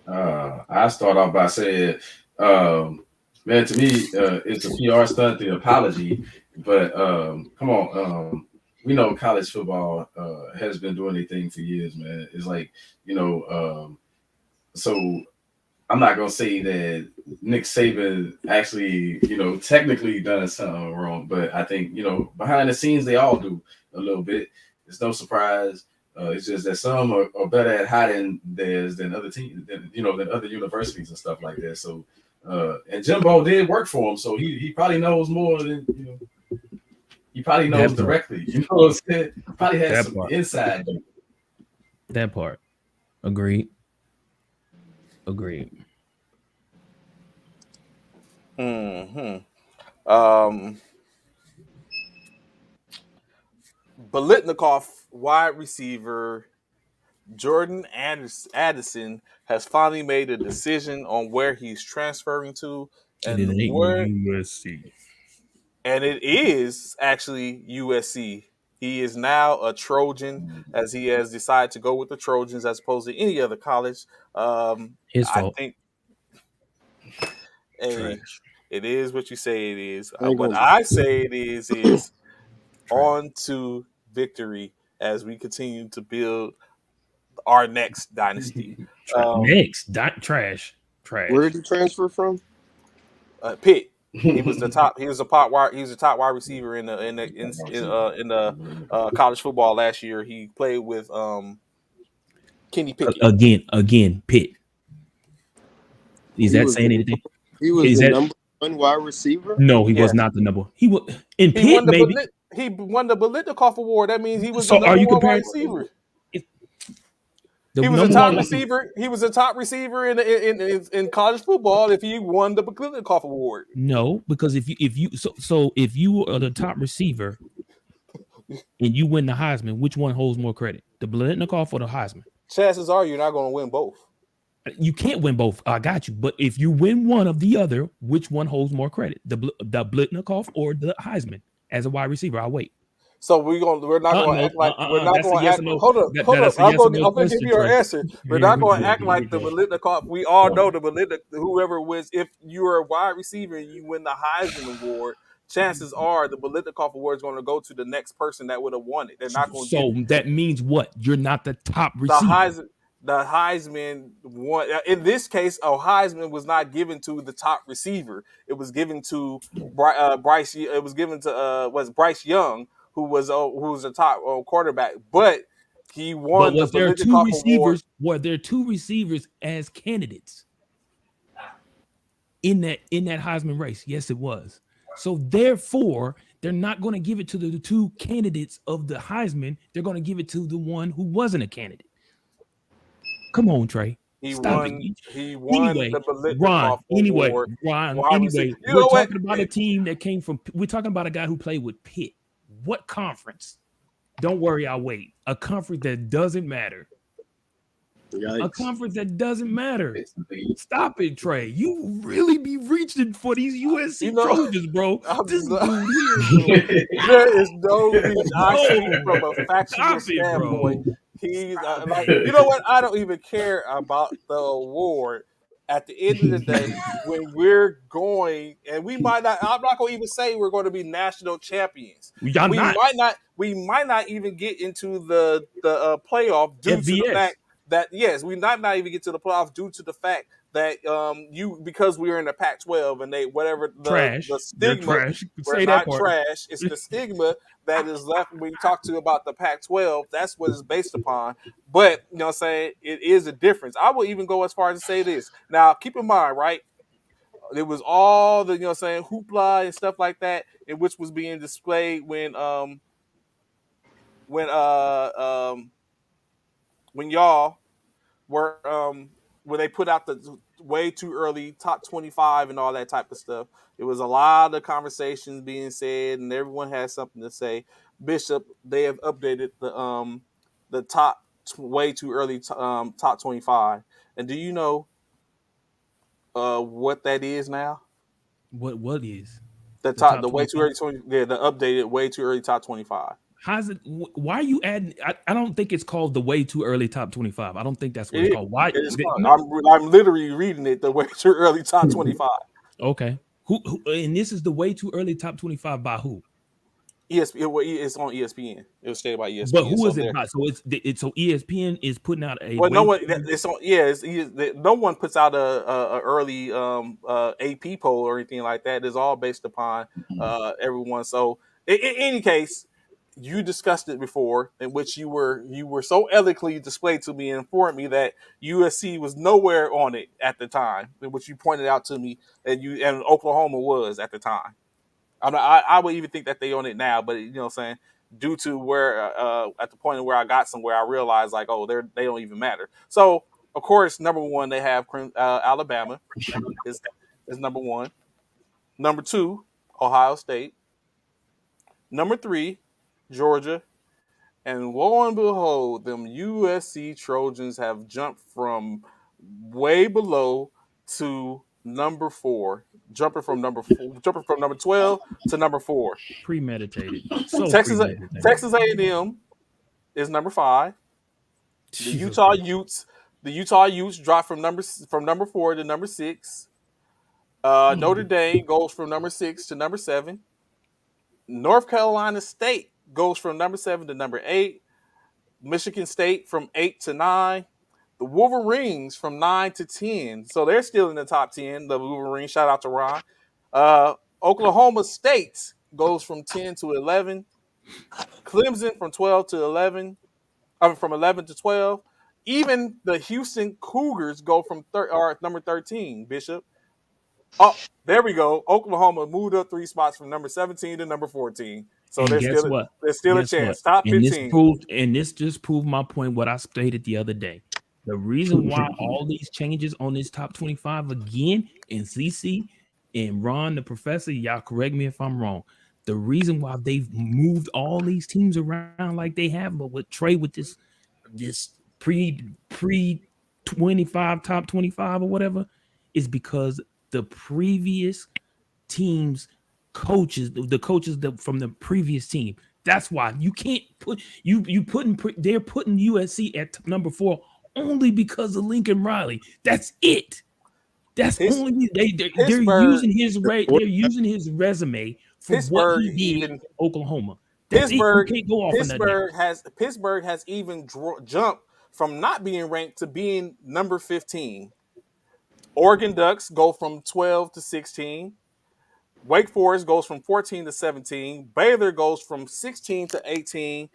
I start off by saying, man, to me, it's a PR stunt, the apology. But come on, we know college football has been doing their thing for years, man. It's like, so I'm not gonna say that Nick Saban actually, technically done something wrong, but I think, behind the scenes they all do a little bit. It's no surprise. It's just that some are better at hiding theirs than other teams, than other universities and stuff like that. So, and Jimbo did work for him, so he probably knows more than he probably knows directly. You know what I'm saying? Probably has some inside. That part. Agreed. Biletnikoff wide receiver Jordan Addison has finally made a decision on where he's transferring to, and USC. And it is actually USC. He is now a Trojan, as he has decided to go with the Trojans as opposed to any other college. His fault. I think, hey, it is what you say it is. What I say it is on to victory as we continue to build our next dynasty. Trash. Where did he transfer from? Pitt. He was the top. He was a top wide receiver in the college football last year. He played with Kenny Pickett. Again, Pitt. Is that saying anything? He was the number one wide receiver. No, he was not the number. He was in Pitt. Maybe he won the Biletnikoff Award. That means he was so. the number one wide receiver. The He was a number top one receiver. He was a top receiver in college football if he won the Biletnikoff Award. No, because if you are the top receiver and you win the Heisman, which one holds more credit? The Biletnikoff or the Heisman? Chances are you're not going to win both. You can't win both. I got you. But if you win one of the other, which one holds more credit? The Biletnikoff or the Heisman? As a wide receiver, I'll wait. So we're not going to No, act like we're not that's a going to yes act. or no. Hold up. That's a I'm yes or going no to give question, you your Trey. answer. We're Here not we going go. to act Here like we the go. Biletnikoff. We all know the Biletnikoff. Whoever wins, if you're a wide receiver and you win the Heisman Award, chances are the Biletnikoff Award is going to go to the next person that would have won it. They're not going to So give that means what? You're not the top the receiver. Heisman won. In this case, a Heisman was not given to the top receiver. It was given to Bryce. It was given to was Bryce Young, who was a top quarterback, but he But won the was there two Biletnikoff Award. receivers? Were there two receivers as candidates in that Heisman race? Yes, it was. So therefore, they're not going to give it to the two candidates of the Heisman. They're going to give it to the one who wasn't a candidate. Come on, Trey. He Stop won. it. He won Anyway, the Ron. Biletnikoff Award. Ron. Wide Anyway, receiver. You we're know what? talking about a team that came from. We're talking about a guy who played with Pitt. What conference? Don't worry, I'll wait. A conference that doesn't matter. Yikes. A conference that doesn't matter. Stop it, Trey. You really be reaching for these USC Trojans, bro. This dude here, there is no reach. I see No. from a factual Stop it, bro. standpoint. He's like, you know what? I don't even care about the award. At the end of the day, when we're going, and we might not, I'm not going to even say we're going to be national champions. Y'all not. We might not even get into the playoff due to the FBS. fact that yes, we might not even get to the playoff due to the fact that because we are in the Pac-12 and they whatever Trash. the They're stigma. trash. We're Say not that part. trash. It's the stigma that is left when you talk to about the Pac-12. That's what it's based upon. But, you know what I'm saying, it is a difference. I will even go as far as to say this. Now, keep in mind, right, it was all the, you know what I'm saying, hoopla and stuff like that, in which was being displayed when y'all were when they put out the way too early top 25 and all that type of stuff. It was a lot of conversations being said, and everyone had something to say. Bishop, they have updated the top way too early top 25. And do you know what that is now? What is The top way too early 20, yeah, the updated way too early top 25. How's it? Why are you adding? I don't think it's called the way too early top 25. I don't think that's what it's called. Why? I'm literally reading it the way too early top 25. Okay. Who? And this is the way too early top 25 by who? It's on ESPN. It was stated by ESPN. But who is it by? So so ESPN is putting out a. Well, no one. It's on. Yeah, no one puts out a early AP poll or anything like that. It's all based upon everyone. So in any case, you discussed it before, in which you were so eloquently displayed to me and informed me that USC was nowhere on it at the time, in which you pointed out to me, and Oklahoma was at the time. I would even think that they own it now, but you know what I'm saying, due to where at the point where I got somewhere, I realized like, oh, they don't even matter. So of course, number one, they have Alabama is number one. Number two, Ohio State. Number three, Georgia. And lo and behold, them USC Trojans have jumped from way below to number 4, jumping from number 12 to number 4. Premeditated. Texas A&M is number 5. The Utah Utes dropped from number 4 to number 6. Notre Dame goes from number 6 to number 7. North Carolina State goes from number 7 to number 8. Michigan State from 8 to 9. The Wolverines from 9 to 10. So they're still in the top 10. The Wolverines, shout out to Ron. Oklahoma State goes from 10 to 11. Clemson from 12 to 11. From 11 to 12. Even the Houston Cougars go from number 13, Bishop. Oh, there we go. Oklahoma moved up 3 spots from number 17 to number 14. So there's still a chance. Top 15. And this just proved my point, what I stated the other day. The reason why all these changes on this top 25 again, and CC and Ron, the professor, y'all correct me if I'm wrong. The reason why they've moved all these teams around like they have, but with Trey with this pre 25 top 25 or whatever, is because the previous teams coaches, the coaches from the previous team. That's why you can't put they're putting USC at number 4 only because of Lincoln Riley. That's it. That's only they're using his resume for what he did in Oklahoma. That's Pittsburgh, it. You can't go off Pittsburgh has even jumped from not being ranked to being number 15. Oregon Ducks go from 12 to 16. Wake Forest goes from 14 to 17. Baylor goes from 16 to 18.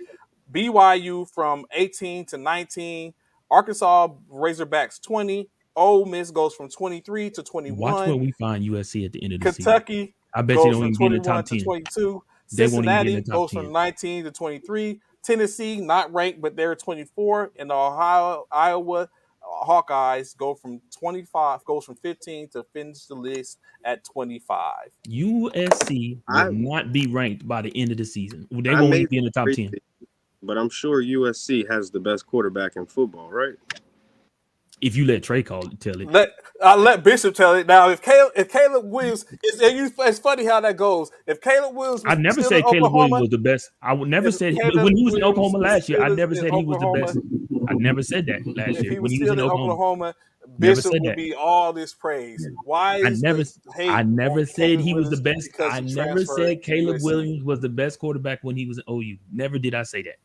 BYU from 18 to 19. Arkansas Razorbacks 20. Ole Miss goes from 23 to 21. Watch where we find USC at the end of the Kentucky season. I bet goes you don't from even get in the 21 top 10. to 22. They won't even get in Cincinnati the top goes 10. from 19 to 23. Tennessee, not ranked, but they're 24. And the Iowa Hawkeyes goes from 15 to finish the list at 25. USC will not be ranked by the end of the season. They won't even be in the top 10. But I'm sure USC has the best quarterback in football, right? If you let Trey tell it. Let Bishop tell it. Now, if Caleb Williams, it's funny how that goes. If Caleb Williams was I never still said in Caleb Oklahoma, Williams was the best. I would never say when he was in Oklahoma last year. I never said he was the best. I never said that last year. If he was still in Oklahoma, Bishop would be all this praise. Why is I never said he was the best. I never said Caleb Williams was the best quarterback when he was in OU. Never did I say that.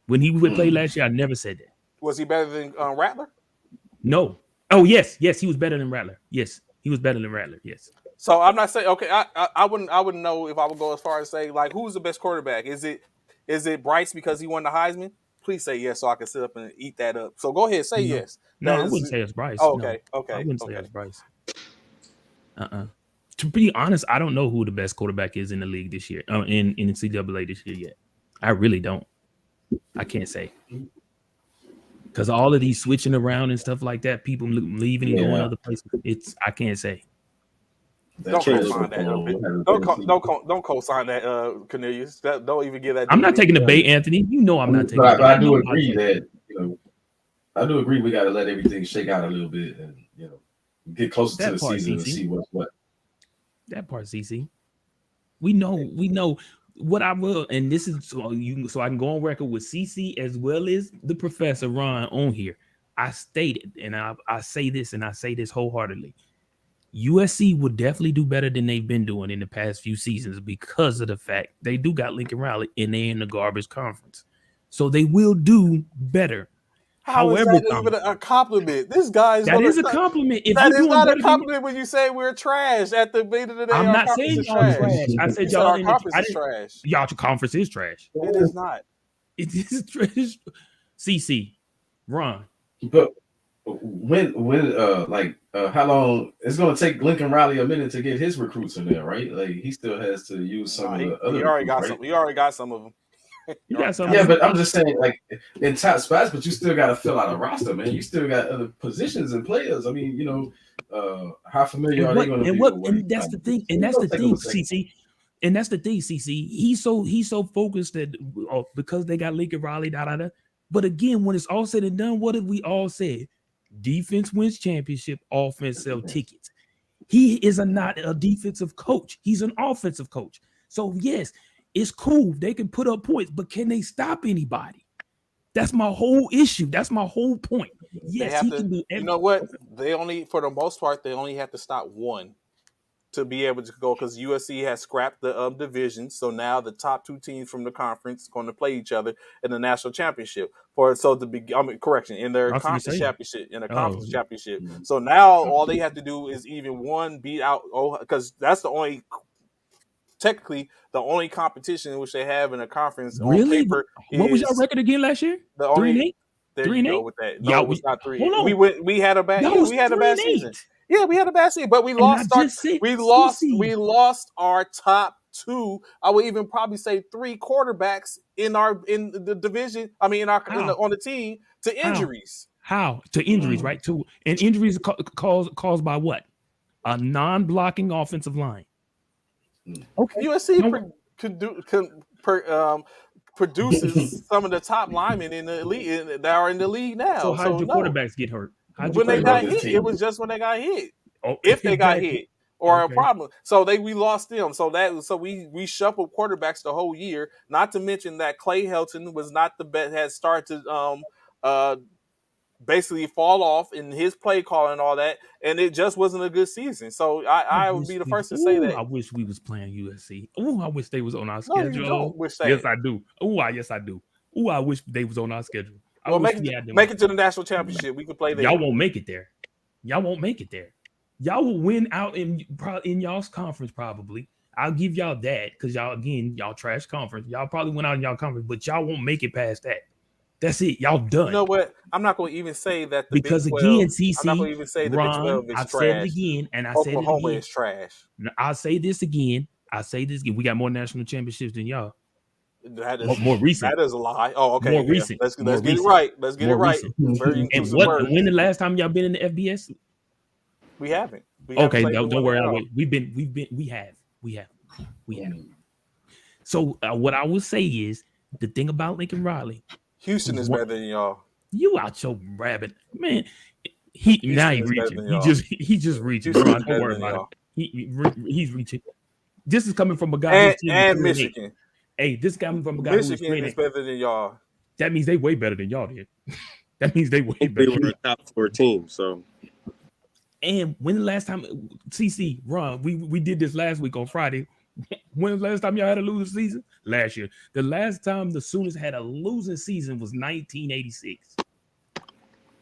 When he would play last year, I never said that. Was he better than Rattler? No. Oh, yes, he was better than Rattler. Yes, he was better than Rattler. Yes. So I'm not saying okay. I wouldn't know if I would go as far as say like who's the best quarterback. Is it Bryce because he won the Heisman? Please say yes so I can sit up and eat that up. So go ahead, say yes. No, I wouldn't say it's Bryce. Oh, okay. I wouldn't say it's Bryce. To be honest, I don't know who the best quarterback is in the league this year. In NCAA this year yet. I really don't. I can't say. Because all of these switching around and stuff like that, people leaving and going other places. I can't say. Don't co-sign that. Don't co-sign that, Cornelius. Don't even give that. I'm not taking the bait, Anthony. You know I'm not taking. But I do agree that I do agree we got to let everything shake out a little bit and get closer to the season and see what's what. That part, CC. We know. What I will, and this is so I can go on record with CC as well as the professor Ron on here. I stated, and I say this, and I say this wholeheartedly. USC would definitely do better than they've been doing in the past few seasons because of the fact they do got Lincoln Riley and they're in the garbage conference. So they will do better. However, is that even a compliment? This guy is a compliment. If that is not a compliment when you say we're trash at the beginning of the day. I'm not saying y'all trash. I said y'all conference is trash. Y'all conference is trash. It is not. It is trash. CC, Ron. But how long it's going to take Lincoln Riley a minute to get his recruits in there, right? Like he still has to use some of the other. He already got some of them. You got some. Yeah, but I'm just saying, like in top spots, but you still got to fill out a roster, man. You still got other positions and players. I mean, how familiar are they going to be? And that's the thing. And that's the thing, CC. And that's the thing, CC. He's so focused that because they got Lincoln Riley, But again, when it's all said and done, what have we all said? Defense wins championship, offense sell tickets. He is not a defensive coach. He's an offensive coach. So yes, it's cool. They can put up points, but can they stop anybody? That's my whole issue. That's my whole point. Yes, he can do everything. You know what? For the most part, they only have to stop one to be able to go because USC has scrapped the division. So now the top two teams from the conference are going to play each other in the national championship. In their conference championship. Mm-hmm. So now all they have to do is even one beat out because that's technically the only competition in which they have in a conference on paper. What was your record again last year? 3-8. There you go with that. No, yeah, it was not 3. We had a bad. We had a bad season. Yeah, we had a bad season, but we lost our top 2. I would even probably say 3 quarterbacks in the division. I mean, on the team to injuries. How? To injuries, right? And injuries caused by what? A non-blocking offensive line. Okay. USC produces some of the top linemen in the league that are in the league now. So how did your quarterbacks get hurt? When they got hit, it was just when they got hit. Okay, if they got hit or Okay. a problem, so we lost them. So we shuffled quarterbacks the whole year. Not to mention that Clay Helton was not the best. Had started basically fall off in his play call and all that, and it just wasn't a good season. So I would be the first to say that. I wish we was playing USC. Oh, I wish they was on our No, schedule. you don't wish that. Yes, I do. Yes, I do. Oh, I wish they was on our schedule. Well, make it to the national championship. We can play there. Y'all won't make it there. Y'all won't make it there. Y'all will win out in y'all's conference probably. I'll give y'all that because y'all trash conference. Y'all probably went out in y'all conference, but y'all won't make it past that. That's it. Y'all done. You know what? I'm not going to even say that the because Big 12, again, CC, I'm not going to even say the Big 12 is I've trash. said it again, and I said it Oklahoma again. is trash. I'll say this again. We got more national championships than y'all. That is more recent. That is a lie. Oh, okay. More recent. Let's more get recent. it right. Let's get more it right. Recent. And when the last time y'all been in the FBS? We haven't. Okay, don't worry. We have. So what I will say is the thing about Lincoln Riley. He's better than y'all. You out your rabbit, man. He's reaching. He just reaching. Don't worry about it. He's reaching. This is coming from a guy and Michigan. Hey, this coming from a guy who's is better than y'all. That means they way better than y'all did. That means they way better. They were a top 4 team. So. And when the last time, CC, Ron, we did this last week on Friday. When was the last time y'all had a losing season? Last year. The last time the Sooners had a losing season was 1986.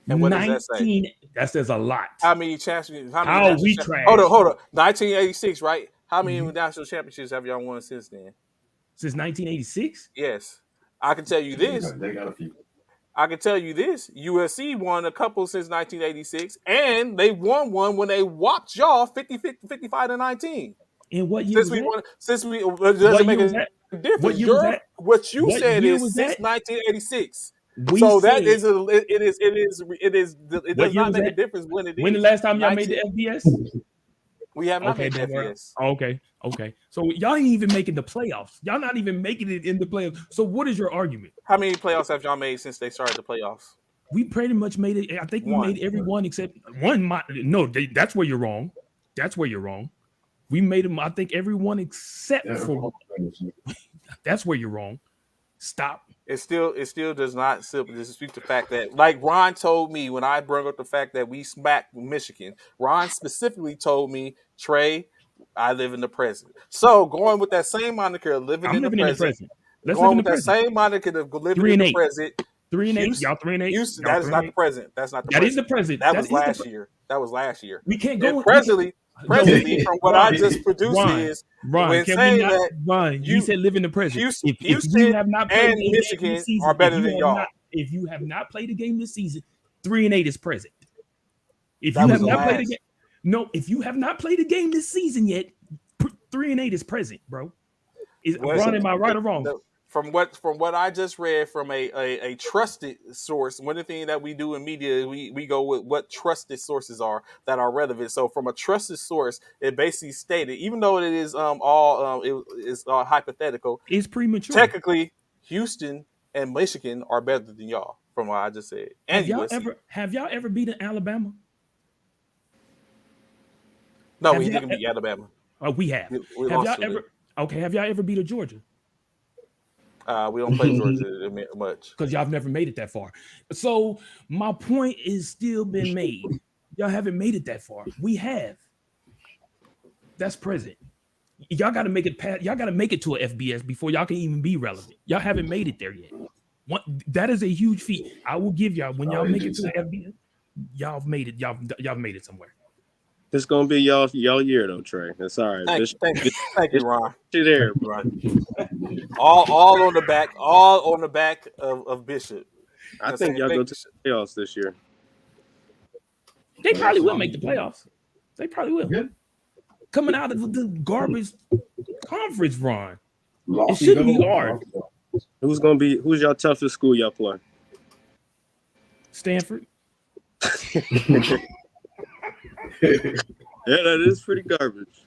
And what does that say? That says a lot. How many championships? How we trash? Hold on. 1986, right? How many national championships have y'all won since then? Since 1986? Yes. I can tell you this. They got a few. I can tell you this. USC won a couple since 1986, and they won one when they whopped y'all 55-19. In what year was that? It doesn't make a difference. What year was that? What you said is since 1986. So that is it does not make a difference when it is. When the last time y'all made the FBS? We have not made the FBS. Okay. So y'all ain't even making the playoffs. Y'all not even making it in the playoffs. So what is your argument? How many playoffs have y'all made since they started the playoffs? We pretty much made it. I think we made every one except one. That's where you're wrong. We made them. I think everyone except for. That's where you're wrong. Stop. It still does not simply dispute the fact that, like Ron told me when I brought up the fact that we smacked Michigan. Ron specifically told me, Trey, I live in the present. So going with that same moniker, living in the present. Going with that same moniker of living in the present. 3-8. Y'all 3-8. That is not the present. That's not the present. That is the present. That was last year. That was last year. We can't go presently. Presently, from what I just produced is when saying that Ron, you said live in the present. Houston you have not played and Michigan are better than y'all. If you have not played a game this season, 3-8 is present. If you have not played a game, if you have not played a game this season yet, 3-8 is present, bro. Ron, am I right or wrong? From what I just read from a trusted source, one of the things that we do in media, we go with what trusted sources are that are relevant. So from a trusted source, it basically stated, even though it is all hypothetical, it's premature. Technically, Houston and Michigan are better than y'all, from what I just said. And have y'all ever beaten Alabama? No, we didn't beat Alabama. Oh, we have. Have y'all ever beat Georgia? We don't play Georgia much because y'all have never made it that far. So my point is still been made. Y'all haven't made it that far. We have. That's present. Y'all got to make it past. Y'all got to make it to a FBS before y'all can even be relevant. Y'all haven't made it there yet. That is a huge feat. I will give y'all when y'all make it to the FBS. Y'all have made it. Y'all made it somewhere. It's gonna be y'all year though, Trey. That's all right. Thank you, Ron. You there, Ron. all on the back of Bishop. I think y'all go to the playoffs this year. They probably will make the playoffs. They probably will. Yeah. Coming out of the garbage conference, Ron. It shouldn't be hard. Who's y'all toughest school y'all play? Stanford. Yeah, that is pretty garbage.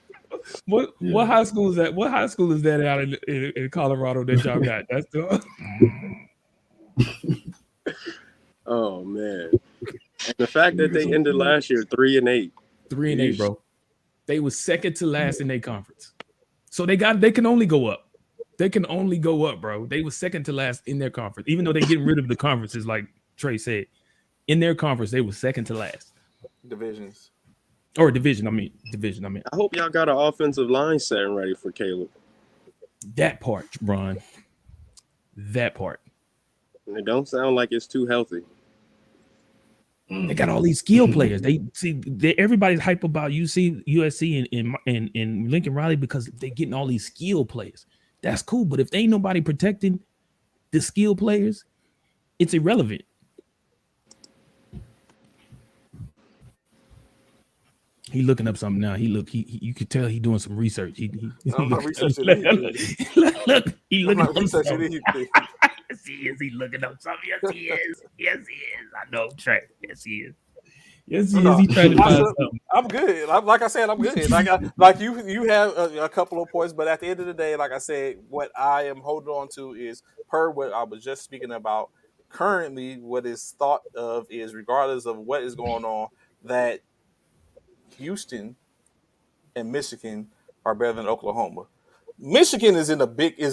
What high school is that? What high school is that out in Colorado that y'all got? That's the Oh man. And the fact that they ended last year 3-8. 3-8, bro. They was second to last in their conference. So they can only go up. They can only go up, bro. They was second to last in their conference. Even though they're getting rid of the conferences, like Trey said. In their conference, they were second to last. Divisions. Or division, I mean. I hope y'all got an offensive line setting ready for Caleb. That part, Ron. That part. And it don't sound like it's too healthy. They got all these skill players. Everybody's hype about USC and Lincoln Riley because they're getting all these skill players. That's cool, but if there ain't nobody protecting the skill players, it's irrelevant. He looking up something now. You could tell he doing some research. I'm not researching look, he looking up researching something. anything. Yes, he is. He looking up something. Yes, he is. Yes, he is. I know, Trey. Yes, he is. Yes, he is. He trying to find something. I'm good. Like I said, I'm good. Like you have a couple of points, but at the end of the day, like I said, what I am holding on to is per what I was just speaking about. Currently, what is thought of is, regardless of what is going on, that Houston and Michigan are better than Oklahoma. Michigan is in a big Big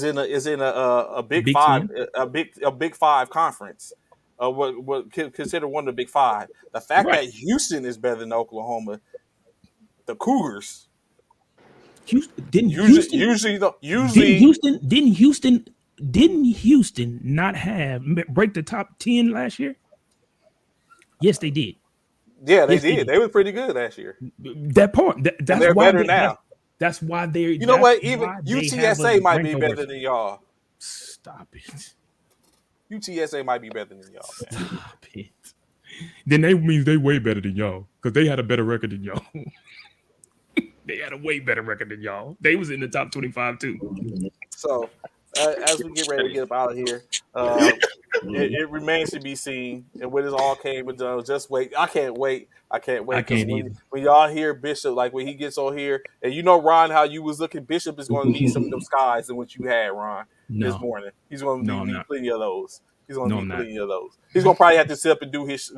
five Ten? a big five conference. What considered one of the big five. The fact that Houston is better than Oklahoma, the Cougars. Didn't Houston not break the top 10 last year? Yes, they did. Yeah, they did. They were pretty good last year. That part. That's they're why better now. That's why they're. You know what? Even UTSA might be better than y'all. Stop it. UTSA might be better than y'all. Stop it. Then that means they way better than y'all because they had a better record than y'all. They had a way better record than y'all. They was in the top 25 too. So as we get ready to get up out of here, it remains to be seen. And when it all came and done, just wait. I can't wait. I can't either. When y'all hear Bishop, like when he gets on here, and you know, Ron, how you was looking, Bishop is going to need some of them skies than what you had, Ron, this morning. He's going to need plenty of those. He's going to need plenty of those. He's going to probably have to sit up and do his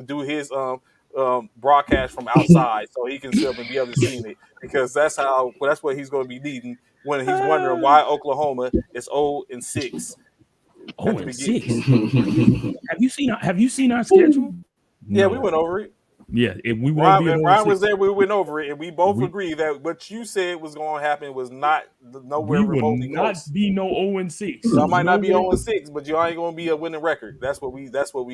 broadcast from outside so he can sit up and be able to see it, because that's what he's going to be needing when he's wondering why Oklahoma is 0-6. 0-6. Have you seen our schedule? Yeah, we went over it. Yeah, if we Ryan was there, we went over it, and we both agree that what you said was going to happen was not nowhere remotely close. Not be no 0-6. Y'all might not be 0-6, but y'all ain't going to be a winning record. That's what we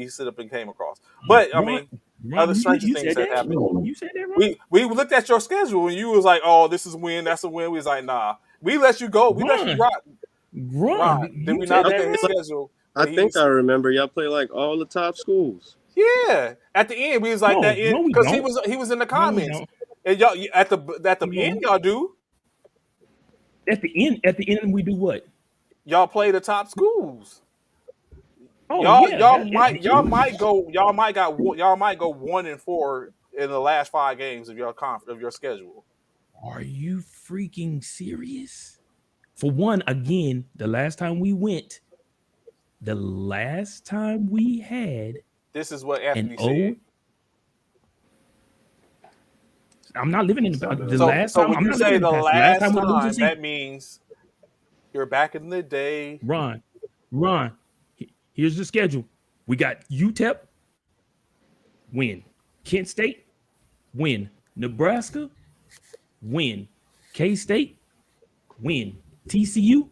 sit up and came across. But I mean, other stranger things that happened. You said that wrong. We looked at your schedule, and you was like, "Oh, this is a win. That's a win." We was like, "Nah." We let you go. We let you rock. Run. Then we not look at his schedule. I think I remember y'all play like all the top schools. Yeah, at the end we was like because he was in the comments, and y'all at the end y'all do. At the end we do what? Y'all play the top schools. Oh, y'all might go 1-4 in the last 5 games of your schedule. Are you freaking serious? For one, again, the last time we had. This is what Anthony said. I'm not living in the last so time. when you say the last time, that means you're back in the day. Ron, here's the schedule. We got UTEP, win. Kent State, win. Nebraska, win. K-State, win. TCU,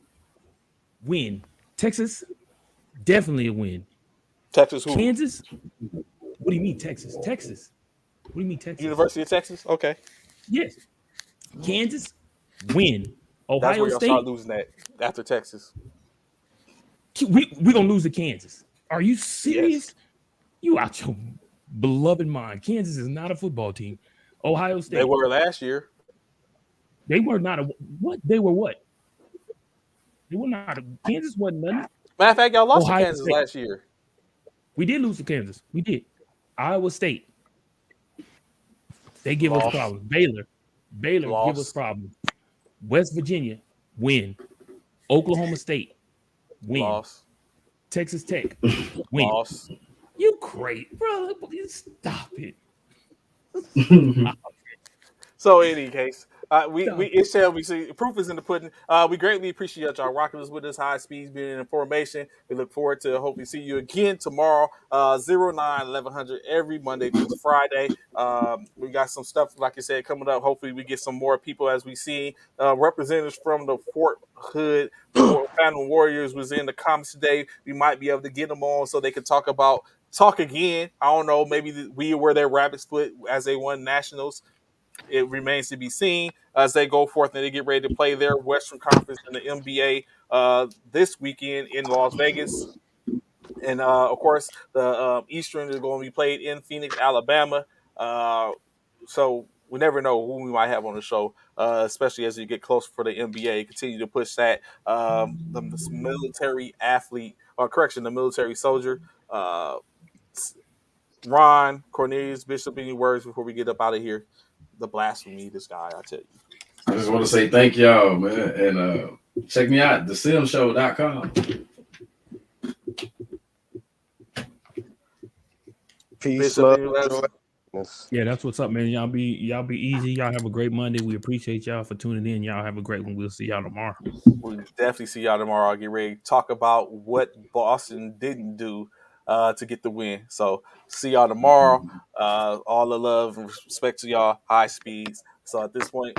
win. Texas, definitely a win. Texas who? Kansas? What do you mean Texas? Texas. What do you mean Texas? University of Texas? Okay. Yes. Kansas, win. Ohio That's where y'all State. start losing that after Texas. We're going to lose to Kansas. Are you serious? Yes. You out your beloved mind. Kansas is not a football team. Ohio State. They were last year. They were not what? They were what? They were not. Kansas wasn't nothing. Matter of fact, y'all lost to Kansas last year. We did lose to Kansas. We did. Iowa State. They give us Loss. problems. Baylor give us Loss. problems. West Virginia, win. Oklahoma State, win. Loss. Texas Tech, win. Loss. You great, bro. Stop it. So in any case, it shall be seen. Proof is in the pudding. We greatly appreciate y'all rocking us with this high speeds being in information. We look forward to hopefully see you again tomorrow, 09-1100 every Monday through Friday. We got some stuff, like I said, coming up. Hopefully we get some more people as we see. Representatives from the Fort Hood Phantom Warriors was in the comments today. We might be able to get them on so they can talk again. I don't know. Maybe we were their rabbit foot as they won nationals. It remains to be seen as they go forth and they get ready to play their Western Conference in the NBA this weekend in Las Vegas. And, of course, the Eastern is going to be played in Phoenix, Alabama. So we never know who we might have on the show, especially as you get closer for the NBA. Continue to push that. The military athlete, the military soldier. Ron, Cornelius, Bishop, any words before we get up out of here? The blasphemy, this guy, I tell you. I just want to say thank y'all, man. And check me out, thesimshow.com. Peace, Bishop, love, joy. Yeah, that's what's up, man. Y'all be easy. Y'all have a great Monday. We appreciate y'all for tuning in. Y'all have a great one. We'll see y'all tomorrow. We'll definitely see y'all tomorrow. I'll get ready to talk about what Boston didn't do to get the win. So see y'all tomorrow. All the love and respect to y'all, high speeds. So at this point,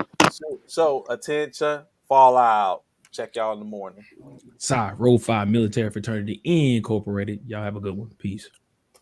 so attention, fall out. Check y'all in the morning. Roll 5 Military Fraternity Incorporated. Y'all have a good one. Peace.